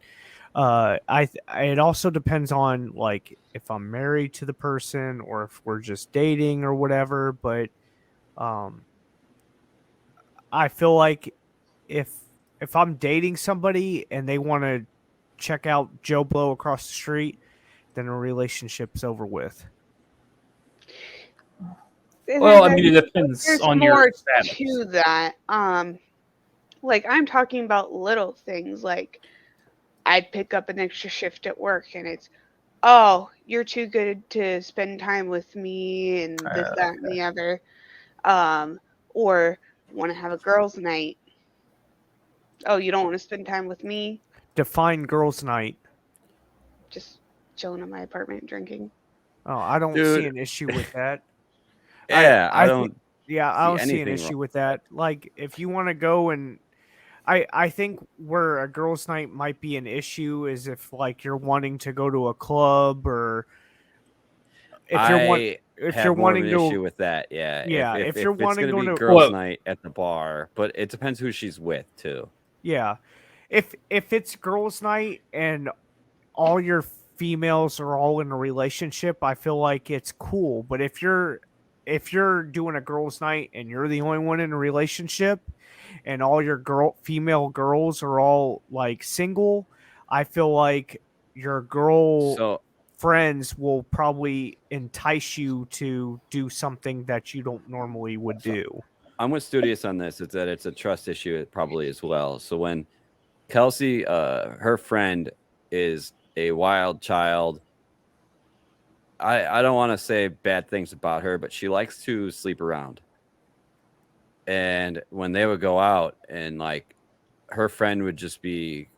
It also depends on like if I'm married to the person or if we're just dating or whatever, but I feel like if I'm dating somebody and they want to check out Joe Blow across the street, then a relationship's over with. Well, I mean, it depends There's on more your status. to that. Like I'm talking about little things like I'd pick up an extra shift at work and it's, oh, you're too good to spend time with me and this, that, and the other. Or want to have a girls' night. Oh, you don't want to spend time with me? Define girls' night. Just chilling in my apartment drinking. Oh, I don't Dude. see an issue with that. Yeah, I I don't. think- Yeah, I don't see an anything issue wrong. with that. Like, if you want to go and I think where a girls' night might be an issue is if like you're wanting to go to a club or if you're wanting an to issue with that, yeah. Yeah, if you're it's wanting gonna to be go to- girls' Well- night at the bar, but it depends who she's with too. Yeah. If it's girls' night and all your females are all in a relationship, I feel like it's cool. But if you're doing a girls' night and you're the only one in a relationship and all your female girls are all like single, I feel like your girl friends will probably entice you to do something that you don't normally would do. I'm with Studious on this. It's that it's a trust issue probably as well. So when Kelsey, her friend, is a wild child, I don't want to say bad things about her, but she likes to sleep around. And when they would go out and like her friend would just be,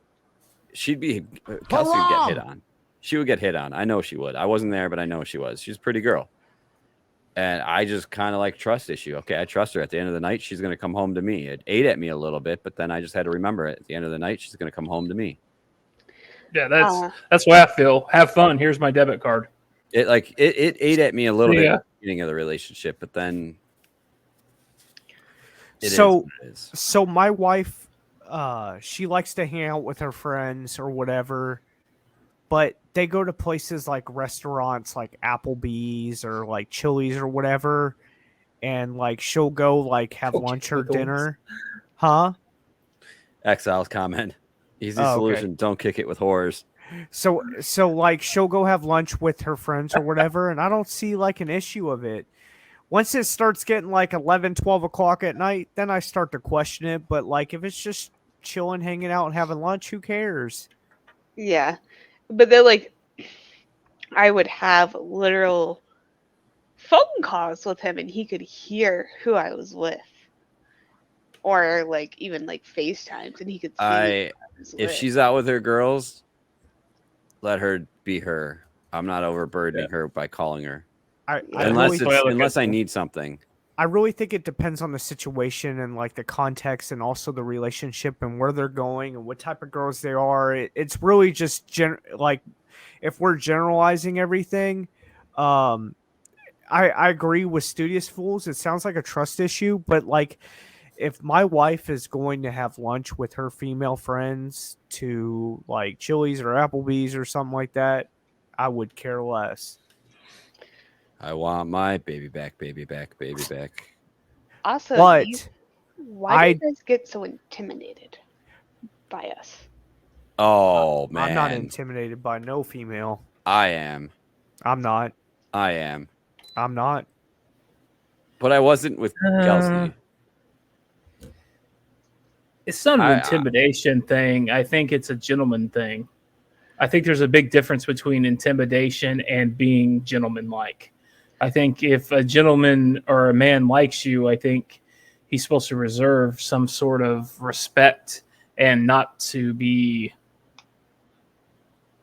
Kelsey would get hit on. She would get hit on. I know she would. I wasn't there, but I know she was. She's a pretty girl. And I just kind of like trust issue. Okay, I trust her. At the end of the night, she's going to come home to me. It ate at me a little bit, but then I just had to remember it. At the end of the night, she's going to come home to me. Yeah, that's why I feel. Have fun. Here's my debit card. It ate at me a little bit Yeah. at the beginning of the relationship, but then So my wife, she likes to hang out with her friends or whatever, but they go to places like restaurants like Applebee's or like Chili's or whatever, and like she'll go like have lunch or dinner. Huh? Exile's comment. Easy Oh, okay. solution. Don't kick it with whores. So like she'll go have lunch with her friends or whatever, and I don't see like an issue of it. Once it starts getting like 11, 12 o'clock at night, then I start to question it. But like if it's just chilling, hanging out, and having lunch, who cares? Yeah. But then, like, I would have literal phone calls with him and he could hear who I was with. Or, like, even, like, FaceTimes and he could see who I was If with. she's out with her girls, let her be her. I'm not overburdening her by calling her. Unless I need something. I really think it depends on the situation and like the context and also the relationship and where they're going and what type of girls they are. It's really just like if we're generalizing everything. I agree with Studious Fools. It sounds like a trust issue, but like if my wife is going to have lunch with her female friends to like Chili's or Applebee's or something like that, I would care less. I want my baby back, baby back, baby back. Also, But why do you guys get so intimidated by us? Oh, man. I'm not intimidated by no female. I am. I'm not. I am. I'm not. But I wasn't with Kelsey. It's not an intimidation thing. I think it's a gentleman thing. I think there's a big difference between intimidation and being gentlemanlike. I think if a gentleman or a man likes you, I think he's supposed to reserve some sort of respect and not to be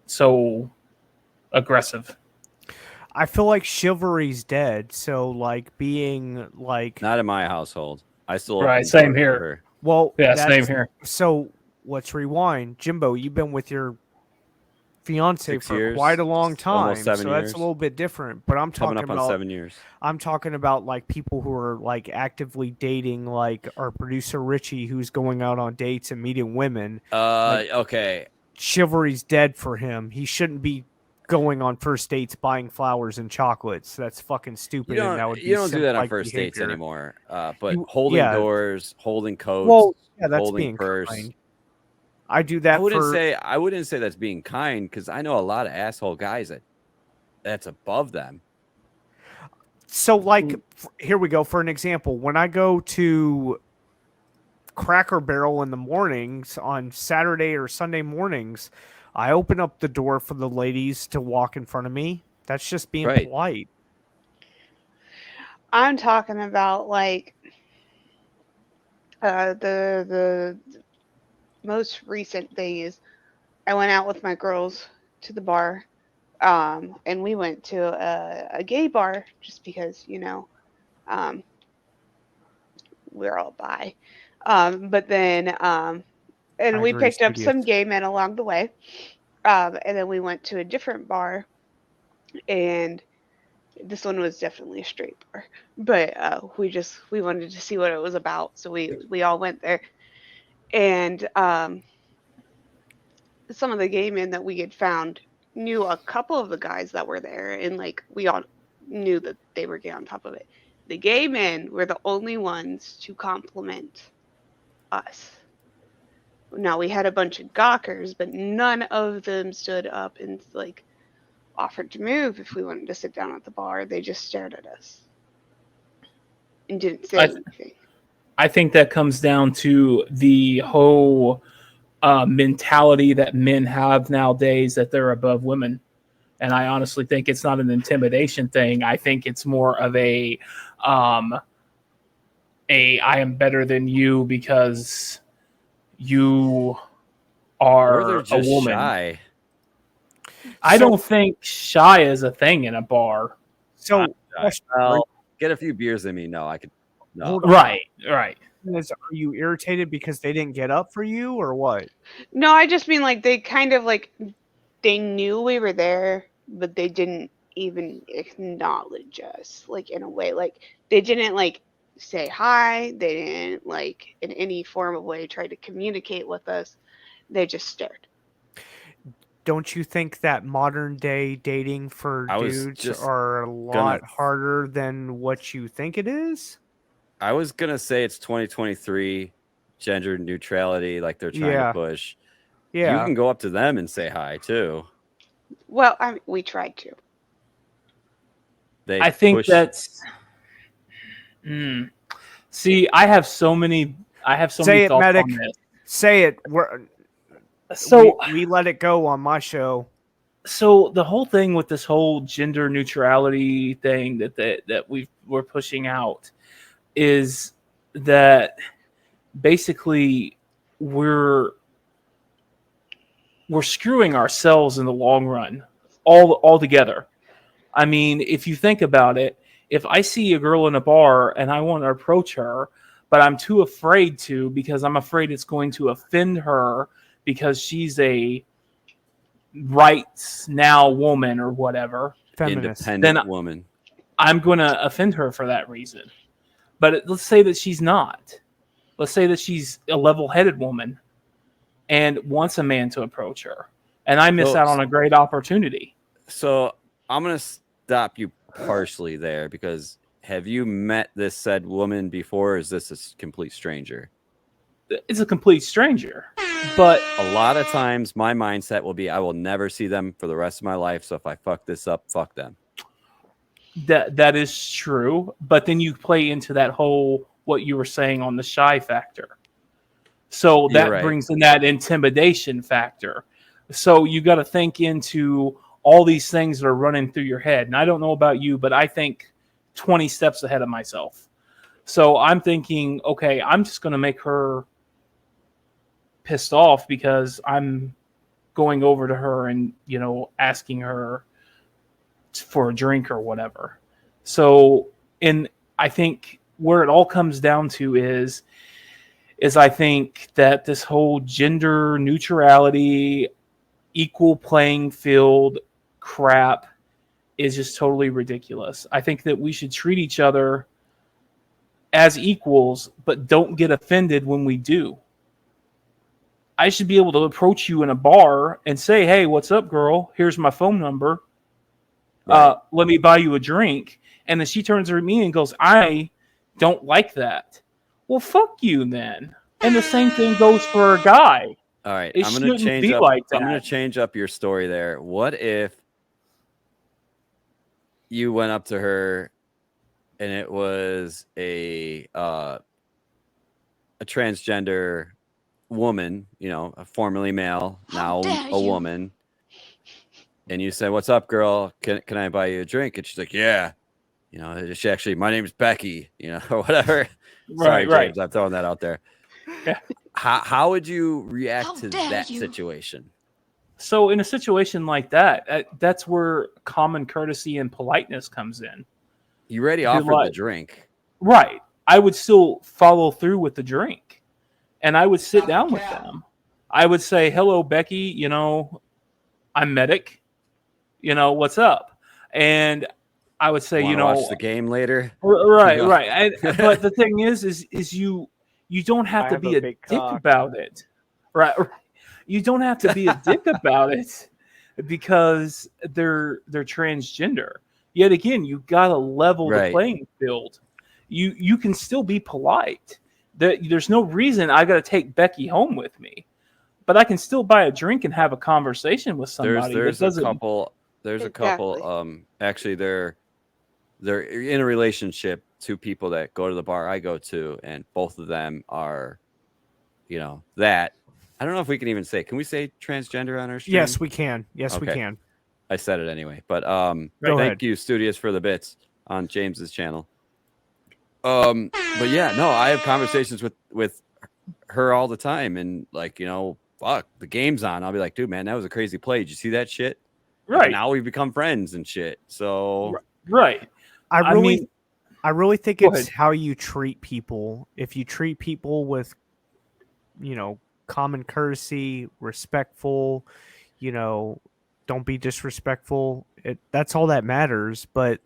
so aggressive. I feel like chivalry's dead. So like being like not in my household. I still right. Same here. Well, yeah, same here. So let's rewind. Jimbo, you've been with your fiance 6 for years, quite a long time, almost 7 so years. that's a little bit different. But I'm talking Coming up about on 7 years. I'm talking about like people who are like actively dating, like our producer Richie, who's going out on dates and meeting women. Okay. Chivalry's dead for him. He shouldn't be going on first dates buying flowers and chocolates. That's fucking stupid. And that would be You don't do that on simp-like first dates behavior. anymore. But holding doors, holding coats, well, yeah, that's holding being purse. kind. I do that. I wouldn't say that's being kind because I know a lot of asshole guys that's above them. So, like, here we go. For an example, when I go to Cracker Barrel in the mornings on Saturday or Sunday mornings, I open up the door for the ladies to walk in front of me. That's just being polite. I'm talking about like the most recent thing is I went out with my girls to the bar, and we went to a gay bar just because, you know, we're all bi. But then, and we picked up some gay men along the way. And then we went to a different bar, and this one was definitely a straight bar. But we wanted to see what it was about, so we all went there. And some of the gay men that we had found knew a couple of the guys that were there, and like we all knew that they were gay on top of it. The gay men were the only ones to compliment us. Now we had a bunch of gawkers, but none of them stood up and like offered to move if we wanted to sit down at the bar. They just stared at us and didn't say anything. I think that comes down to the whole mentality that men have nowadays that they're above women. And I honestly think it's not an intimidation thing. I think it's more of a I am better than you because you are a woman. Shy. I don't think shy is a thing in a bar. So, get a few beers in me. No, I could. No. Right. Are you irritated because they didn't get up for you, or what? No, I just mean like they kind of like they knew we were there, but they didn't even acknowledge us, like in a way, like they didn't like say hi. They didn't like in any form of way try to communicate with us. They just stared. Don't you think that modern day dating for I was dudes just are a gonna lot harder than what you think it is? I was gonna say it's 2023, gender neutrality, like they're trying to Yeah. push. You Yeah. can go up to them and say hi too. Well, I mean, we tried to. They I think push. that's. See, I have so many Say it, thoughts medic. on this. Say it. We let it go on my show. So the whole thing with this whole gender neutrality thing that we're pushing out is that basically we're screwing ourselves in the long run all together. I mean, if you think about it, if I see a girl in a bar and I want to approach her, but I'm too afraid to because I'm afraid it's going to offend her because she's a rights now woman or whatever, Independent woman. I'm going to offend her for that reason. But let's say that she's not. Let's say that she's a level-headed woman and wants a man to approach her, and I miss out on a great opportunity. So I'm going to stop you partially there because have you met this said woman before? Or is this a complete stranger? It's a complete stranger. But a lot of times my mindset will be I will never see them for the rest of my life. So if I fuck this up, fuck them. That is true. But then you play into that whole what you were saying on the shy factor. So that brings in that intimidation factor. So you got to think into all these things that are running through your head. And I don't know about you, but I think 20 steps ahead of myself. So I'm thinking, okay, I'm just going to make her pissed off because I'm going over to her and, asking her for a drink or whatever. So, I think where it all comes down to is I think that this whole gender neutrality, equal playing field crap is just totally ridiculous. I think that we should treat each other as equals, but don't get offended when we do. I should be able to approach you in a bar and say, hey, what's up, girl? Here's my phone number. Let me buy you a drink. And then she turns to me and goes, I don't like that. Well, fuck you then. And the same thing goes for a guy. All right. It I'm going to change up. like that. I'm going to change up your story there. What if you went up to her and it was a transgender woman, formerly male, now a woman, and you said, "What's up, girl? Can I buy you a drink?" And she's like, "Yeah." She actually, my name's Becky, or whatever. Sorry, James, I'm throwing that out there. Yeah. How would you react to that situation? So in a situation like that, that's where common courtesy and politeness comes in. You already offered the drink. Right. I would still follow through with the drink. And I would sit down with them. I would say, hello, Becky, I'm Medic. What's up? And I would say, watch the game later. Right. But the thing is you don't have to be a dick about it. Right. You don't have to be a dick about it because they're transgender. Yet again, you got to level the playing field. You can still be polite. There's no reason I got to take Becky home with me, but I can still buy a drink and have a conversation with somebody. There's a couple. Actually, they're in a relationship. Two people that go to the bar I go to, and both of them are, that. I don't know if we can even say. Can we say transgender on our stream? Yes, we can. Yes, we can. I said it anyway. But thank you, Studios, for the bits on James's channel. But yeah, no, I have conversations with her all the time, and fuck, the game's on. I'll be like, dude, man, that was a crazy play. Did you see that shit? Right. And now we've become friends and shit. So right. I really think it's how you treat people. If you treat people with, common courtesy, respectful, don't be disrespectful. That's all that matters. But,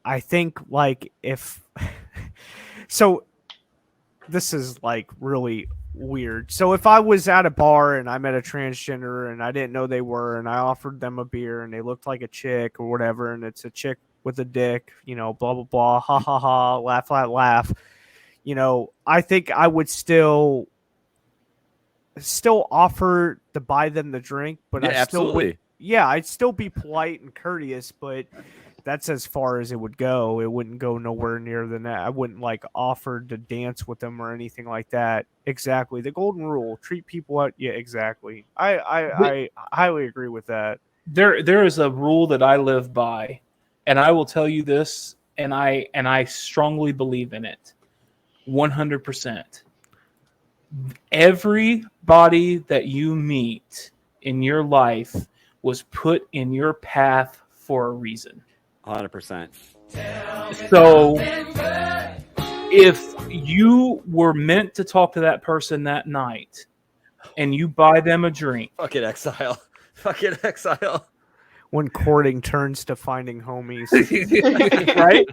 I think like if so this is like really weird. So if I was at a bar and I met a transgender and I didn't know they were, and I offered them a beer and they looked like a chick or whatever, and it's a chick with a dick, you know, blah blah blah, ha ha ha, laugh laugh laugh, you know, I think I would still offer to buy them the drink, but I still would, I'd still be polite and courteous, but that's as far as it would go. It wouldn't go nowhere near than that. I wouldn't like offer to dance with them or anything like that. Exactly. The golden rule, treat people out. Yeah, exactly. I highly agree with that. There is a rule that I live by, and I will tell you this, and I strongly believe in it. 100%. Everybody that you meet in your life was put in your path for a reason. 100%. So if you were meant to talk to that person that night and you buy them a drink. Fucking exile. Fucking exile. When courting turns to finding homies. Right?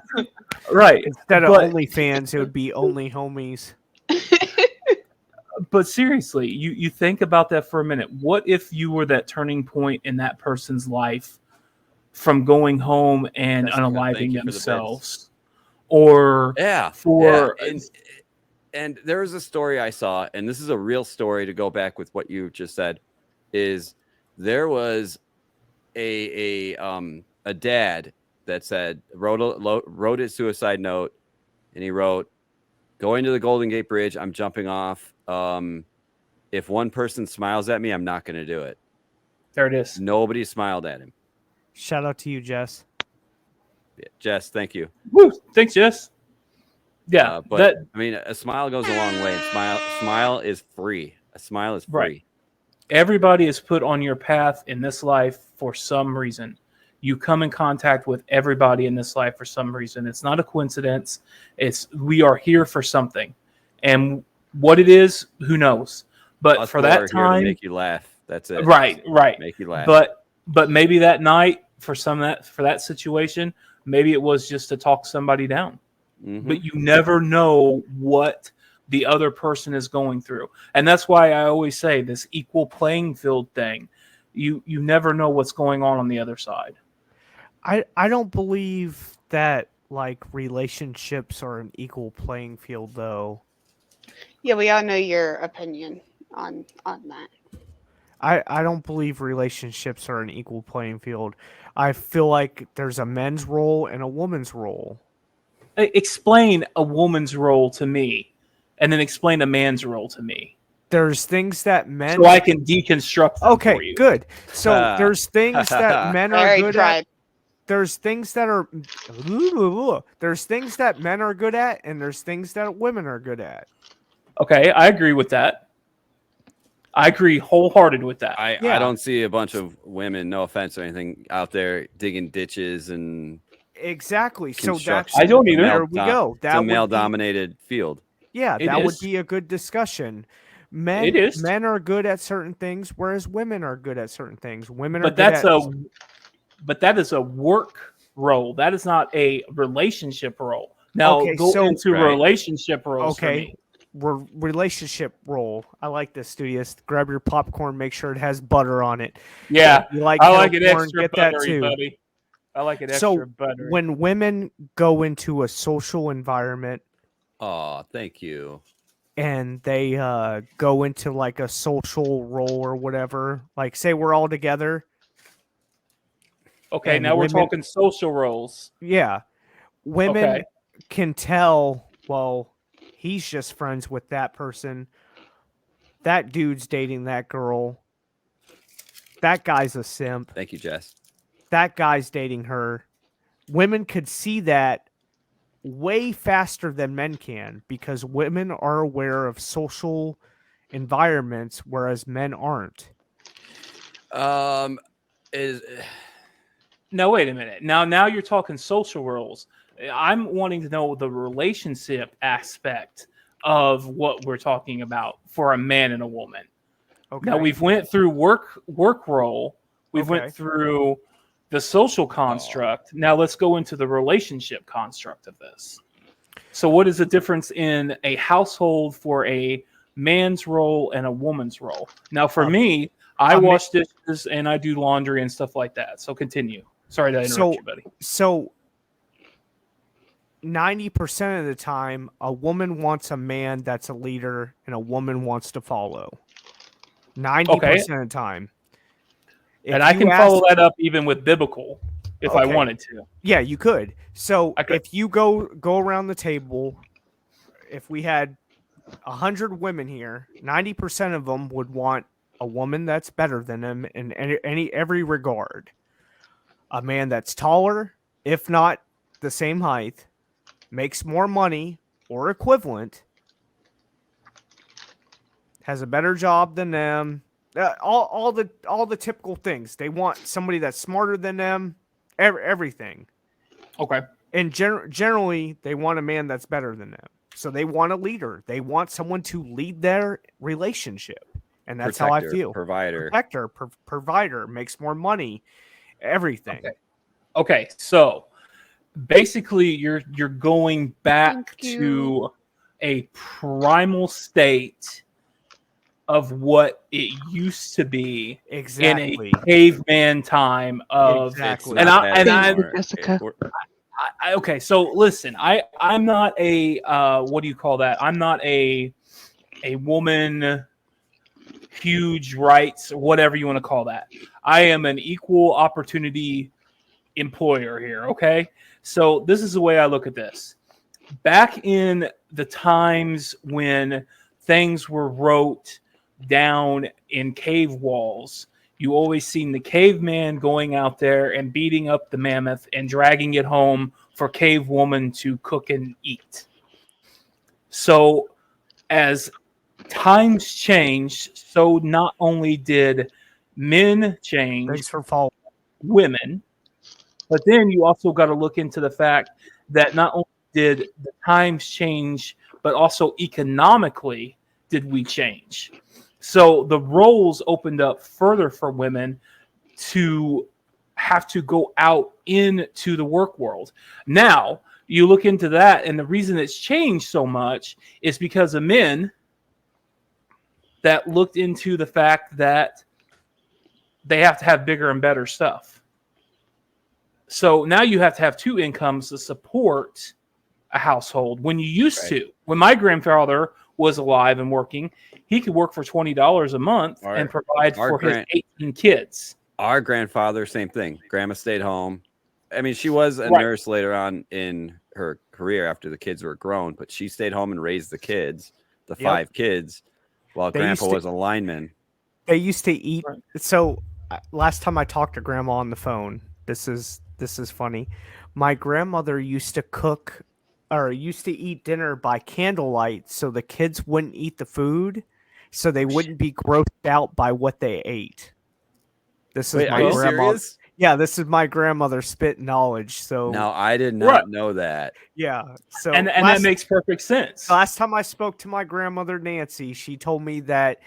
Right. Instead of OnlyFans, it would be only homies. But seriously, you think about that for a minute. What if you were that turning point in that person's life from going home and unaliving themselves? Or and there was a story I saw, and this is a real story to go back with what you just said, is there was a dad that said wrote his suicide note, and he wrote, "Going to the Golden Gate Bridge, I'm jumping off. If one person smiles at me, I'm not going to do it." There it is. Nobody smiled at him. Shout out to you, Jess. Yeah, Jess, thank you. Woo, thanks, Jess. Yeah, but I mean, a smile goes a long way. Smile is free. A smile is free. Right. Everybody is put on your path in this life for some reason. You come in contact with everybody in this life for some reason. It's not a coincidence. We are here for something, and what it is, who knows? But for that time, make you laugh. That's it. Right. Make you laugh. But maybe that night for that situation, maybe it was just to talk somebody down. Mm-hmm. But you never know what the other person is going through, and that's why I always say this equal playing field thing. You never know what's going on the other side. I don't believe that like relationships are an equal playing field, though. Yeah, we all know your opinion on that. I don't believe relationships are an equal playing field. I feel like there's a men's role and a woman's role. Explain a woman's role to me, and then explain a man's role to me. There's things that men... So I can deconstruct them for you. Good. So there's things that men are good at. There's things that are... There's things that men are good at, and there's things that women are good at. Okay, I agree with that. I agree wholehearted with that. I don't see a bunch of women, no offense or anything, out there digging ditches and... Exactly. So that's... I don't either. There we go. It's a male-dominated field. Yeah, that would be a good discussion. Men are good at certain things, whereas women are good at certain things. Women are But that is a work role. That is not a relationship role. Now go into relationship roles. Okay. Relationship role. I like this, Studious. Grab your popcorn, make sure it has butter on it. Yeah. You like I like it corn, extra get buttery, that too. buddy. I like it extra buttery. When women go into a social environment, oh, thank you. And they go into like a social role or whatever. Like say we're all together. Okay, now we're talking social roles. Yeah. Women can tell, well, he's just friends with that person. That dude's dating that girl. That guy's a simp. Thank you, Jess. That guy's dating her. Women could see that way faster than men can because women are aware of social environments, whereas men aren't. No, wait a minute. Now you're talking social roles. I'm wanting to know the relationship aspect of what we're talking about for a man and a woman. Okay. Now we've went through work role. We've went through the social construct. Now let's go into the relationship construct of this. So what is the difference in a household for a man's role and a woman's role? Now for me, I wash dishes and I do laundry and stuff like that. So continue. Sorry to interrupt you, buddy. So 90% of the time, a woman wants a man that's a leader and a woman wants to follow. 90% of the time. And I can follow that up even with biblical if I wanted to. Yeah, you could. So if you go around the table, if we had 100 women here, 90% of them would want a woman that's better than them in every regard. A man that's taller, if not the same height, makes more money or equivalent, has a better job than them. All the typical things. They want somebody that's smarter than them. Everything. Okay. And generally, they want a man that's better than them. So they want a leader. They want someone to lead their relationship. And that's how I feel. Protector, provider, makes more money, everything. Okay. So basically you're going back to a primal state of what it used to be in a caveman time of okay, so listen, I'm not a what do you call that? I'm not a woman huge rights, whatever you want to call that. I am an equal opportunity employer here, okay? So this is the way I look at this. Back in the times when things were wrote down in cave walls, you always seen the caveman going out there and beating up the mammoth and dragging it home for cave woman to cook and eat. So as times changed, so not only did men change, women, but then you also got to look into the fact that not only did the times change, but also economically did we change. So the roles opened up further for women to have to go out into the work world. Now, you look into that, and the reason it's changed so much is because of men that looked into the fact that they have to have bigger and better stuff. So now you have to have two incomes to support a household. When you used to, when my grandfather was alive and working, he could work for $20 a month and provide for his 18 kids. Our grandfather, same thing. Grandma stayed home. I mean, she was a nurse later on in her career after the kids were grown, but she stayed home and raised the kids, the 5 kids, while Grandpa was a lineman. They used to eat. So last time I talked to Grandma on the phone, this is funny. My grandmother used to cook or used to eat dinner by candlelight so the kids wouldn't eat the food, so they wouldn't be grossed out by what they ate. This is my grandma. Yeah, this is my grandmother's spit knowledge. So now I did not know that. Yeah. So and that makes perfect sense. Last time I spoke to my grandmother Nancy, she told me that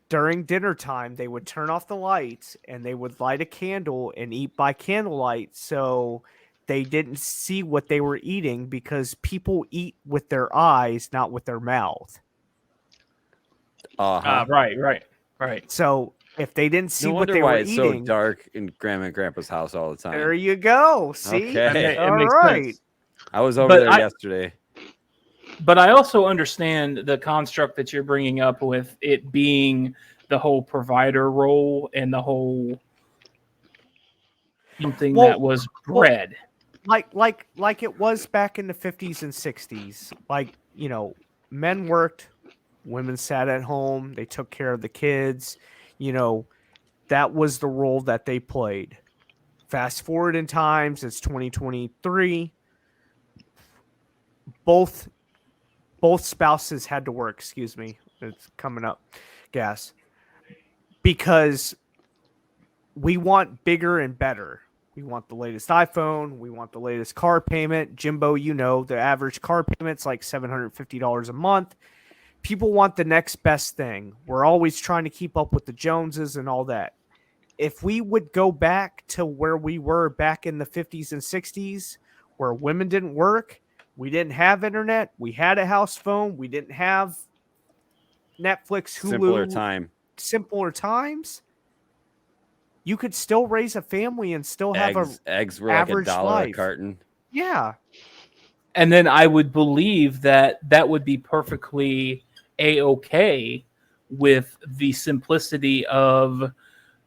during dinner time they would turn off the lights and they would light a candle and eat by candlelight, so they didn't see what they were eating, because people eat with their eyes, not with their mouth. Right. So if they didn't see what they why were it's eating, so dark in Grandma and Grandpa's house all the time. There you go. See, okay. All right. I was over there yesterday. But I also understand the construct that you're bringing up with it being the whole provider role and the whole something that was bred. Like it was back in the 50s and 60s. Like, you know, men worked, women sat at home, they took care of the kids. You know, that was the role that they played. Fast forward in times, it's 2023. Both spouses had to work. Excuse me, it's coming up. Gas. Because we want bigger and better. We want the latest iPhone. We want the latest car payment. Jimbo, you know, the average car payment's like $750 a month. People want the next best thing. We're always trying to keep up with the Joneses and all that. if we would go back to where we were back in the 50s and 60s, where women didn't work, we didn't have internet, we had a house phone, we didn't have Netflix, Hulu, simpler times, you could still raise a family and still have eggs were average like $1 life. a carton. Yeah. And then I would believe that would be perfectly A-okay with the simplicity of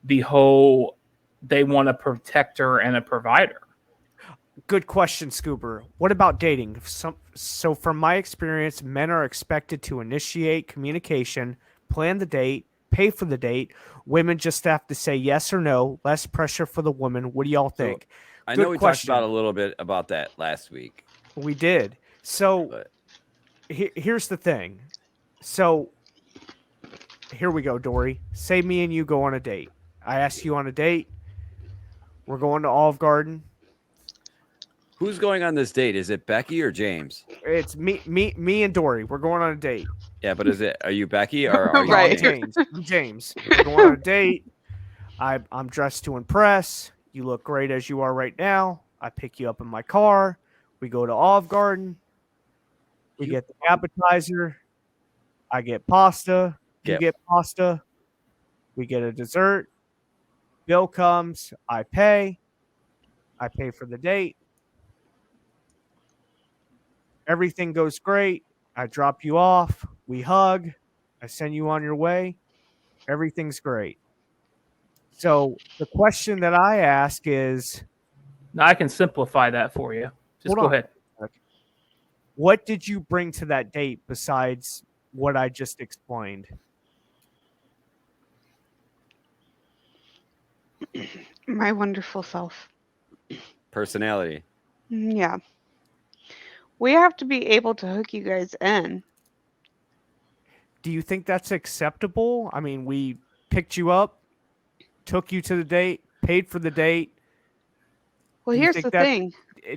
the whole they want a protector and a provider. Good question, Scoober. What about dating? So from my experience, men are expected to initiate communication, plan the date, pay for the date. Women just have to say yes or no. Less pressure for the woman. What do y'all think? I know we talked about a little bit about that last week. We did. So here's the thing. So here we go, Dory. Say me and you go on a date. I ask you on a date. We're going to Olive Garden. Who's going on this date? Is it Becky or James? It's me and Dory. We're going on a date. Yeah, but are you Becky or are you right. James? I'm James. We're going on a date. I'm dressed to impress. You look great as you are right now. I pick you up in my car. We go to Olive Garden. We get the appetizer. I get pasta. You get pasta. We get a dessert. Bill comes. I pay. I pay for the date. Everything goes great. I drop you off. We hug. I send you on your way. Everything's great. So the question that I ask is... Now I can simplify that for you. Just go ahead. What did you bring to that date besides what I just explained? My wonderful self. Personality. Yeah. We have to be able to hook you guys in. Do you think that's acceptable? I mean, we picked you up, took you to the date, paid for the date. Well, here's the thing.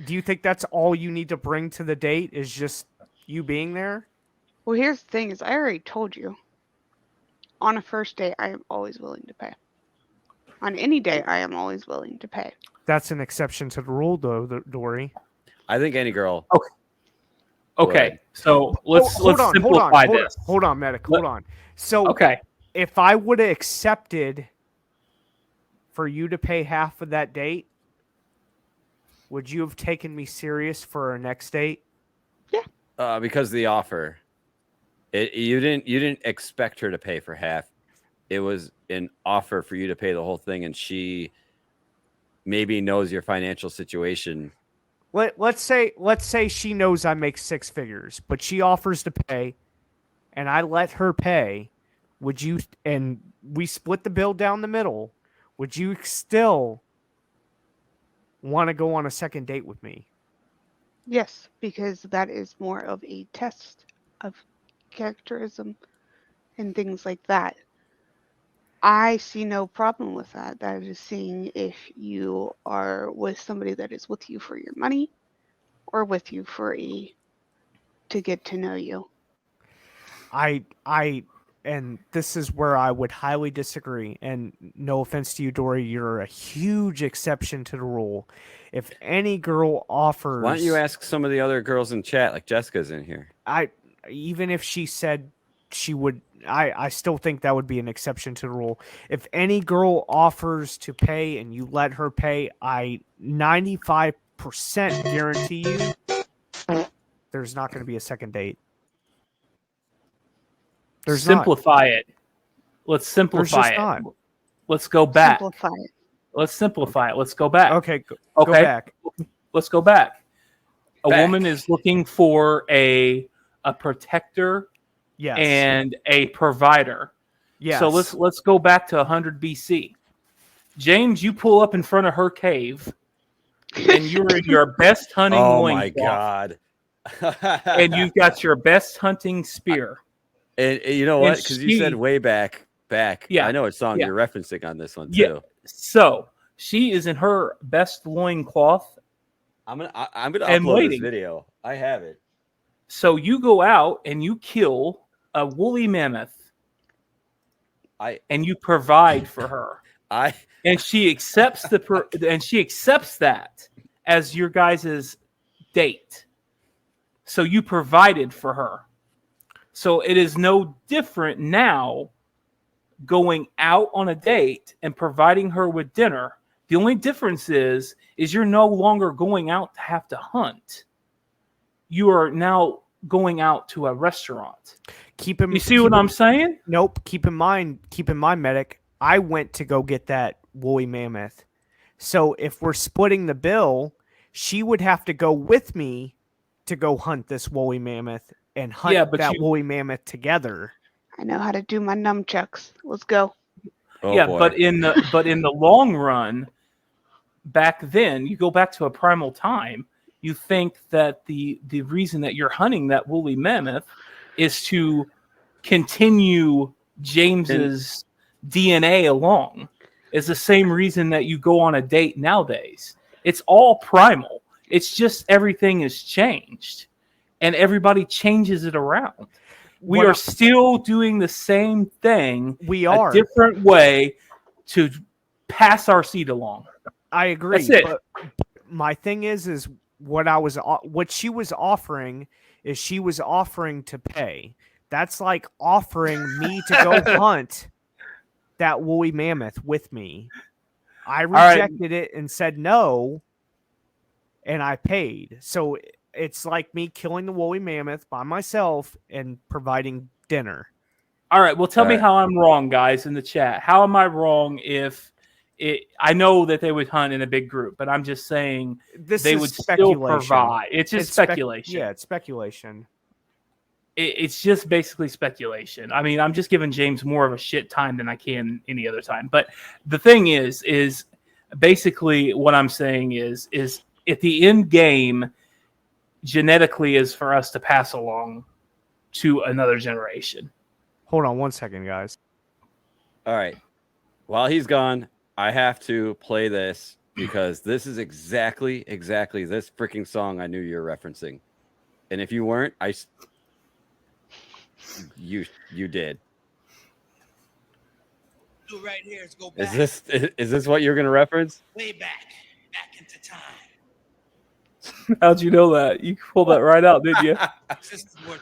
Do you think that's all you need to bring to the date is just you being there? Well, here's the thing is I already told you. On a first date, I am always willing to pay. On any day, I am always willing to pay. That's an exception to the rule, though, Dory. I think any girl. Okay. So let's simplify this. Hold on, Medic. Hold on. So if I would have accepted for you to pay half of that date, would you have taken me serious for our next date? Yeah. Because of the offer. You didn't expect her to pay for half. It was an offer for you to pay the whole thing, and she maybe knows your financial situation. Let's say she knows I make six figures, but she offers to pay, and I let her pay. Would you? And we split the bill down the middle. Would you still want to go on a second date with me? Yes, because that is more of a test of characterism and things like that. I see no problem with that. That is seeing if you are with somebody that is with you for your money or with you for to get to know you. And this is where I would highly disagree. And no offense to you, Dory, you're a huge exception to the rule. If any girl offers... Why don't you ask some of the other girls in chat, like Jessica's in here? Even if she said she would... I still think that would be an exception to the rule. If any girl offers to pay and you let her pay, I 95% guarantee you there's not going to be a second date. Simplify it. Let's simplify it. Not. Let's go back. Simplify it. Let's simplify it. Let's go back. Okay. Go back. Let's go back. A woman is looking for a protector. Yes. And a provider. Yes. So let's go back to 100 BC. James, you pull up in front of her cave, and you're in your best hunting loincloth. Oh my God! And you've got your best hunting spear. And you know what? Because you said way back. Yeah, I know what song you're referencing on this one too. Yeah. So she is in her best loincloth. I'm gonna upload this video. I have it. So you go out and you kill a woolly mammoth, and you provide for her. and she accepts that as your guys' date. So you provided for her. So it is no different now going out on a date and providing her with dinner. The only difference is you're no longer going out to have to hunt. You are now going out to a restaurant. You see what I'm saying? Nope. Keep in mind, Medic, I went to go get that woolly mammoth. So if we're splitting the bill, she would have to go with me to go hunt this woolly mammoth and hunt woolly mammoth together. I know how to do my nunchucks. Let's go. Boy. but in the long run, back then, you go back to a primal time, you think that the reason that you're hunting that woolly mammoth is to continue James's DNA along. It's the same reason that you go on a date nowadays. It's all primal. It's just everything has changed, and everybody changes it around. We are still doing the same thing. We are a different way to pass our seed along. I agree. That's it. But my thing is what she was offering is she was offering to pay. That's like offering me to go hunt that woolly mammoth with me. I rejected it and said no, and I paid. So it's like me killing the woolly mammoth by myself and providing dinner. All right. Well, tell me how I'm wrong, guys, in the chat. How am I wrong if I know that they would hunt in a big group, but I'm just saying they would still provide. It's just speculation. It's speculation. It's just basically speculation. I mean, I'm just giving James more of a shit time than I can any other time. But the thing is basically what I'm saying is at the end game, genetically is for us to pass along to another generation. Hold on 1 second, guys. All right. While he's gone, I have to play this because this is exactly this freaking song I knew you were referencing. And if you weren't, you did. Do it right here. Let's go back. Is this what you're going to reference? Way back into time. How'd you know that? You pulled that right out, didn't you? Sisters were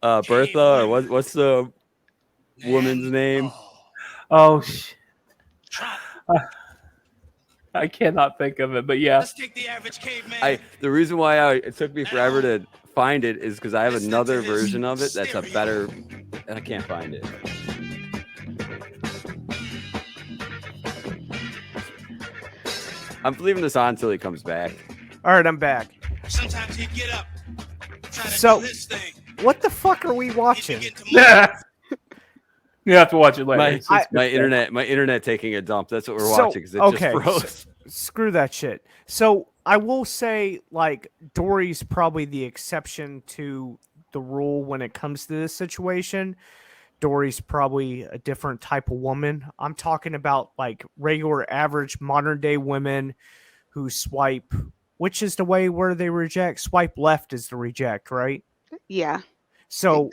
Bertha, or what's the woman's name? Oh, I cannot think of it, but yeah. Let's take the average caveman. The reason why it took me forever to find it is because I have another version of it that's a better, and I can't find it. I'm leaving this on until he comes back. All right, I'm back. Sometimes he'd get up, try to So, do this thing. what the fuck are we watching? You have to watch it later. My internet taking a dump. That's what we're watching because it just froze. Screw that shit. So I will say, like, Dory's probably the exception to the rule when it comes to this situation. Dory's probably a different type of woman. I'm talking about like regular, average, modern day women who swipe. Which is the way where they reject? Swipe left is the reject, right? Yeah. So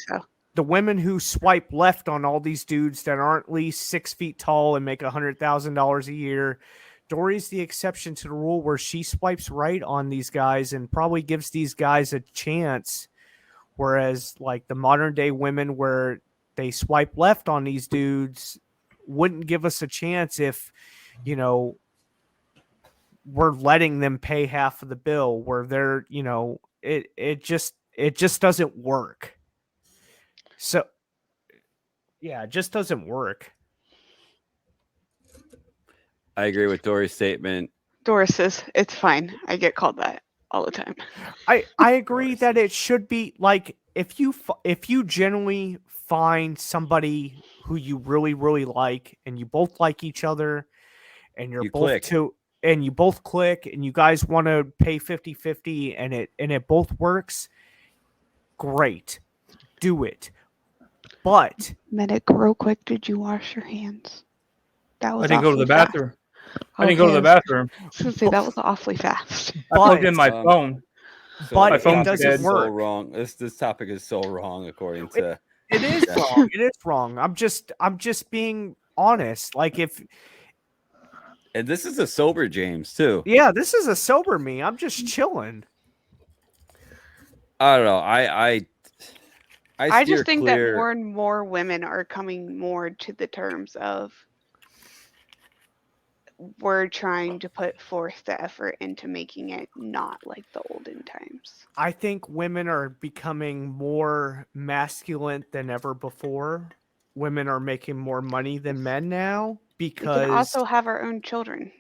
the women who swipe left on all these dudes that aren't at least 6 feet tall and make $100,000 a year, Dory's the exception to the rule where she swipes right on these guys and probably gives these guys a chance. Whereas like the modern day women where they swipe left on these dudes wouldn't give us a chance if, you know, we're letting them pay half of the bill where they're, you know, it just doesn't work. So yeah, it just doesn't work. I agree with Dory's statement. Doris says it's fine. I get called that all the time. I agree that it should be like if you generally find somebody who you really, really like and you both like each other and you both click and you guys want to pay 50-50 and it both works, great. Do it. But Medic, real quick, did you wash your hands? That was I didn't go to the fast. bathroom. I didn't go to the bathroom. I was gonna say that was awfully fast. I plugged in my phone. So But my it phone doesn't is work. so wrong. This topic is so wrong according to It is wrong. It is wrong. I'm just being honest. Like And this is a sober James too. yeah, this is a sober me. I'm just chilling. I don't know. I I steer just think clear. that more and more women are coming more to the terms of we're trying to put forth the effort into making it not like the olden times. I think women are becoming more masculine than ever before. Women are making more money than men now We because can also have our own children.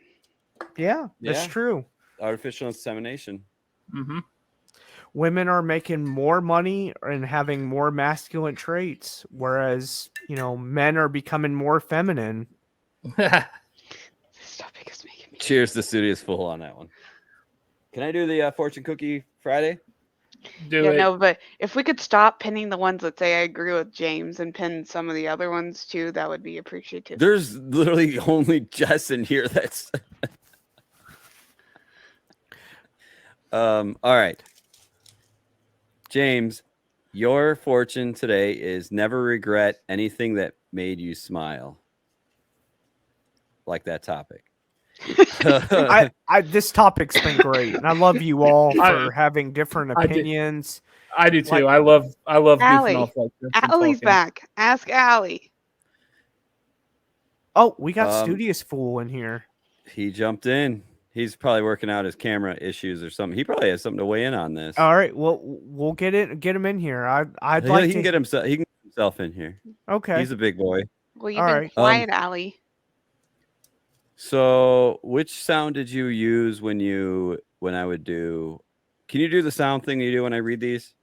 yeah, that's Yeah. true. Artificial insemination. Mm-hmm. Women are making more money and having more masculine traits, whereas, men are becoming more feminine. This topic is making me. Cheers, the studio's full on that one. Can I do the fortune cookie Friday? Do Yeah, it. no, but if we could stop pinning the ones that say I agree with James and pin some of the other ones too, that would be appreciative. There's literally only Jess in here that's all right. James, your fortune today is never regret anything that made you smile. Like that topic. This topic's been great, and I love you all for having different opinions. I do too. I love goofing Allie. off like this. and Allie's talking. back. Ask Allie. Oh, we got Um, Studious Fool in here. He jumped in. He's probably working out his camera issues or something. He probably has something to weigh in on this. All right, well, we'll get him in here. I'd like He to can get himself in here. Okay. He's a big boy. Well, you've All been right. quiet, Allie. So, which sound did you use when I would do? Can you do the sound thing you do when I read these?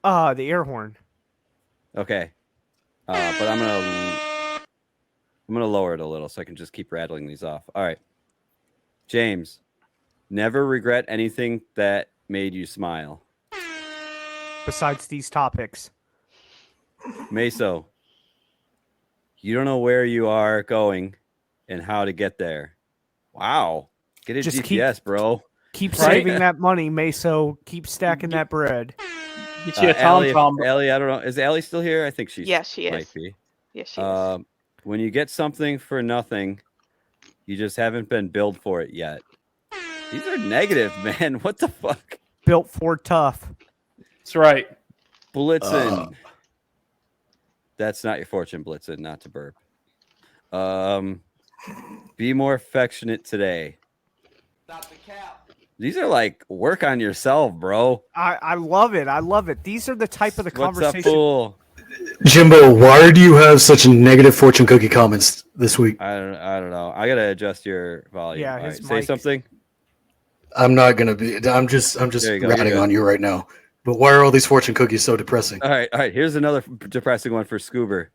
The air horn. Okay, but I'm gonna lower it a little so I can just keep rattling these off. All right, James, never regret anything that made you smile. Besides these topics. Meso, you don't know where you are going and how to get there. Wow, get a Just GPS, bro. Keep saving that money, Meso. Keep stacking that bread. Get you a Tom. Allie, I don't know. Is Allie still here? I think she Yes, she is. might be. Yes, she is. When you get something for nothing, you just haven't been billed for it yet. These are negative, man. What the fuck? Built for tough. That's right. Blitzen. That's not your fortune, Blitzen, not to burp. Be more affectionate today. Stop the cap. These are like work on yourself, bro. I love it. I love it. These are the type of the What's conversation. up, fool? Jimbo, why do you have such negative fortune cookie comments this week? I don't know. I gotta adjust your volume. Yeah, All his right, say mic. something. I'm not gonna be. I'm just There you go, ratting you're good. on you right now. But why are all these fortune cookies so depressing? All right. Here's another depressing one for Scoober.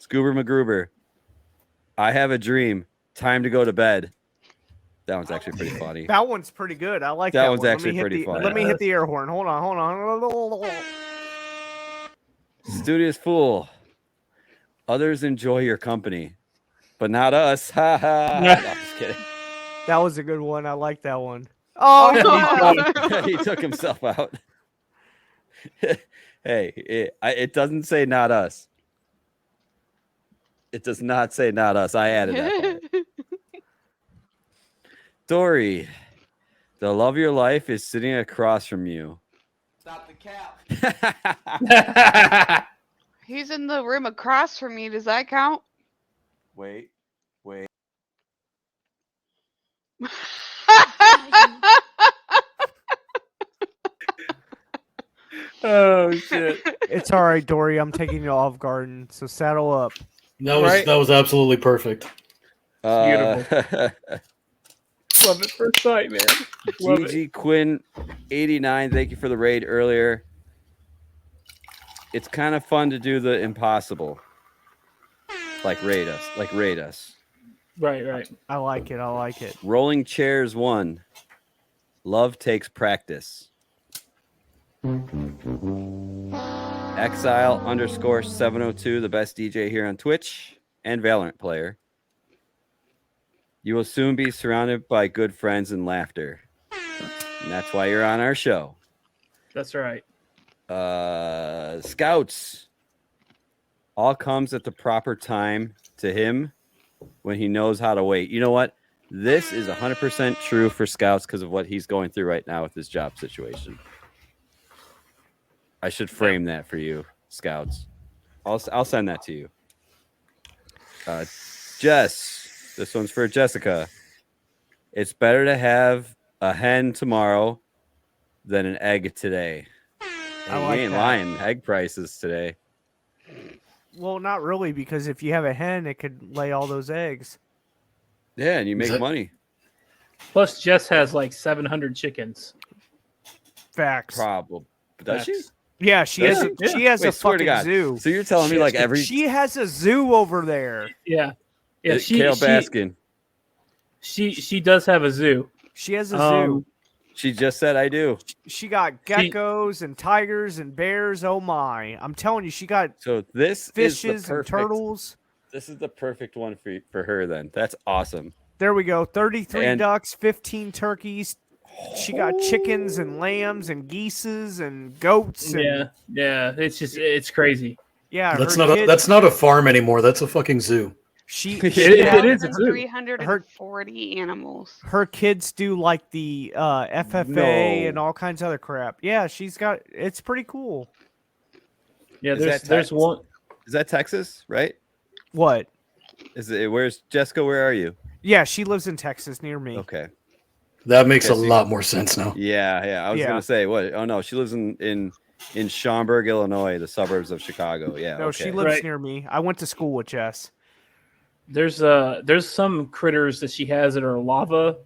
Scoober McGruber. I have a dream. Time to go to bed. That one's actually pretty funny. That one's pretty good. I like That that one's one. actually Let me hit pretty funny. Let me hit the air horn. Hold on. Studious fool. Others enjoy your company, but not us. Ha ha. No, I'm just kidding. That was a good one. I like that one. Oh, He took himself out. Hey, it doesn't say not us. It does not say not us. I added that part. Dory, the love of your life is sitting across from you. Stop the cap. He's in the room across from me. Does that count? Wait. Oh shit! it's all right, Dory. I'm taking you off garden, so saddle up. That was absolutely perfect. Beautiful. Love it first sight, man. Love it. GG Quinn 89. Thank you for the raid earlier. It's kind of fun to do the impossible. Like raid us. Right. I like it. Rolling Chairs 1. Love takes practice. Exile_702, the best DJ here on Twitch and Valorant player. You will soon be surrounded by good friends and laughter. And that's why you're on our show. That's right. Scouts, all comes at the proper time to him when he knows how to wait. You know what? This is 100% true for Scouts because of what he's going through right now with his job situation. I should frame that for you, Scouts. I'll send that to you. Jess, this one's for Jessica. It's better to have a hen tomorrow than an egg today. Hey, like you ain't that. lying. Egg prices today. Well, not really, because if you have a hen, it could lay all those eggs. Yeah, and you make money. Plus, Jess has like 700 chickens. Facts. Probably. Does she? Yeah, she has. She has Wait, a swear to fucking God. zoo. So you're telling me like every She has a zoo over there. Yeah. Yeah, Kale Baskin. She does have a zoo. She has a zoo. She just said I do. She got geckos and tigers and bears. Oh my! I'm telling you, she got So this fishes is the perfect, and turtles. This is the perfect one for her. Then that's awesome. There we go. 33 And- ducks, 15 turkeys. She got chickens and lambs and geeses and goats. And, Yeah. It's crazy. Yeah, That's her not kids- that's not a farm anymore. That's a fucking zoo. She It is a zoo. 340 animals. Her kids do like the FFA No. and all kinds of other crap. Yeah, she's got. It's pretty cool. Yeah, Is there's that one. Is that Texas? Right? What? Is it? Where's Jessica? Where are you? Yeah, she lives in Texas near me. Okay. That makes Okay, a so- lot more sense now. Yeah. I was Yeah. gonna say what? Oh no, she lives in Schaumburg, Illinois, the suburbs of Chicago. Yeah. No, okay. she lives Right. near me. I went to school with Jess. There's some critters that she has that are lava.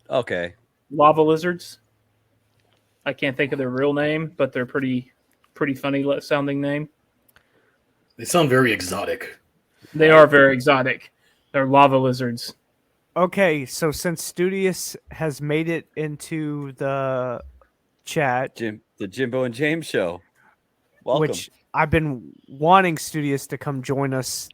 Okay. Lava lizards. I can't think of their real name, but they're pretty funny sounding name. They sound very exotic. They are very exotic. They're lava lizards. Okay, so since Studious has made it into the chat, The Jimbo and James show. Welcome. which I've been wanting Studious to come join us.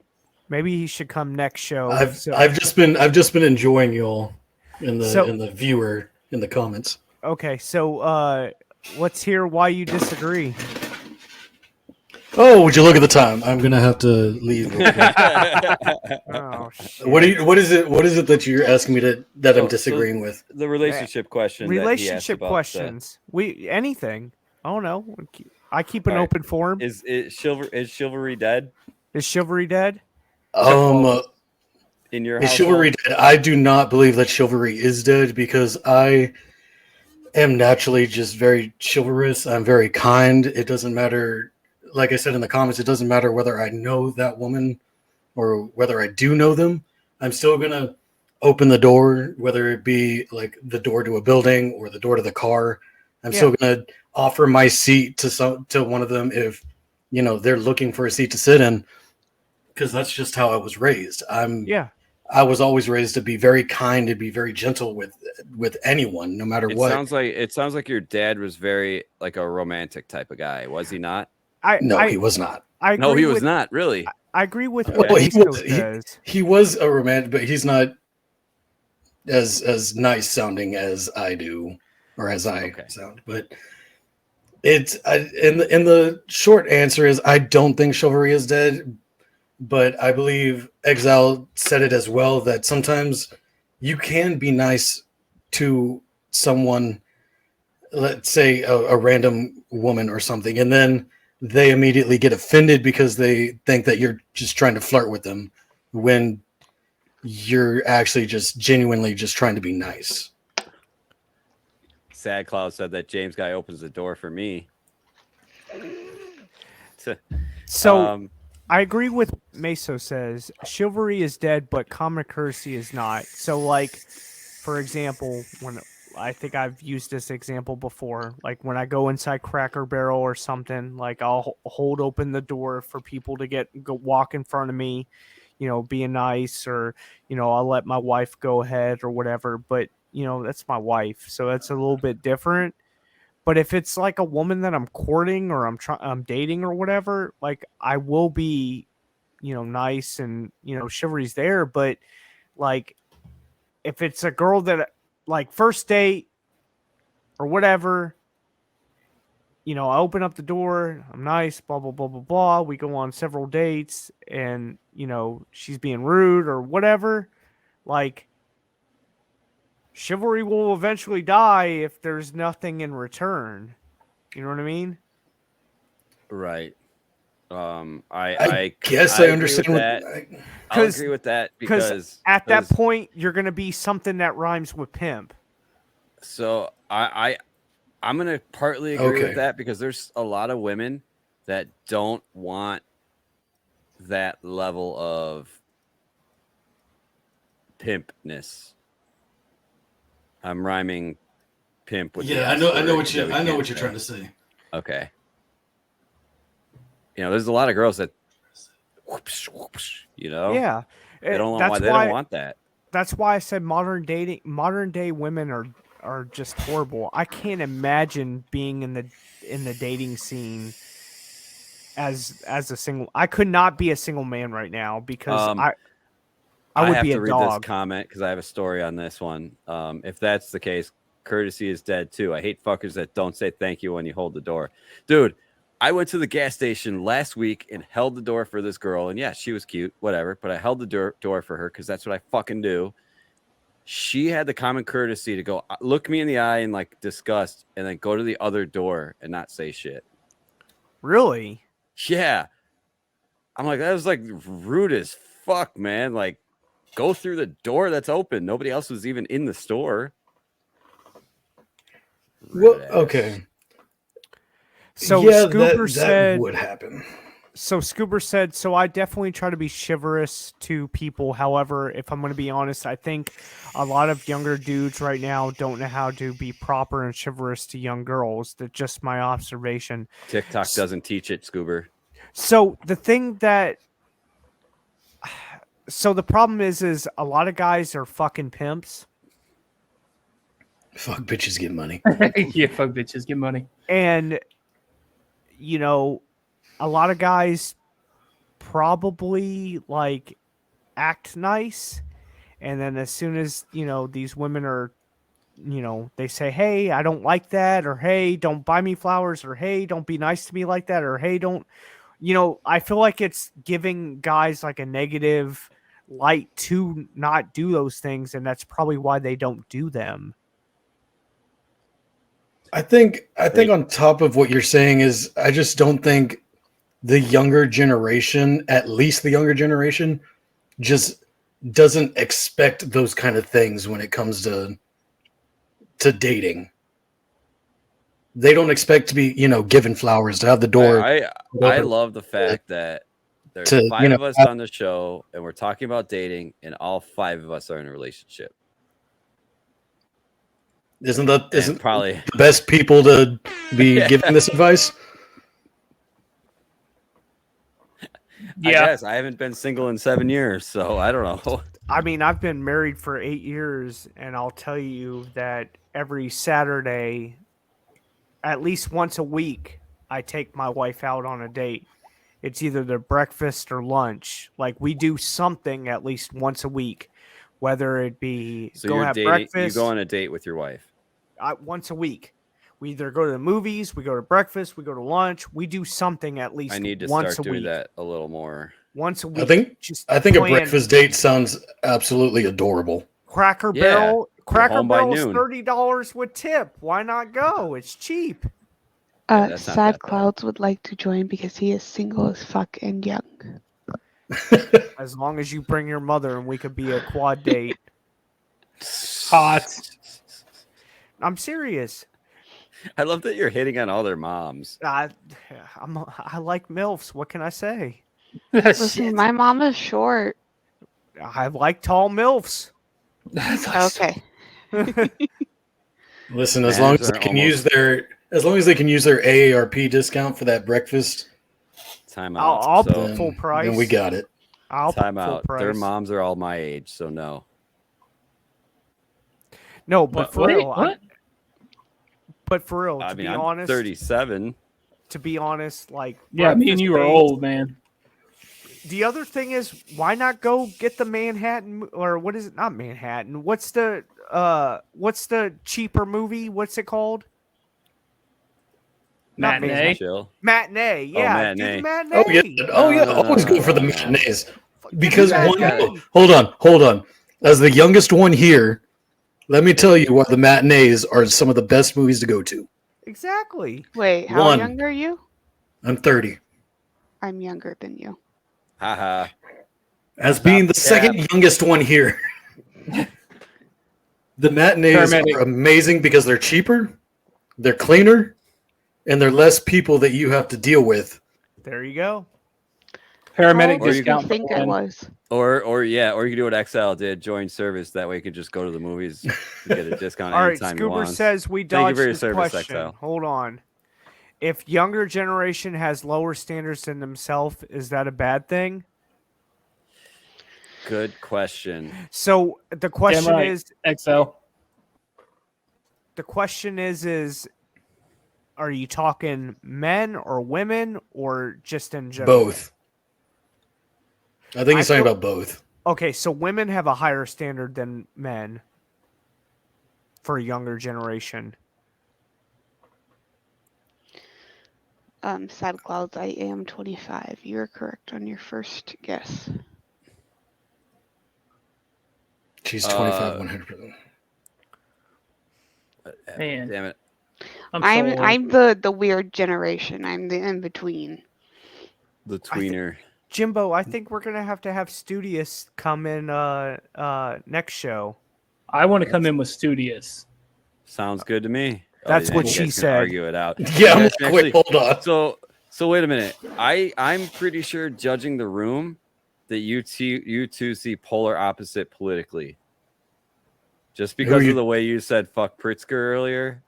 Maybe he should come next show. I've just been enjoying y'all in the So- in the viewer in the comments. Okay, so let's hear why you disagree. Oh, would you look at the time? I'm gonna have to leave. Oh shit. What is it that you're asking me that I'm disagreeing with? The relationship question. that he asked Relationship about questions. Anything. I don't know. I keep an All right. open forum. Is chivalry dead Is chivalry dead? in your Is house? chivalry dead? I do not believe that chivalry is dead because I am naturally just very chivalrous. I'm very kind. It doesn't matter, like I said in the comments, it doesn't matter whether I know that woman or whether I do know them. I'm still going to open the door, whether it be like the door to a building or the door to the car. I'm still going to offer my seat to one of them if, they're looking for a seat to sit in, because that's just how I was raised. I was always raised to be very kind, to be very gentle with anyone, no matter what. It sounds like your dad was very like a romantic type of guy. Was he not? He was not. No, he was not. Really? I agree with Well, what he, he was a romantic, but he's not as nice sounding as I do, or as I sound. But in the short answer is I don't think chivalry is dead, but I believe Exile said it as well, that sometimes you can be nice to someone, let's say a random woman or something, and then they immediately get offended because they think that you're just trying to flirt with them when you're actually just genuinely just trying to be nice. Sad Cloud said that James guy opens the door for me. So I agree with Meso says chivalry is dead, but common courtesy is not. So, like, for example, when I think I've used this example before, like when I go inside Cracker Barrel or something, like I'll hold open the door for people to walk in front of me, being nice, or I'll let my wife go ahead or whatever. But that's my wife, so that's a little bit different. But if it's like a woman that I'm courting or I'm dating or whatever, like I will be, nice and chivalry's there. But like if it's a girl that like first date or whatever, I open up the door. I'm nice, blah, blah, blah, blah, blah. We go on several dates and, she's being rude or whatever. Like, chivalry will eventually die if there's nothing in return. You know what I mean? Right. I guess I agree understand with what that. I'll agree with that because at that point you're going to be something that rhymes with pimp. So I'm going to partly agree Okay. with that because there's a lot of women that don't want that level of pimpness. I'm rhyming pimp with Yeah, I know what you're trying to say. Okay. There's a lot of girls that whoops, whoops, they don't want that. That's why I said modern day women are just horrible. I can't imagine being in the dating scene as a single. I could not be a single man right now because I would have be to a read dog. this comment because I have a story on this one. If that's the case, courtesy is dead too. I hate fuckers that don't say thank you when you hold the door. Dude, I went to the gas station last week and held the door for this girl. And yeah, she was cute, whatever. But I held the door for her because that's what I fucking do. She had the common courtesy to go look me in the eye in like disgust and then go to the other door and not say shit. Really? Yeah. I'm like, that was like rude as fuck, man. Like, go through the door that's open. Nobody else was even in the store. Well, okay. So yeah, Scoober said that would happen. So Scoober said, so I definitely try to be chivalrous to people. However, if I'm going to be honest, I think a lot of younger dudes right now don't know how to be proper and chivalrous to young girls. That's just my observation. TikTok doesn't teach it, Scoober. So the problem is a lot of guys are fucking pimps. Fuck bitches get money. Yeah, fuck bitches get money. And, a lot of guys probably like act nice. And then as soon as, these women are, they say, hey, I don't like that. Or, hey, don't buy me flowers. Or, hey, don't be nice to me like that. Or, hey, don't, I feel like it's giving guys like a negative light to not do those things. And that's probably why they don't do them. I think on top of what you're saying is I just don't think the younger generation, at least the younger generation, just doesn't expect those kind of things when it comes to dating. They don't expect to be, given flowers, to have the door. I love the fact that there's 5 of us on the show and we're talking about dating and all 5 of us are in a relationship. Isn't probably the best people to be giving this advice? Yeah. I guess I haven't been single in 7 years, so I don't know. I mean, I've been married for 8 years, and I'll tell you that every Saturday, at least once a week, I take my wife out on a date. It's either the breakfast or lunch. Like, we do something at least once a week, whether it be So go you're have dating, breakfast. you go on a date with your wife. Once a week. We either go to the movies, we go to breakfast, we go to lunch. We do something at least I need to once start a doing week. that a little more. Once a week. I think a breakfast date sounds absolutely adorable. Cracker Yeah, Barrel. you're Cracker home by Barrel's noon. $30 with tip. Why not go? It's cheap. that's not Sad that bad. Clouds would like to join because he is single as fuck and young. As long as you bring your mother and we could be a quad date. Hot. I'm serious. I love that you're hitting on all their moms. I like MILFs. What can I say? Listen, my mom is short. I like tall MILFs. Okay. Listen, as long as they can use their AARP discount for that breakfast, Time out. I'll So- put full price. then we got it. I'll Time put full out. price. Their moms are all my age, so no. No, but for Wait, real. what? But for real, I to mean, be I'm honest, 37. to be honest, like Yeah, me and breakfast you are dates- old, man. The other thing is, why not go get the Manhattan, or what is it? Not Manhattan. What's the cheaper movie? What's it called? Not Matinee? matinee. Chill. Matinee. Yeah, do the matinee. Oh yeah, always go for the matinees. Because matinee. hold on. As the youngest one here, let me tell you why the matinees are some of the best movies to go to. Exactly. Wait, how One. young are you? I'm 30. I'm younger than you. Haha. As being the second youngest one here, the matinees are amazing because they're cheaper, they're cleaner, and they're less people that you have to deal with. There you go. Paramedic How old discount. did you think I was? Or you can do what XL did, join service. That way you can just go to the movies and get a discount All right, anytime you Scoober want. says we Thank you dodged for your this service, question. XL. Hold on. If younger generation has lower standards than themselves, is that a bad thing? Good question. So the question right, is, XL. the question is, are you talking men or women or just in general? Both. I think he's talking about both. Okay, so women have a higher standard than men for a younger generation. Sad Clouds, I am 25. You're correct on your first guess. She's 25, 100%. Man. Damn it. I'm the weird generation. I'm the in between. The tweener. Jimbo, I think we're gonna have Studious come in next show. I want to come in with Studious. Sounds good to me. That's what you she guys can said. Argue it out. Yeah, You guys can wait, hold on. So wait a minute. I'm pretty sure, judging the room, that you two see polar opposite politically. Just because of the way you said "fuck Pritzker" earlier,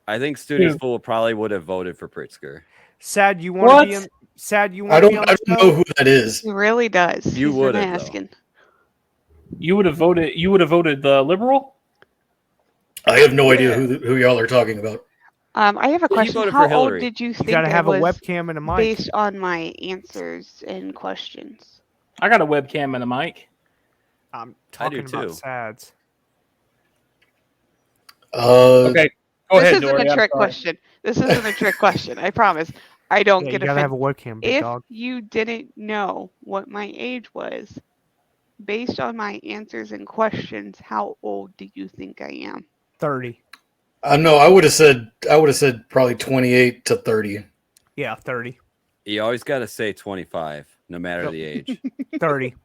I think Studious Fool probably would have voted for Pritzker. Sad, you want to be in? Sad, you want to be on? I don't know who that is. He really does. You would have asking. You would have voted. You would have voted the liberal. I have no idea who y'all are talking about. I have a question. voted How for old Hillary. did you You think gotta I have a was webcam and a mic. based on my answers and questions? I got a webcam and a mic. I'm I do talking about too. Sads. Okay, go This ahead, isn't Dory. a I'm trick sorry. question. This isn't a trick question. I promise. I don't Yeah, get you gotta have offended. a webcam, big If dog. you didn't know what my age was, based on my answers and questions, how old do you think I am? 30. No, I would have said probably 28 to 30. Yeah, 30. You always got to say 25, no matter the age. 30.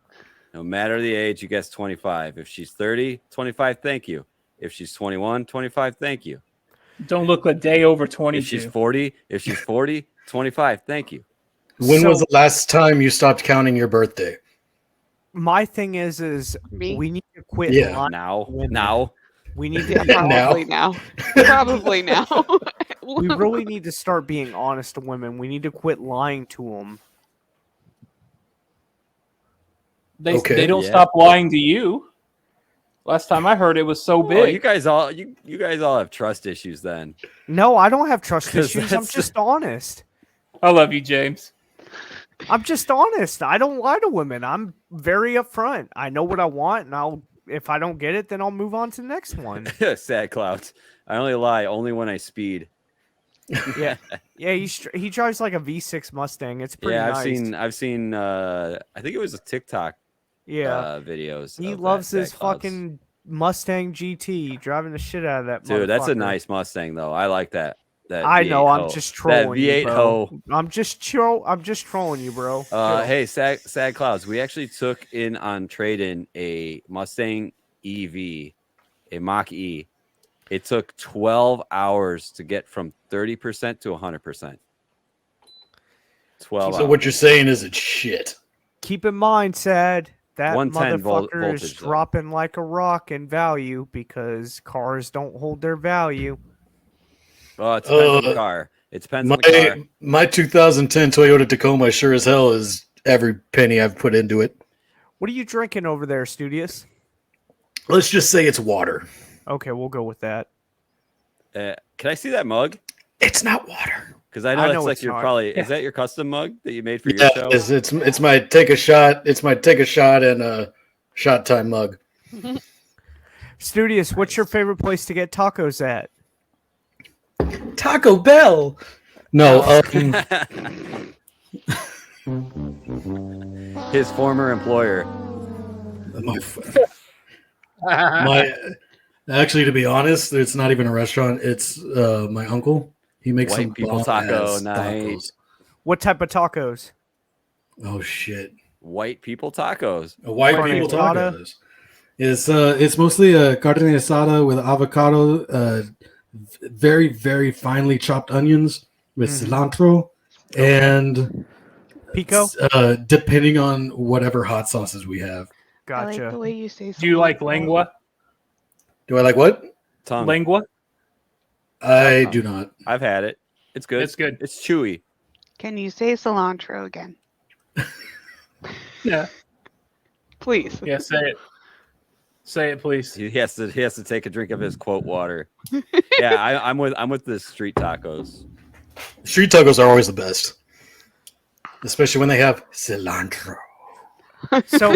No matter the age, you guess 25. If she's 30, 25, thank you. If she's 21, 25, thank you. Don't look a day over 22. If she's 40, 25, thank you. When was the last time you stopped counting your birthday? My thing is we need to quit Yeah. lying. Now. We need to Probably now. Probably now. we really need to start being honest to women. We need to quit lying to them. They don't stop lying to you. Last time I heard, it was so big. You guys all have trust issues then. No, I don't have trust 'Cause issues. I'm that's just honest. I love you, James. I'm just honest. I don't lie to women. I'm very upfront. I know what I want, and if I don't get it, then I'll move on to the next one. Sad clouds. I only lie when I speed. Yeah, yeah. He drives like a V6 Mustang. It's pretty Yeah, nice. I've seen. I think it was a TikTok. Videos. He of loves that his Sad Clouds. fucking Mustang GT, driving the shit out of that. Dude, that's a motherfucker. nice Mustang though. I like that. That I V8 know. I'm hoe. just trolling that V8 you, bro. hoe. I'm just trolling you, bro. Hey, Sad Clouds. We actually took in on trade-in a Mustang EV, a Mach E. It took 12 hours to get from 30% to 100%. 12 So hours. what you're saying is it's shit. Keep in mind, Sad, that 110 motherfucker is voltage, though. dropping like a rock in value because cars don't hold their value. Oh, it depends on the car. It depends on the car. My 2010 Toyota Tacoma sure as hell is every penny I've put into it. What are you drinking over there, Studious? Let's just say it's water. Okay, we'll go with that. Can I see that mug? It's not water. Because I know that's like your probably. Is that your custom mug that you made for your show? It's my take a shot. It's my take a shot and a shot time mug. Studious, what's your favorite place to get tacos at? Taco Bell. No, his former employer. My actually, to be honest, it's not even a restaurant. It's my uncle. He makes White some people bomb-ass taco night. tacos. What type of tacos? Oh shit! White people tacos. White Carne people asada? tacos. It's mostly a carne asada with avocado, very very finely chopped onions with cilantro, and pico. Depending on whatever hot sauces we have. I like Gotcha. the way you say. Do you like cilantro. lengua? Do I like what? Tongue. Lengua? I do not. I've had it. It's good. It's good. It's chewy. Can you say cilantro again, Yeah. please? Yeah, say it. Say it, please. He has to take a drink of his quote water. Yeah, I'm with the street tacos. Street tacos are always the best, especially when they have cilantro. So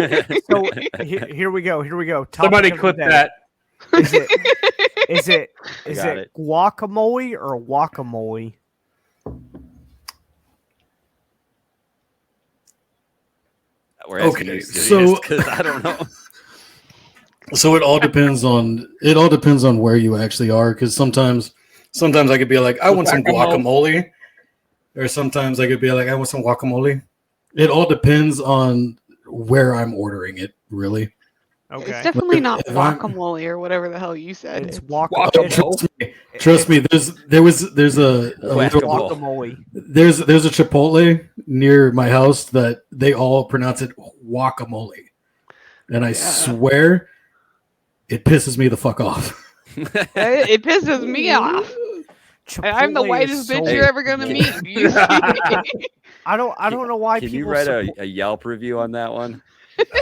here we go. Here we go. Topic Somebody of the clip day. that. Is it Got it. guacamole or guacamole? We're asking Okay, you so- because I don't know. So it all depends on where you actually are, because sometimes I could be like, I want some guacamole, or sometimes I could be like, I want some guacamole. It all depends on where I'm ordering it, really. Okay. It's definitely not If I'm- guacamole or whatever the hell you said. It's Guacamole. Trust me. There's a guacamole. there's a Chipotle near my house that they all pronounce it guacamole, and I swear it pisses me the fuck off. It pisses me off. And I'm the Chipotle whitest is bitch so- you're ever gonna meet. Do you see me? I don't know why Can people. you write support- a Yelp review on that one?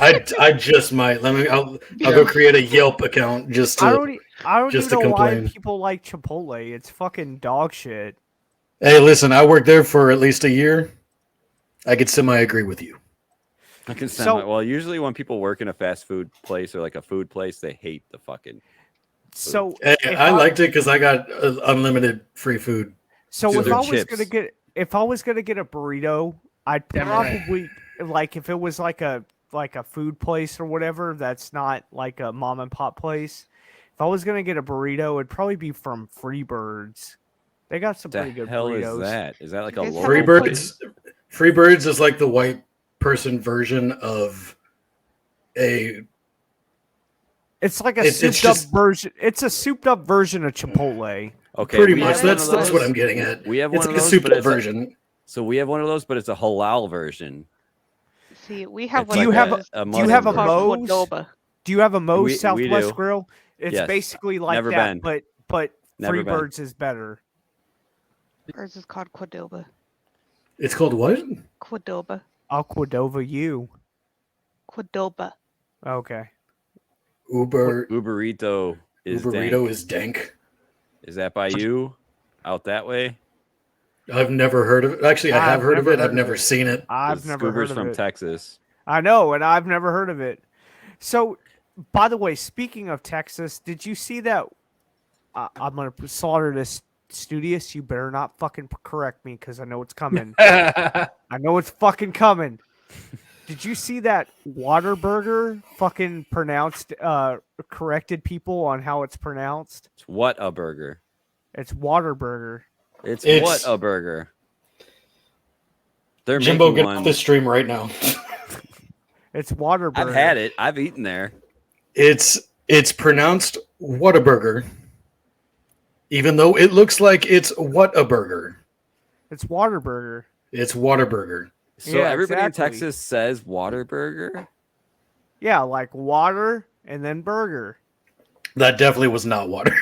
I just might. I'll go create a Yelp account just to. I don't just even to know why complain. people like Chipotle. It's fucking dog shit. Hey, listen, I worked there for at least a year. I could semi-agree with you. I can send So- well, usually when people work in a fast food place or like a food place, they hate the fucking. So Hey, if I liked it because I got unlimited free food. So to if their I was chips. gonna get a burrito, I'd probably like if it was like a food place or whatever that's not like a mom and pop place. If I was gonna get a burrito, it'd probably be from Freebirds. They got some The pretty good hell burritos. is that? Is that like a It's local Freebirds. Freebirds is like the white person version of a. It's like a It's souped just- up version. It's a souped up version of Chipotle. Okay, Pretty we much. have one That's of what those. I'm getting at. We have It's one like of a those, souped but up it's version. So we have one of those, but it's a halal version. See, we have It's one. Do you like have of a those Do you have a Muslim called Moe's? Cordoba. Do you have a Moe's We Southwest do. Grill? It's Yes. basically like Never that, been. but Never been. Freebirds is better. Ours is called Cordoba. It's called what? Cordoba. I'll Cordova you. Cordoba. Okay. Uberito is Uberito dank. is dank. Is that by you? Out that way? I've never heard of it. Actually, I have I've heard of never it. heard I've of never it. seen it. I've This never Scuba's heard of from it. Texas. I know, and I've never heard of it. So, by the way, speaking of Texas, did you see that? I'm gonna slaughter this, Studious. You better not fucking correct me because I know it's coming. I know it's fucking coming. Did you see that Waterburger fucking pronounced corrected people on how it's pronounced? It's what a burger. It's Waterburger. It's It's- what a burger. They're Jimbo, making get one. off the stream right now. It's Waterburger. I've had it. I've eaten there. It's pronounced Whataburger, even though it looks like it's what a burger. It's Waterburger. It's Whataburger. So Yeah, everybody exactly. in Texas says water burger. Yeah, like water and then burger. That definitely was not water.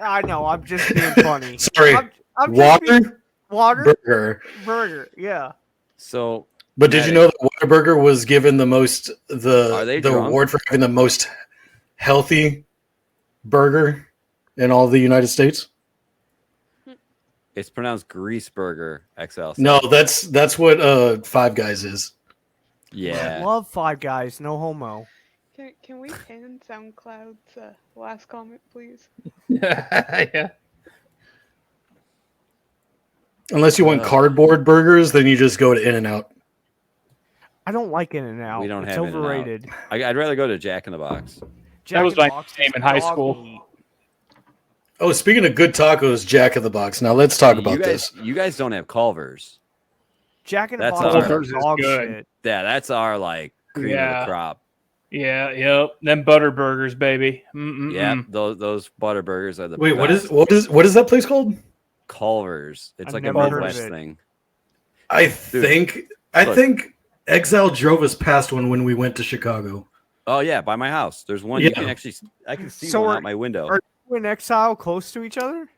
I know. I'm just being funny. Sorry, I'm just being- water water burger. Yeah. So, But did you know that Whataburger was given the most Are the they drunk? award for having the most healthy burger in all the United States? it's pronounced grease burger XL. No, that's what Five Guys is. Yeah. I love Five Guys. No homo. Can we pin SoundCloud's last comment, please? Yeah. Unless you want cardboard burgers, then you just go to In-N-Out. I don't like In-N-Out. We don't it's have In-N-Out. overrated. I'd rather go to Jack in the Box. Jack That was in the my Box name is in high dog school. meat. Oh, speaking of good tacos, Jack in the Box. Now let's talk about this. You guys don't have Culver's. Jack in the That's Box our- is dog good. shit. Yeah, that's our like cream of the crop. Yeah, yep. Them butter burgers, baby. Yeah, those butter burgers are the Wait, best. what is that place called? Culver's. It's I've like a never heard of Midwest it. thing. I Dude, think Exile drove us past one when we went to Chicago. Oh yeah, by my house. There's one Yeah. you can actually. I can see So one are- out my window. Are you in Exile close to each other?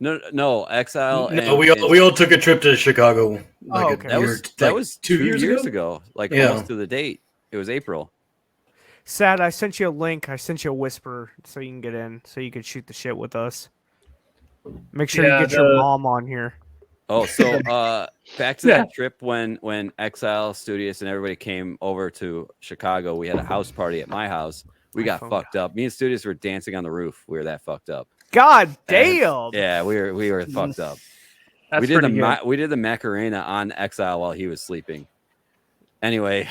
No, Exile. No, we all took a trip to Chicago. Okay. That was 2 years ago. Like Yeah. almost to the date. It was April. Sad, I sent you a link. I sent you a whisper so you can get in, so you can shoot the shit with us. Make sure Yeah, you get your mom on here. Oh, so back to that trip when Exile, Studious, and everybody came over to Chicago. We had a house party at my house. We got fucked up. Me and Studious were dancing on the roof. We were that fucked up. God damn! Yeah, we were fucked up. That's we did pretty good. we did the Macarena on Exile while he was sleeping. Anyway,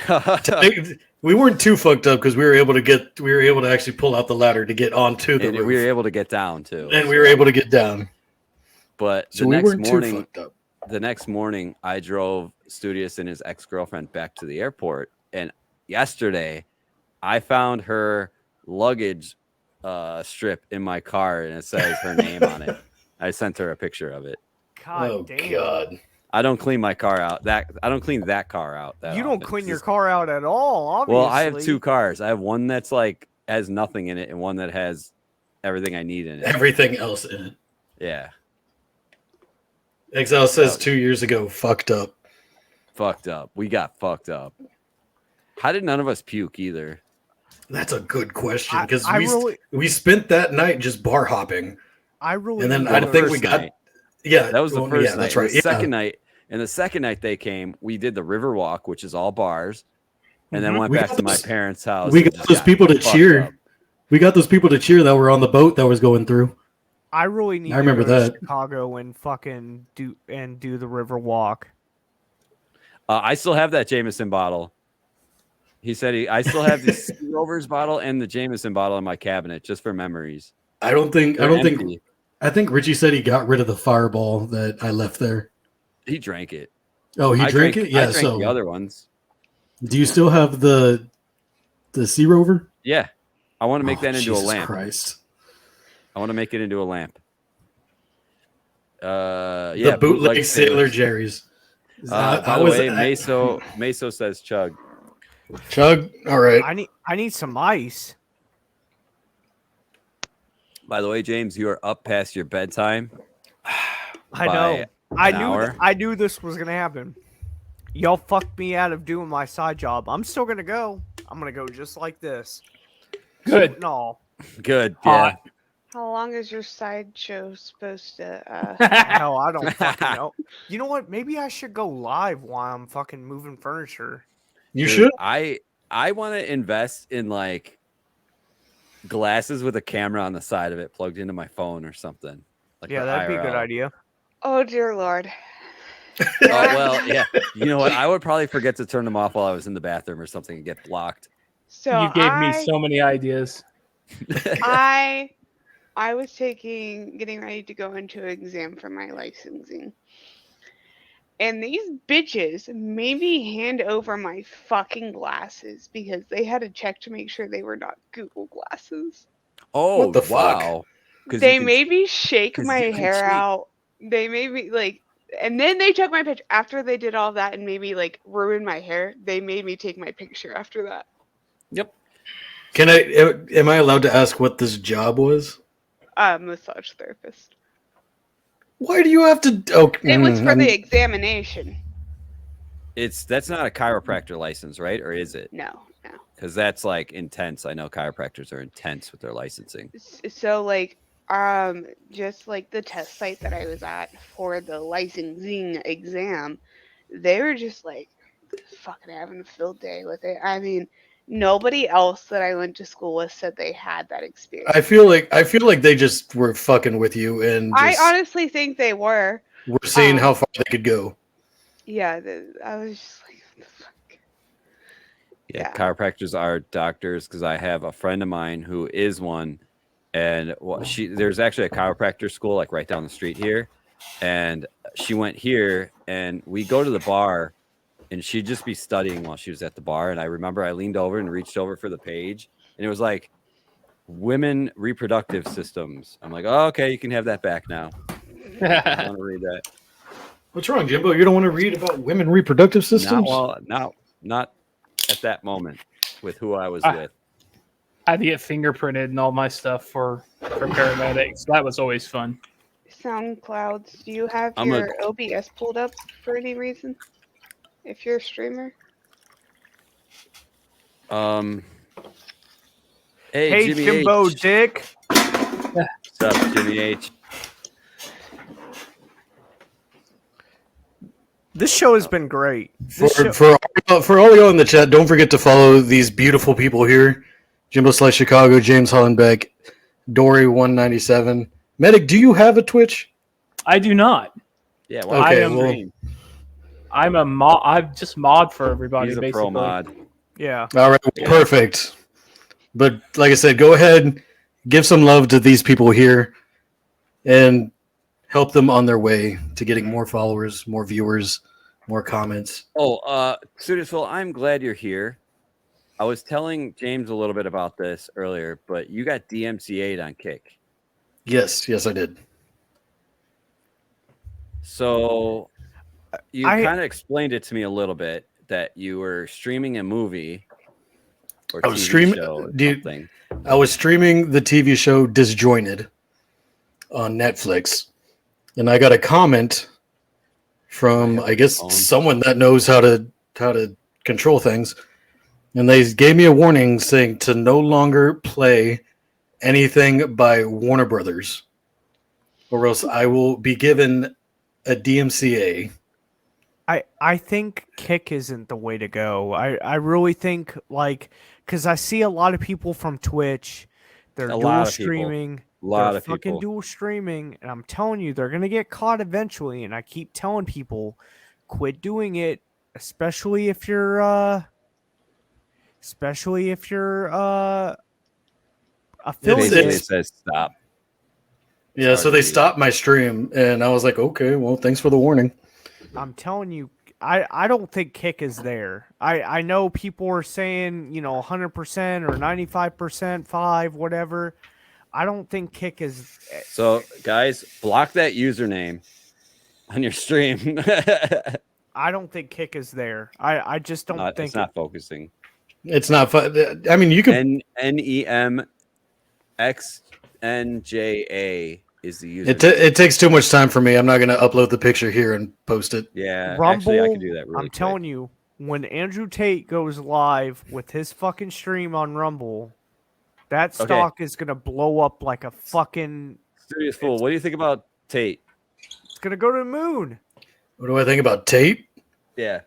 We weren't too fucked up because we were able to actually pull out the ladder to get onto the and roof. we were able to get down too. And we were able to get down. But So we weren't too fucked up. The next morning, I drove Studious and his ex-girlfriend back to the airport. And yesterday, I found her luggage strip in my car, and it says her name on it. I sent her a picture of it. God damn. God. I don't clean my car out. I don't clean that car out. You don't clean your car out at all, obviously. Well, I have two cars. I have one that's like has nothing in it, and one that has everything I need in it. Everything else in it. Yeah. Exile says 2 years ago, fucked up. Fucked up. We got fucked up. How did none of us puke either? That's a good question because I we spent that night just bar hopping. I really And then need I to- think we got yeah. That was the first yeah, night. that's right. The second night, and the second night they came, we did the river walk, which is all bars, and then went We back got to my those- parents' house. We and got just those people to fucked cheer. up. We got those people to cheer that were on the boat that was going through. I really need I remember to go that. to Chicago and fucking do the river walk. I still have that Jameson bottle. He said I still have the Sea Rovers bottle and the Jameson bottle in my cabinet just for memories. I think Richie said he got rid of the fireball that I left there. He drank it. Oh, he I drank it? Yeah, I drank so the other ones. do you still have the Sea Rover? Yeah. I want to make that into a Jesus lamp. Christ. I want to make it into a lamp. The Yeah, bootleg Sailor Jerry's. By the way, Meso says chug. Chug. All right. I need some ice. By the way, James, you are up past your bedtime. I by know. I an knew. hour. I knew this was gonna happen. Y'all fucked me out of doing my side job. I'm still gonna go. I'm gonna go just like this. Good. Suit and all. Good. Yeah. How long is your sideshow supposed to? Hell, I don't fucking know. You know what? Maybe I should go live while I'm fucking moving furniture. You Dude, should. I want to invest in like glasses with a camera on the side of it plugged into my phone or something. Like Yeah, for that'd be a good IRL. idea. Oh dear Lord. Oh well, yeah. You know what? I would probably forget to turn them off while I was in the bathroom or something and get blocked. So You gave me so many ideas. I was getting ready to go into an exam for my licensing. And these bitches made me hand over my fucking glasses because they had to check to make sure they were not Google glasses. Oh, What the fuck? wow. 'Cause They you can- made me shake 'cause my you can hair cheat. out. They made me like, and then they took my picture after they did all that and maybe like ruined my hair. They made me take my picture after that. Yep. Am I allowed to ask what this job was? Massage therapist. Why do you have to? Oh, It was for the examination. That's not a chiropractor license, right? Or is it? No. Because that's like intense. I know chiropractors are intense with their licensing. So like, just like the test site that I was at for the licensing exam, they were just like fucking having a field day with it. I mean, nobody else that I went to school with said they had that experience. I feel like they just were fucking with you and. I just- honestly think they were. we're seeing how far they could go. Yeah, I was just like, what the fuck? Yeah, chiropractors are doctors because I have a friend of mine who is one, and there's actually a chiropractor school like right down the street here, and she went here, and we go to the bar, and she'd just be studying while she was at the bar, and I remember I leaned over and reached over for the page, and it was like women reproductive systems. I'm like, oh, okay, you can have that back now. I want to read that. What's wrong, Jimbo? You don't want to read about women reproductive systems? Not at that moment with who I was with. I had to get fingerprinted and all my stuff for paramedics. That was always fun. SoundClouds, do you have I'm your OBS pulled up for any reason? If you're a streamer? Hey, Jimmy Jimbo H. Dick. What's up, Jimmy H? This show has been great. For all y'all in the chat, don't forget to follow these beautiful people here: Jimbo/Chicago, James Hollenbeck, Dory197. Medic, do you have a Twitch? I do not. Yeah, I'm a mod. I'm just mod for everybody. He's a basically. pro mod. Yeah. All right, perfect. But like I said, go ahead, give some love to these people here, and help them on their way to getting more followers, more viewers, more comments. Oh, Student I'm glad you're here. I was telling James a little bit about this earlier, but you got DMCA'd on Kick. Yes, I did. So you kind of explained it to me a little bit that you were streaming a movie or I was TV streaming, show or dude. something. I was streaming the TV show Disjointed on Netflix, and I got a comment from I guess someone that knows how to control things, and they gave me a warning saying to no longer play anything by Warner Brothers, or else I will be given a DMCA. I think Kick isn't the way to go. I really think, like, because I see a lot of people from Twitch, they're dual streaming. A lot of fucking people. dual streaming, and I'm telling you, they're gonna get caught eventually. And I keep telling people, quit doing it, especially if you're affiliated. It says stop. Yeah, so they stopped my stream, and I was like, okay, well, thanks for the warning. I'm telling you, I don't think Kick is there. I know people are saying, 100% or 95%, 5, whatever. I don't think Kick is. So, guys, block that username on your stream. I don't think Kick is there. I just don't think it's not focusing. It's not fun. I mean, you can NEMXNJA is the username. It takes too much time for me. I'm not going to upload the picture here and post it. Yeah, Rumble, actually, I can do that really quick. telling you, when Andrew Tate goes live with his fucking stream on Rumble, that stock is going to blow up like a fucking... Serious fool. What do you think about Tate? It's going to go to the moon. What do I think about Tate? Yeah.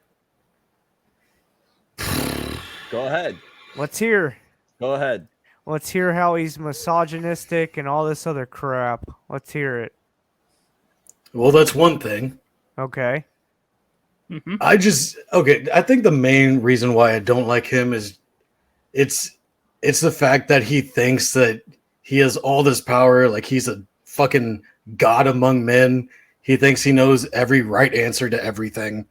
Go ahead. Let's hear. Go ahead. Let's hear how he's misogynistic and all this other crap. Let's hear it. Well, that's one thing. Okay. I think the main reason why I don't like him is it's the fact that he thinks that he has all this power, like he's a fucking god among men. He thinks he knows every right answer to everything.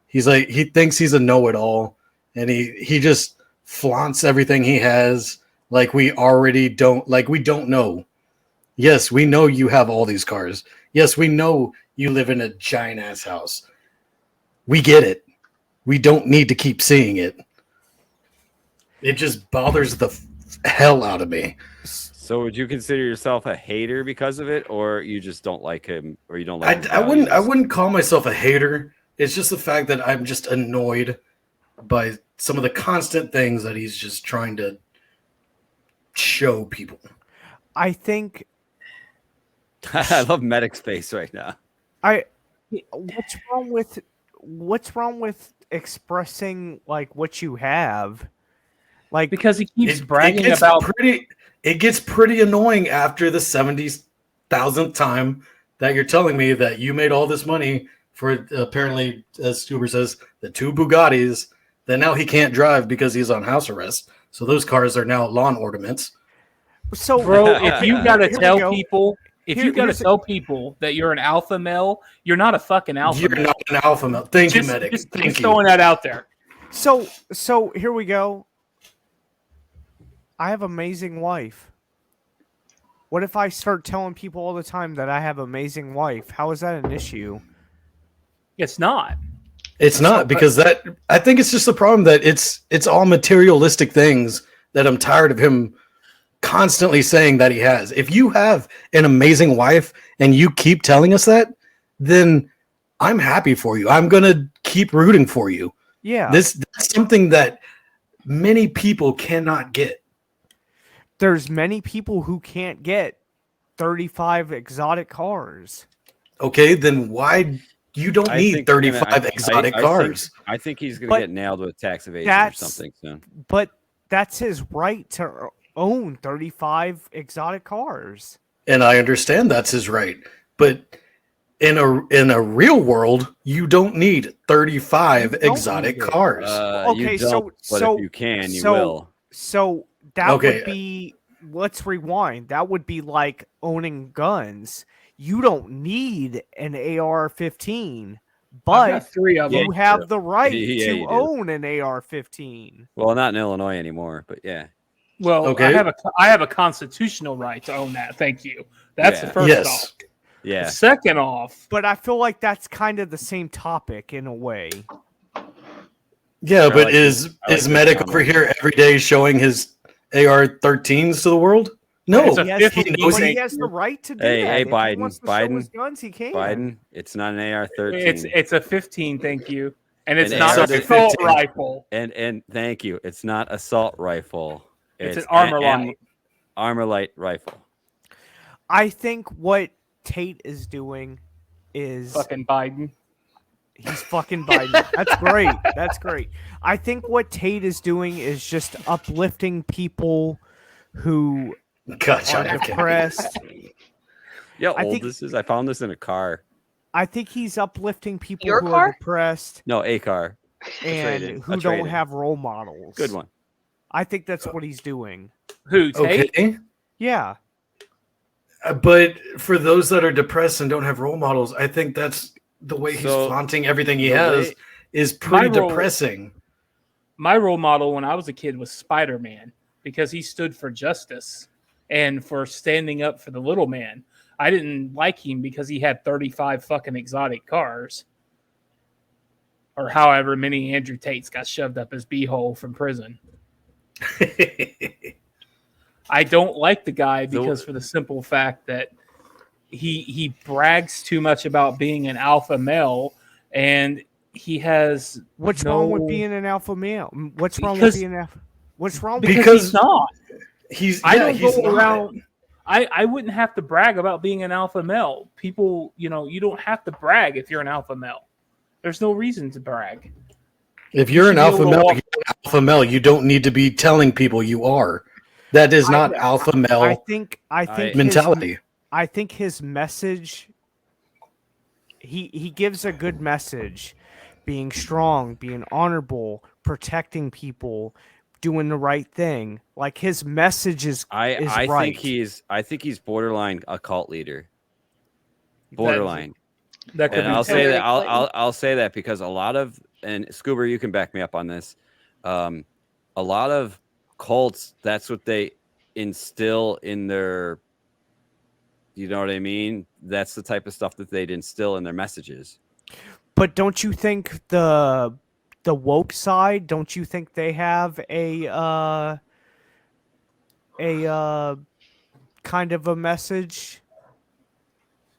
He's like, he thinks he's a know-it-all, and he just flaunts everything he has like we don't know. Yes, we know you have all these cars. Yes, we know you live in a giant ass house. We get it. We don't need to keep seeing it. It just bothers the hell out of me. So would you consider yourself a hater because of it, or you just don't like him, or you don't like I wouldn't call myself a hater. It's just the fact that I'm just annoyed by some of the constant things that he's just trying to show people. I think I love Medic's face right now. What's wrong with expressing like what you have? Like, because he keeps bragging about it gets pretty annoying after the 70,000th time that you're telling me that you made all this money for apparently, as Stuber says, the 2 Bugattis that now he can't drive because he's on house arrest. So those cars are now lawn ornaments. So, bro, if you gotta here we tell go. people, you gotta tell people that you're an alpha male, you're not a fucking alpha You're male. not an alpha male. Thank you, Just- medic. Just, Thank just you. throwing that out there. So here we go. I have an amazing wife. What if I start telling people all the time that I have an amazing wife? How is that an issue? It's not. It's not because that I think it's just the problem that it's all materialistic things that I'm tired of him constantly saying that he has. If you have an amazing wife and you keep telling us that, then I'm happy for you. I'm gonna keep rooting for you. Yeah. That's something that many people cannot get. There's many people who can't get 35 exotic cars. Okay, then why you don't I need think 35 exotic cars? I think he's going But to get nailed with tax evasion or That's something soon. But that's his right to own 35 exotic cars. And I understand that's his right. But in a real world, you don't need 35 exotic cars. Okay, you don't, but if you can, you will. So that Okay. would be, let's rewind. That would be like owning guns. You don't need an AR-15, but got 3 of you them. have the right Yeah, to you do. own an AR-15. Well, not in Illinois anymore, but yeah. Well, Okay. I have a constitutional right to own that. Thank you. That's the Yeah. first Yes. off. Yeah. Second off, But I feel like that's kind of the same topic in a way. Yeah, I but like is this Medic comment. over here every day showing his AR-13s to the world? No, It's a He has, he the, knows but he he, has the right to do Hey, that. hey, If he Biden, wants to show his guns, he can. Biden, it's not an AR-13. it's a 15. Thank you, and it's An not AR an assault 15. rifle. And thank you. It's not assault rifle. It's an armor light. Armor light rifle. I think what Tate is doing is Fucking Biden. he's fucking Biden. That's great. That's great. I think what Tate is doing is just uplifting people who gotcha. are depressed. Yeah, I old think- this is. I found this in a car. I think he's uplifting people Your who car? are depressed No, a car. and trade-in. who A don't trade-in. have role models. Good one. I think that's what he's doing. Who? Tate? Okay. Yeah. But for those that are depressed and don't have role models, I think that's the way he's So, flaunting everything he the has way- is pretty My role- depressing. My role model when I was a kid was Spider-Man because he stood for justice and for standing up for the little man. I didn't like him because he had 35 fucking exotic cars. Or however many Andrew Tates got shoved up his beehole from prison. I don't like the guy because for the simple fact that he brags too much about being an alpha male and he has What's no- wrong with being an alpha male? What's wrong Because- with being alpha? What's wrong with because he's not. I don't he's go not. around. I wouldn't have to brag about being an alpha male. People, you don't have to brag if you're an alpha male. There's no reason to brag. If you're an should be alpha able to male, walk- you're an alpha male. You don't need to be telling people you are. That is not alpha I male think mentality. I think his message he gives a good message, being strong, being honorable, protecting people, doing the right thing. Like his message is I right. think he's borderline a cult leader. Borderline. That could And be I'll say that Clinton. I'll say that because a lot of, and Scuba, you can back me up on this. A lot of cults, that's what they instill in their, you know what I mean? That's the type of stuff that they'd instill in their messages. But don't you think the woke side, don't you think they have a kind of a message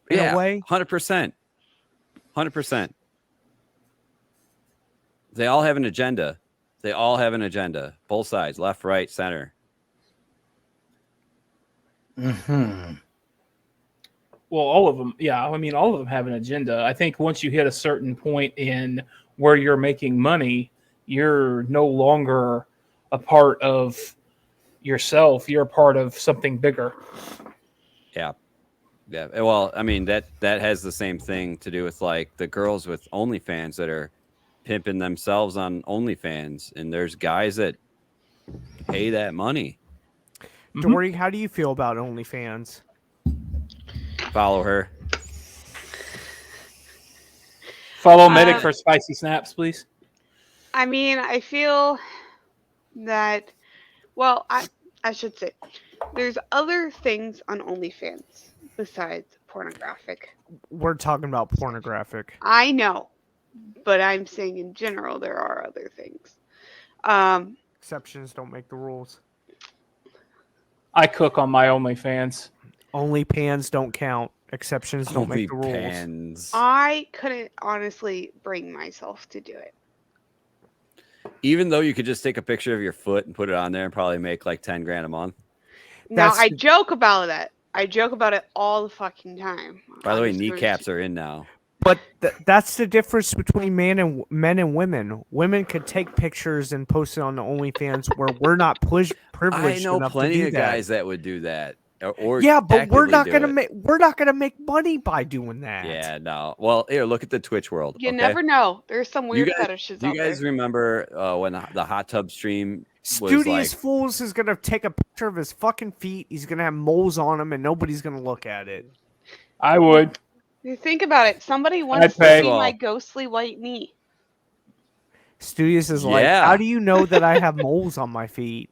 in a way? 100%. 100%. They all have an agenda. They all have an agenda. Both sides, left, right, center. Mm-hmm. Well, all of them. Yeah, I mean, all of them have an agenda. I think once you hit a certain point in where you're making money, you're no longer a part of yourself. You're a part of something bigger. Yeah. Yeah. Well, I mean that has the same thing to do with like the girls with OnlyFans that are pimping themselves on OnlyFans, and there's guys that pay that money. Dory, how do you feel about OnlyFans? Follow her. Follow Medic for spicy snaps, please. I mean, I feel that, well, I should say, there's other things on OnlyFans besides pornographic. We're talking about pornographic. I know, but I'm saying in general there are other things. Exceptions don't make the rules. I cook on my OnlyFans. OnlyPans don't count. Exceptions don't make the rules. OnlyPans. I couldn't honestly bring myself to do it. Even though you could just take a picture of your foot and put it on there and probably make like 10 grand a month. Now, I joke about that. I joke about it all the fucking time. By the way, kneecaps are in now. But that's the difference between men and women. Women could take pictures and post it on the OnlyFans, where we're not privileged I know enough plenty to do of that. guys that would do that. Or Yeah, but we're not actively gonna do it. we're not gonna make money by doing that. Yeah, no. Well, here, look at the Twitch world. You okay? never know. There's some weird you guys, fetishes Do out you guys there. remember when the hot tub stream was Studious like? Fools is gonna take a picture of his fucking feet. He's gonna have moles on him, and nobody's gonna look at it. I would. You think about it. Somebody wants to pay. see my ghostly white knee. Studious is like, Yeah. how do you know that I have moles on my feet?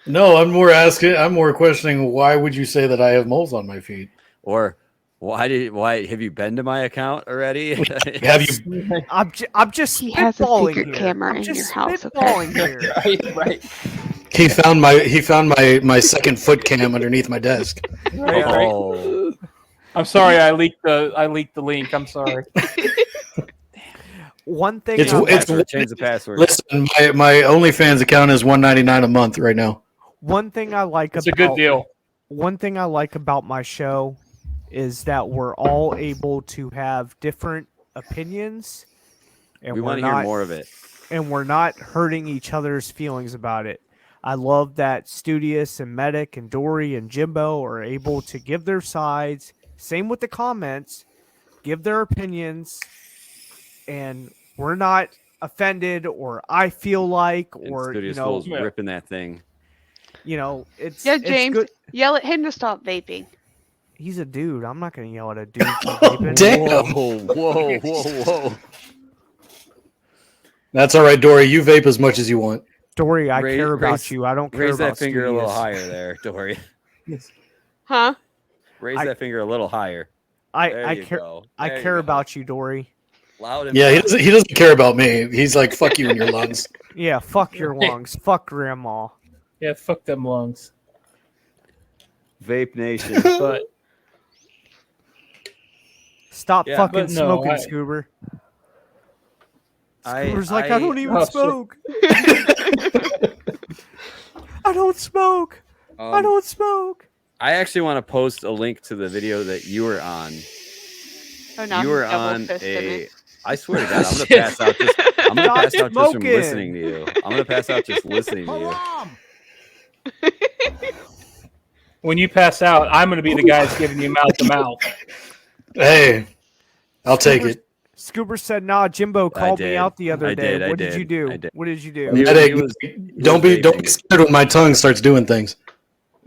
No, I'm more questioning why would you say that I have moles on my feet? Or why have you been to my account already? Have you? I'm just He has a spitballing secret here. camera I'm in just your house, okay? spitballing here. Right. He found my second foot cam underneath my desk. Right. Oh. I'm sorry, I leaked the link. I'm sorry. One thing It's change the password. Listen, my OnlyFans account is $1.99 a month right now. One thing I like It's a good deal. One thing I like about my show is that we're all able to have different opinions, and We we're want to hear not- more of it. and we're not hurting each other's feelings about it. I love that Studious and Medic and Dory and Jimbo are able to give their sides. Same with the comments, give their opinions, and we're not offended or I feel like or Studious Fools ripping that thing. It's Yeah, it's James, good. yell at him to stop vaping. He's a dude. I'm not gonna yell at a dude. For vaping. Damn. Whoa. That's all right, Dory. You vape as much as you want. Dory, I care about you. I don't care Raise about that finger a little Studious. higher there, Dory. Huh? Raise that finger a little higher. There I you care. go. I There you care go. about you, Dory. Loud and Yeah, proud. he doesn't care about me. He's like, fuck you in your lungs. Yeah, fuck your lungs. Fuck grandma. Yeah, fuck them lungs. Vape Nation. But Stop Yeah, fucking but no, smoking, I- Scoober. I- Scoober's like, I don't even Oh, shit. smoke. I don't smoke. I don't smoke. I actually want to post a link to the video that you were on. Oh, now You he's were double on fisting a. it. I swear to God, I'm gonna pass out. I'm gonna Stop pass out just from smoking. listening to you. I'm gonna pass out just listening to you. when you pass out, I'm going to be the guy that's giving you mouth to mouth. Hey, I'll take it. Scoober said, "Nah, Jimbo called me did. out the other I day. did. What did you do? I did. What did you do?" Medic, he was don't be vaping. scared when my tongue starts doing things.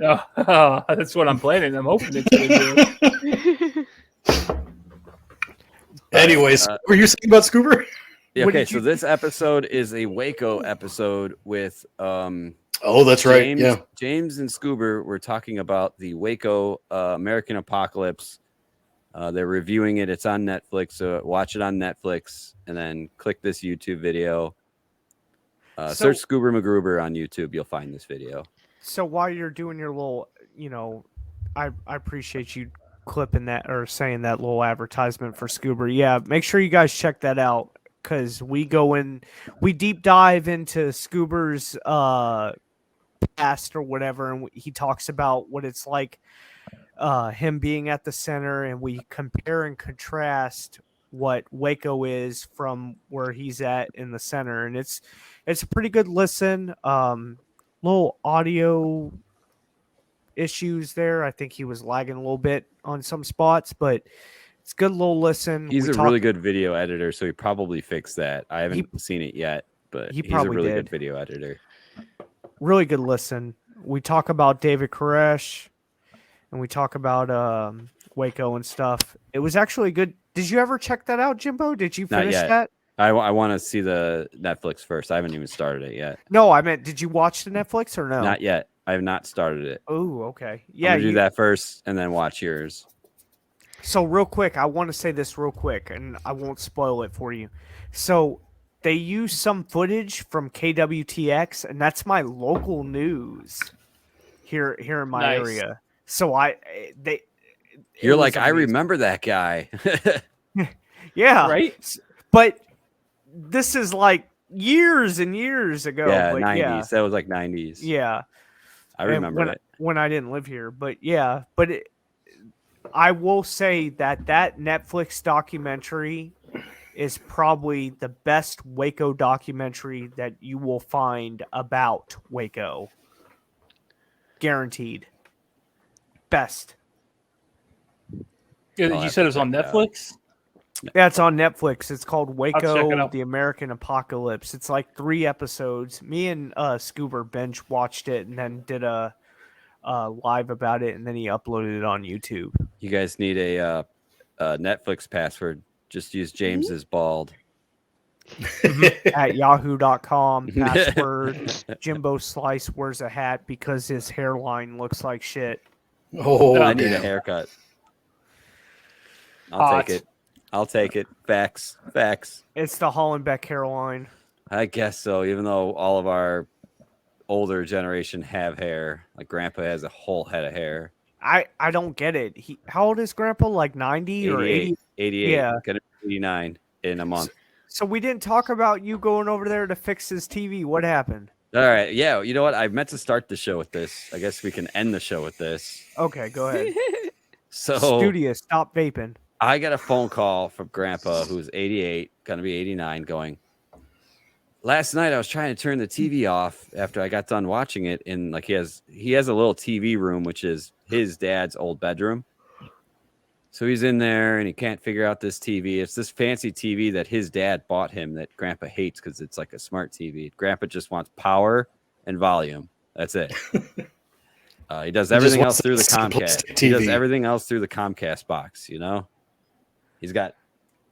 Oh, that's what I'm planning. I'm hoping it's going to do. Anyways, what were you saying about Scoober? Yeah, What okay, did so you- this episode is a Waco episode with Oh, that's right. James, Yeah. James and Scoober were talking about the Waco American Apocalypse. They're reviewing it. It's on Netflix, so watch it on Netflix and then click this YouTube video. Search Scoober McGruber on YouTube. You'll find this video. So while you're doing your little, I appreciate you clipping that or saying that little advertisement for Scoober. Yeah, make sure you guys check that out because we deep dive into Scoober's past or whatever, and he talks about what it's like him being at the center, and we compare and contrast what Waco is from where he's at in the center, and it's a pretty good listen. Little audio issues there. I think he was lagging a little bit on some spots, but it's a good little listen. He's a really good video editor, so he probably fixed that. I haven't seen it yet, but he's a really good video editor. Really good listen. We talk about David Koresh, and we talk about Waco and stuff. It was actually good. Did you ever check that out, Jimbo? Did you finish that? I want to see the Netflix first. I haven't even started it yet. No, I meant, did you watch the Netflix or no? Not yet. I have not started it. Oh, okay. Yeah, do that first and then watch yours. So real quick, I want to say this real quick, and I won't spoil it for you. So they use some footage from KWTX, and that's my local news here in my area. So you're like, I remember that guy. Yeah, right. But this is like years and years ago. Yeah, but 90s. Yeah. That was like 90s. Yeah, I remember it when I didn't live here. But yeah, I will say that Netflix documentary is probably the best Waco documentary that you will find about Waco. Guaranteed. Best. You said it was on Netflix? Yeah, it's on Netflix. It's called I'll check it Waco, out. The American Apocalypse. It's like 3 episodes. Me and Scuba Bench watched it and then did a live about it, and then he uploaded it on YouTube. You guys need a Netflix password. Just use James's bald. At yahoo.com. Password Jimbo Slice wears a hat because his hairline looks like shit. Oh, I need a haircut. I'll take it. Facts. It's the Hollenbeck hairline. I guess so. Even though all of our older generation have hair, like Grandpa has a whole head of hair. I don't get it. How old is Grandpa? Like 90 or 80? 88. Yeah. Gonna be 89 in a month. So we didn't talk about you going over there to fix his TV. What happened? All right. Yeah. You know what? I meant to start the show with this. I guess we can end the show with this. Okay, go ahead. So Studious, stop vaping. I got a phone call from Grandpa, who's 88, gonna be 89, going, last night I was trying to turn the TV off after I got done watching it, and like he has a little TV room, which is his dad's old bedroom. So he's in there and he can't figure out this TV. It's this fancy TV that his dad bought him that Grandpa hates because it's like a smart TV. Grandpa just wants power and volume. That's it. He does everything else through the Comcast. He does everything else through the Comcast box, you know? He's got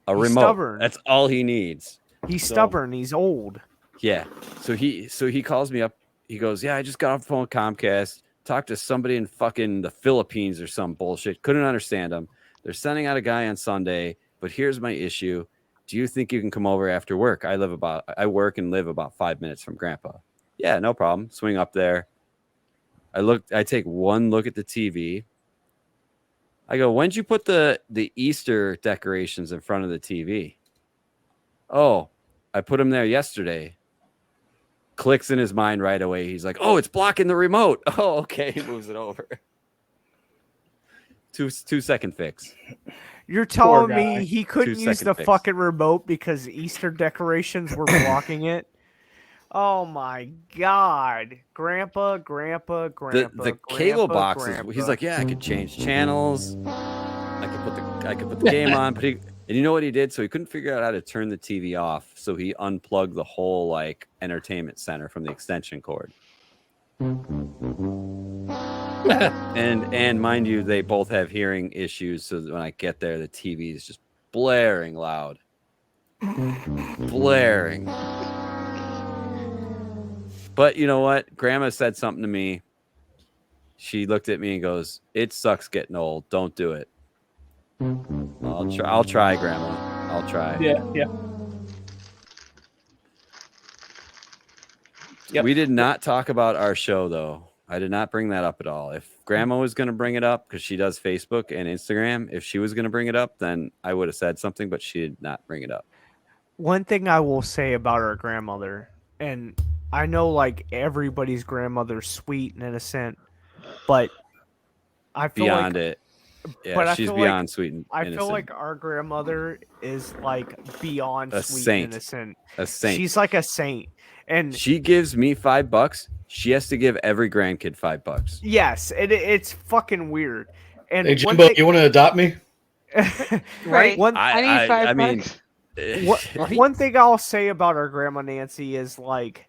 a remote. Stubborn. That's all he needs. He's stubborn. He's old. Yeah. So he calls me up. He goes, yeah, I just got off the phone with Comcast. Talked to somebody in fucking the Philippines or some bullshit. Couldn't understand them. They're sending out a guy on Sunday, but here's my issue. Do you think you can come over after work? I work and live about 5 minutes from Grandpa. Yeah, no problem. Swing up there. I take one look at the TV. I go, when'd you put the Easter decorations in front of the TV? Oh, I put them there yesterday. Clicks in his mind right away. He's like, oh, it's blocking the remote. Oh, okay. He moves it over. 2-second fix. You're telling me he couldn't use the fucking remote because Easter decorations were blocking it? Oh my God. Grandpa. The cable boxes. He's like, yeah, I could change channels. I could put the game on, but and you know what he did? So he couldn't figure out how to turn the TV off. So he unplugged the whole like entertainment center from the extension cord. and mind you, they both have hearing issues. So that when I get there, the TV is just blaring loud. Blaring. But you know what? Grandma said something to me. She looked at me and goes, it sucks getting old. Don't do it. I'll try, Grandma. I'll try. Yeah. Yep. We did not talk about our show, though. I did not bring that up at all. If Grandma was going to bring it up, because she does Facebook and Instagram, if she was going to bring it up, then I would have said something, but she did not bring it up. One thing I will say about our grandmother, and I know like everybody's grandmother's sweet and innocent, but I feel beyond like, it. Yeah, she's beyond sweet and innocent. I feel like our grandmother is like beyond a sweet saint. and innocent. A saint. She's like a saint. And she gives me $5 She has to give every grandkid $5. Yes, it's fucking weird. And Hey Jimbo, you want to adopt me? Right. I need $5. I mean, one thing I'll say about our grandma Nancy is like,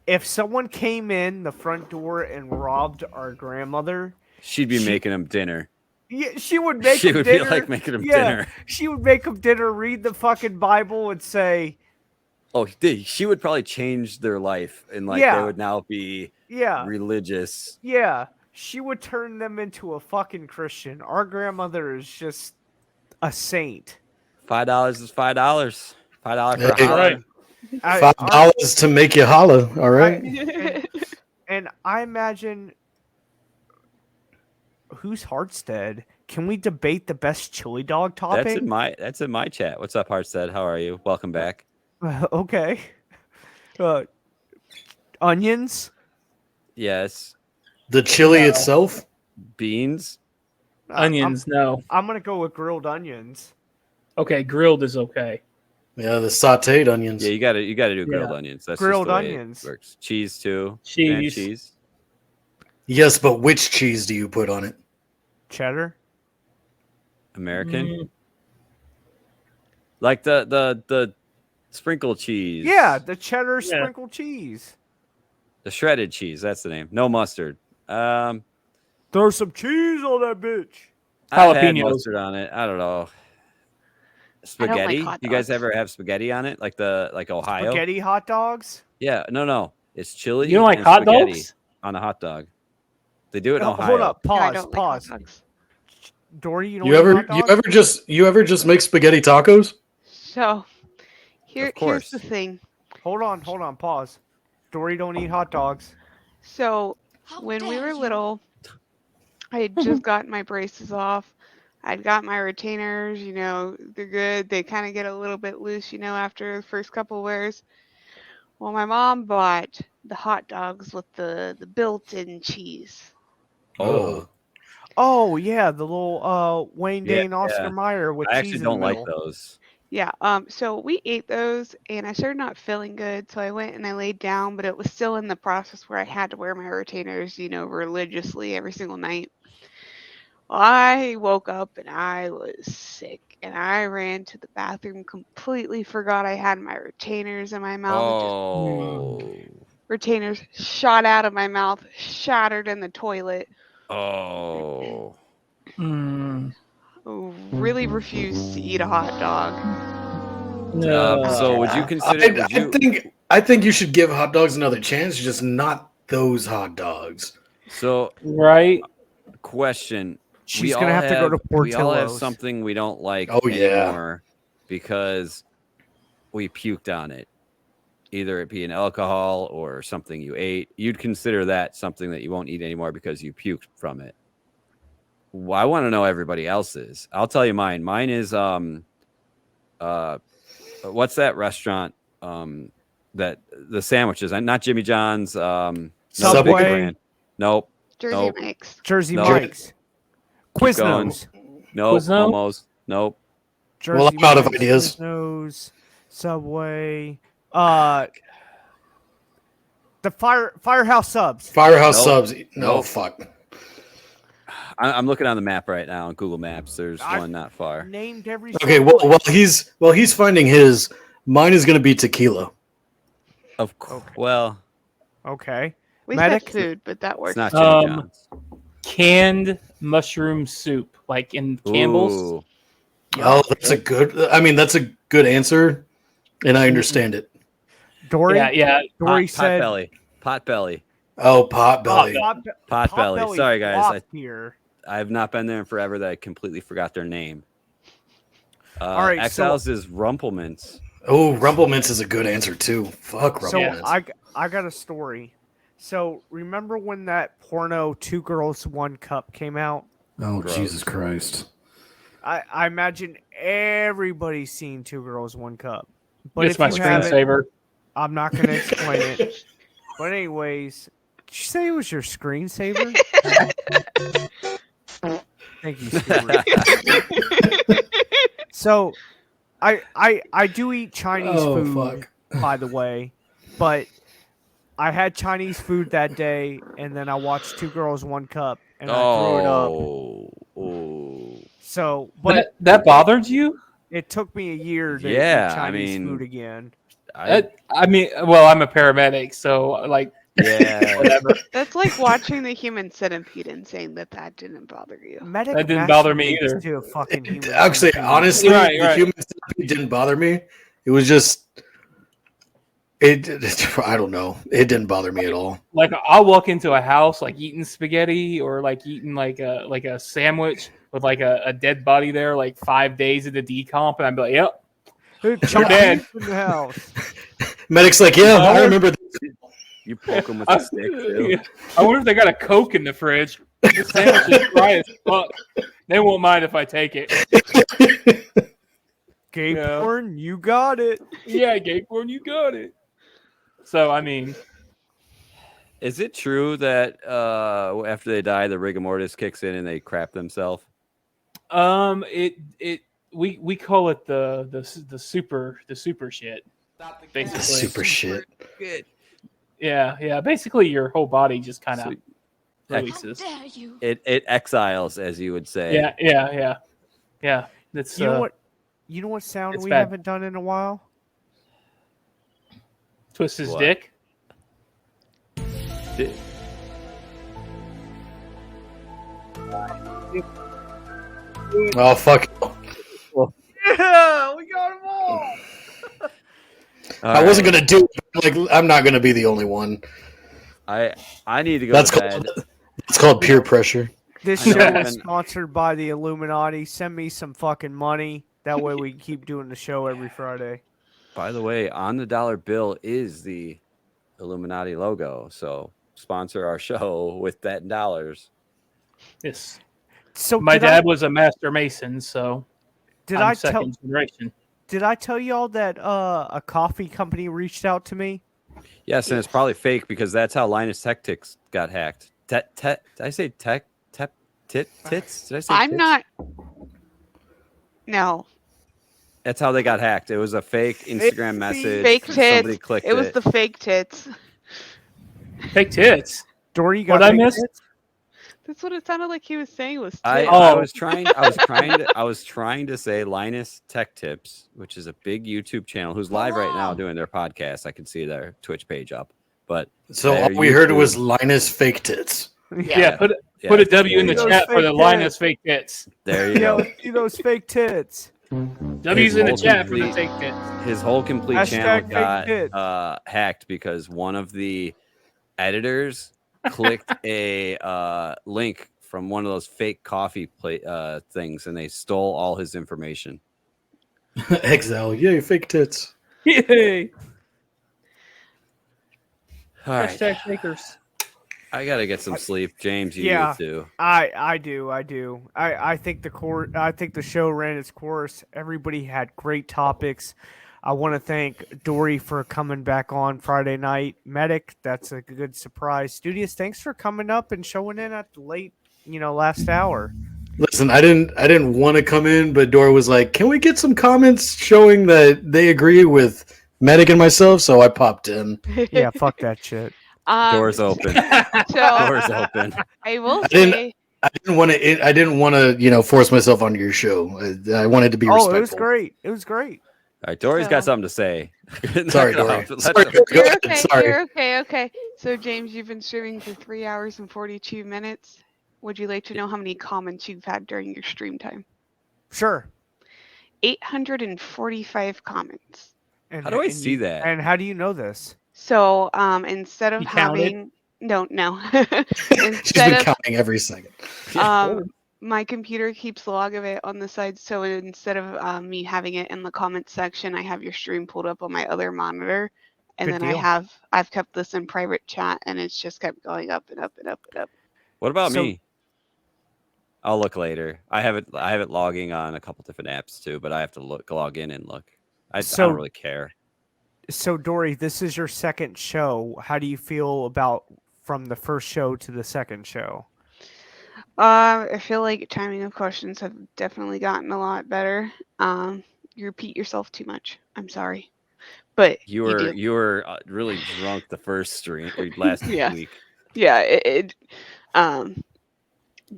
if someone came in the front door and robbed our grandmother, she'd be making them dinner. Yeah, she would make. She him would dinner. be like making him dinner. She would make him dinner, read the fucking Bible, and say, "Oh, she would probably change their life, and like they would now be religious." Yeah, she would turn them into a fucking Christian. Our grandmother is just a saint. $5 is $5. $5 for a Hey, holler. $5 to make you holler. All right. And I imagine. Who's Hartstead? Can we debate the best chili dog topping? That's in my chat. What's up, Hartstead? How are you? Welcome back. Okay. Onions? Yes. The chili itself? Beans? Onions, no. I'm gonna go with grilled onions. Okay, grilled is okay. Yeah, the sautéed onions. Yeah, you gotta do grilled onions. That's grilled just the way onions. it works. Cheese too. Cheese. Cheese. Yes, but which cheese do you put on it? Cheddar. American. Like the sprinkle cheese. Yeah, the cheddar sprinkle cheese. The shredded cheese. That's the name. No mustard. Throw some cheese on that bitch. I had Jalapenos. mustard on it. I don't know. Spaghetti. You guys ever have spaghetti on it? Like Ohio? Spaghetti hot dogs? Yeah. No. It's chili. You don't like and hot spaghetti dogs? On a hot dog. They do it in Ohio. Hold up. Yeah, I Pause. don't like Pause. hot dogs. Dory, you don't You eat ever hot dogs? you ever just make spaghetti tacos? So, here's course. the thing. Hold on. Pause. Dory don't eat hot dogs. So, when we were little, I had just gotten my braces off. I'd got my retainers, they're good. They kind of get a little bit loose, after the first couple wears. Well, my mom bought the hot dogs with the built-in cheese. Oh yeah, the little Wayne Yeah, Dane Oscar yeah. Mayer with I cheese actually in don't the like middle. those. Yeah, so we ate those and I started not feeling good, so I went and I laid down, but it was still in the process where I had to wear my retainers, religiously every single night. Well, I woke up and I was sick and I ran to the bathroom, completely forgot I had my retainers in my mouth. Oh. Retainers shot out of my mouth, shattered in the toilet. Oh. Really refused to eat a hot dog. So would you consider? I think you should give hot dogs another chance, just not those hot dogs. So right. Question. She's gonna have to go to We all have Portillo's. something we don't like Oh, yeah. anymore because we puked on it. Either it be an alcohol or something you ate. You'd consider that something that you won't eat anymore because you puked from it. Well, I want to know everybody else's. I'll tell you mine. Mine is what's that restaurant? That the sandwiches, not Jimmy John's. Subway. Brand. Nope. Jersey Mike's. Jersey Nope. Mike's. Keep going. Quiznos. Nope. Quizno? Almost. Nope. Jersey Well, I'm out of Mike's, ideas. Quiznos, Subway. The Firehouse Subs. Firehouse Nope. subs. No, Nope. fuck. I'm looking on the map right now on Google Maps. There's I've one not far. Named every. Okay, Subway. while he's finding his, mine is going to be tequila. Of course. Well, Okay. We Medic? said food, but that works. it's not Jimmy John's. Canned mushroom soup, like in Campbell's. Ooh. Oh, that's a good answer, and I understand it. Dory. Yeah. Dory Pot said. belly. Pot belly. Oh, pot belly. Pot belly. Sorry, guys. flopped here. I've not been there in forever that I completely forgot their name. All right, Exiles is Rumplemints. Oh, Rumplemints is a good answer too. Fuck So Rumplemints. I got a story. So remember when that porno 2 Girls 1 Cup came out? Oh, Gross. Jesus Christ. I imagine everybody's seen 2 Girls 1 Cup. But It's my if you haven't, screensaver. I'm not going to explain it. But anyways, did you say it was your screensaver? Thank you, Stuart. So, I do eat Chinese food, fuck. by the way, but I had Chinese food that day, and then I watched Two Girls, One Cup, and I threw it up. Oh. So, but that bothered you? It took me a year to Yeah, eat Chinese I mean, food again. I mean, well, I'm a paramedic, so like, yeah, whatever. That's like watching the Human Centipede and saying that didn't bother you. Medic That didn't bother me masturbates either. to a fucking human Actually, centipede. honestly, Right, the right. Human Centipede didn't bother me. It was just I don't know. It didn't bother me at all. Like, I'll walk into a house like eating spaghetti or like eating like a sandwich with like a dead body there, like 5 days of the decomp, and I'd be like, "Yep, you're dead." In the house. Medic's like, yeah, I remember. You poke them with a stick too. I wonder if they got a Coke in the fridge. The sandwich is dry as fuck. They won't mind if I take it. Gay porn, you got it. Yeah, gay porn, you got it. So, I mean, Is it true that after they die, the rigor mortis kicks in and they crap themselves? We call it the super shit. Basically, The super shit. Yeah. Basically, your whole body just kind of releases. How dare you? It exiles, as you would say. Yeah. That's You know what sound it's we bad. haven't done in a while? Twist his What? dick. Oh fuck! Yeah, we got them all. I wasn't gonna do it. Like, I'm not gonna be the only one. I need to go That's to bed. It's called peer pressure. This I know, show man. is sponsored by the Illuminati. Send me some fucking money. That way we can keep doing the show every Friday. By the way, on the dollar bill is the Illuminati logo. So sponsor our show with that in dollars. Yes. So My did dad I- was a master mason, so Did I'm I tell? second generation. Did I tell y'all that a coffee company reached out to me? Yes, and it's probably fake because that's how Linus Tech Tics got hacked. Did I say tech? Tits? Did I say I'm tits? not. No. That's how they got hacked. It was a fake Instagram message. Fake Somebody tits. clicked It was the fake tits. Fake tits. Dory, you got What I fake missed? tits? That's what it sounded like he was saying was tits. I was trying to say Linus Tech Tips, which is a big YouTube channel who's live right now doing their podcast. I can see their Twitch page up. But So their all we heard YouTube- was Linus fake tits. Yeah, put Yeah, a W in the those chat for fake the tits. Linus fake tits. There you Yeah, go. let's see those fake tits. W's in the whole chat for the complete- fake tits. His whole complete Hashtag channel fake tits. got hacked because one of the editors clicked a link from one of those fake coffee things, and they stole all his information. Exile, yay, fake tits. Yay! All right, Hashtag fakers. I gotta get some sleep, James. You Yeah. do too. I do. I think the show ran its course. Everybody had great topics. I want to thank Dory for coming back on Friday night. Medic, that's a good surprise. Studious, thanks for coming up and showing in at the late, last hour. Listen, I didn't want to come in, but Dora was like, "Can we get some comments showing that they agree with Medic and myself?" So I popped in. Yeah, fuck that shit. Doors open. So Doors open. I will I didn't- say, I didn't want to, force myself onto your show. I wanted to be respectful. It was great. It was great. All right, Dory's got something to say. Sorry, Knock it Dory. off. Let Sorry, the- Go you're ahead, okay. sorry. You're okay. So James, you've been streaming for 3 hours and 42 minutes. Would you like to know how many comments you've had during your stream time? Sure. 845 comments. And, How do I and see that? And how do you know this? So instead of You counted? having no She's instead been of counting every second. my computer keeps log of it on the side, so instead of me having it in the comments section, I have your stream pulled up on my other monitor, and Good then deal. I've kept this in private chat, and it's just kept going up and up and up and up. What about So- me? I'll look later. I have it logging on a couple different apps too, but I have to log in and look. I So- don't really care. So Dory, this is your second show. How do you feel about from the first show to the second show? I feel like timing of questions have definitely gotten a lot better. You repeat yourself too much. I'm sorry. But You do. were really drunk the first stream or last Yeah. week. Yeah,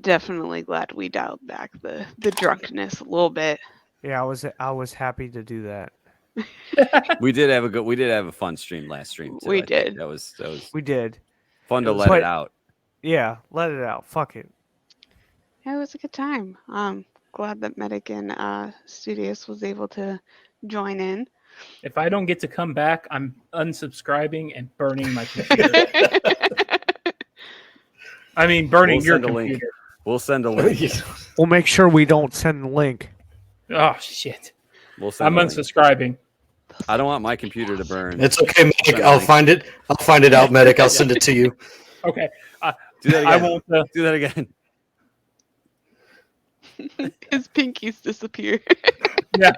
definitely glad we dialed back the drunkenness a little bit. Yeah, I was happy to do that. We did have a fun stream last stream too. We I think did. that was We did. fun to let it out. Yeah, let it out. Fuck it. Yeah, it was a good time. Glad that Medic and Studios was able to join in. If I don't get to come back, I'm unsubscribing and burning my computer. I mean, burning your computer. We'll send a link. We'll make sure we don't send the link. Oh shit! We'll send I'm a link. unsubscribing. I don't want my computer to burn. It's okay, Medic. I'll find it. I'll find it out, Medic. I'll send it to you. Okay. Do that again. I won't. Do that again. His pinkies disappear. Yeah.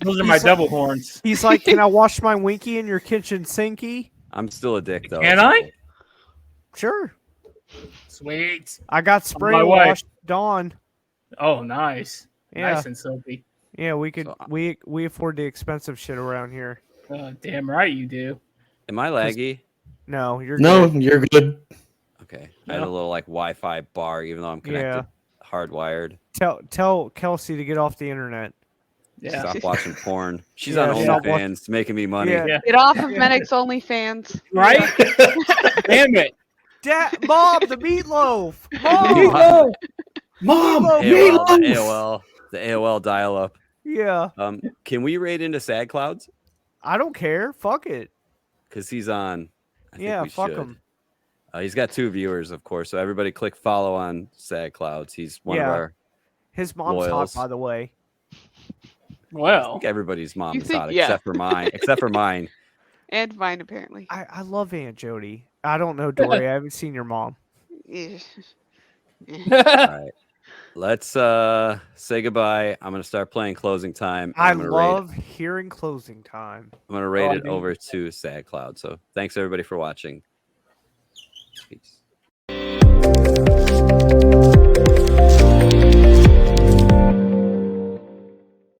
Those are my double horns. He's like, "Can I wash my winky in your kitchen sinky?" I'm still a dick though. Can I? Sure. Sweet. I got spray my way. washed Dawn. Oh, nice. Yeah. Nice and soapy. Yeah, we could. We afford the expensive shit around here. Damn right you do. Am I laggy? No, you're No, good. you're good. Okay. I had a little like Wi-Fi bar, even though I'm connected, hardwired. Tell Kelsey to get off the internet. Yeah. Stop watching porn. She's Yeah, on stop OnlyFans, making me money. Yeah. Get off of Medic's OnlyFans. Right? Damn it. Mom, the meatloaf. Mom. Meatloaf. Mom, The AOL dial-up. Yeah. Can we raid into Sad Clouds? I don't care. Fuck it. Because he's on. I think Yeah, we fuck should. him. He's got 2 viewers, of course. So everybody click follow on Sad Clouds. He's one of our. His mom's loyals. hot, by the way. I Well, think everybody's mom You is think- hot, yeah. except for mine. Except for mine. And Vine, apparently. I love Aunt Jody. I don't know, Dory. I haven't seen your mom. Yeah. All right. Let's say goodbye. I'm gonna start playing closing time. and I I'm gonna love hearing closing time. I'm gonna rate I it do. over to Sad Cloud. So thanks everybody for watching.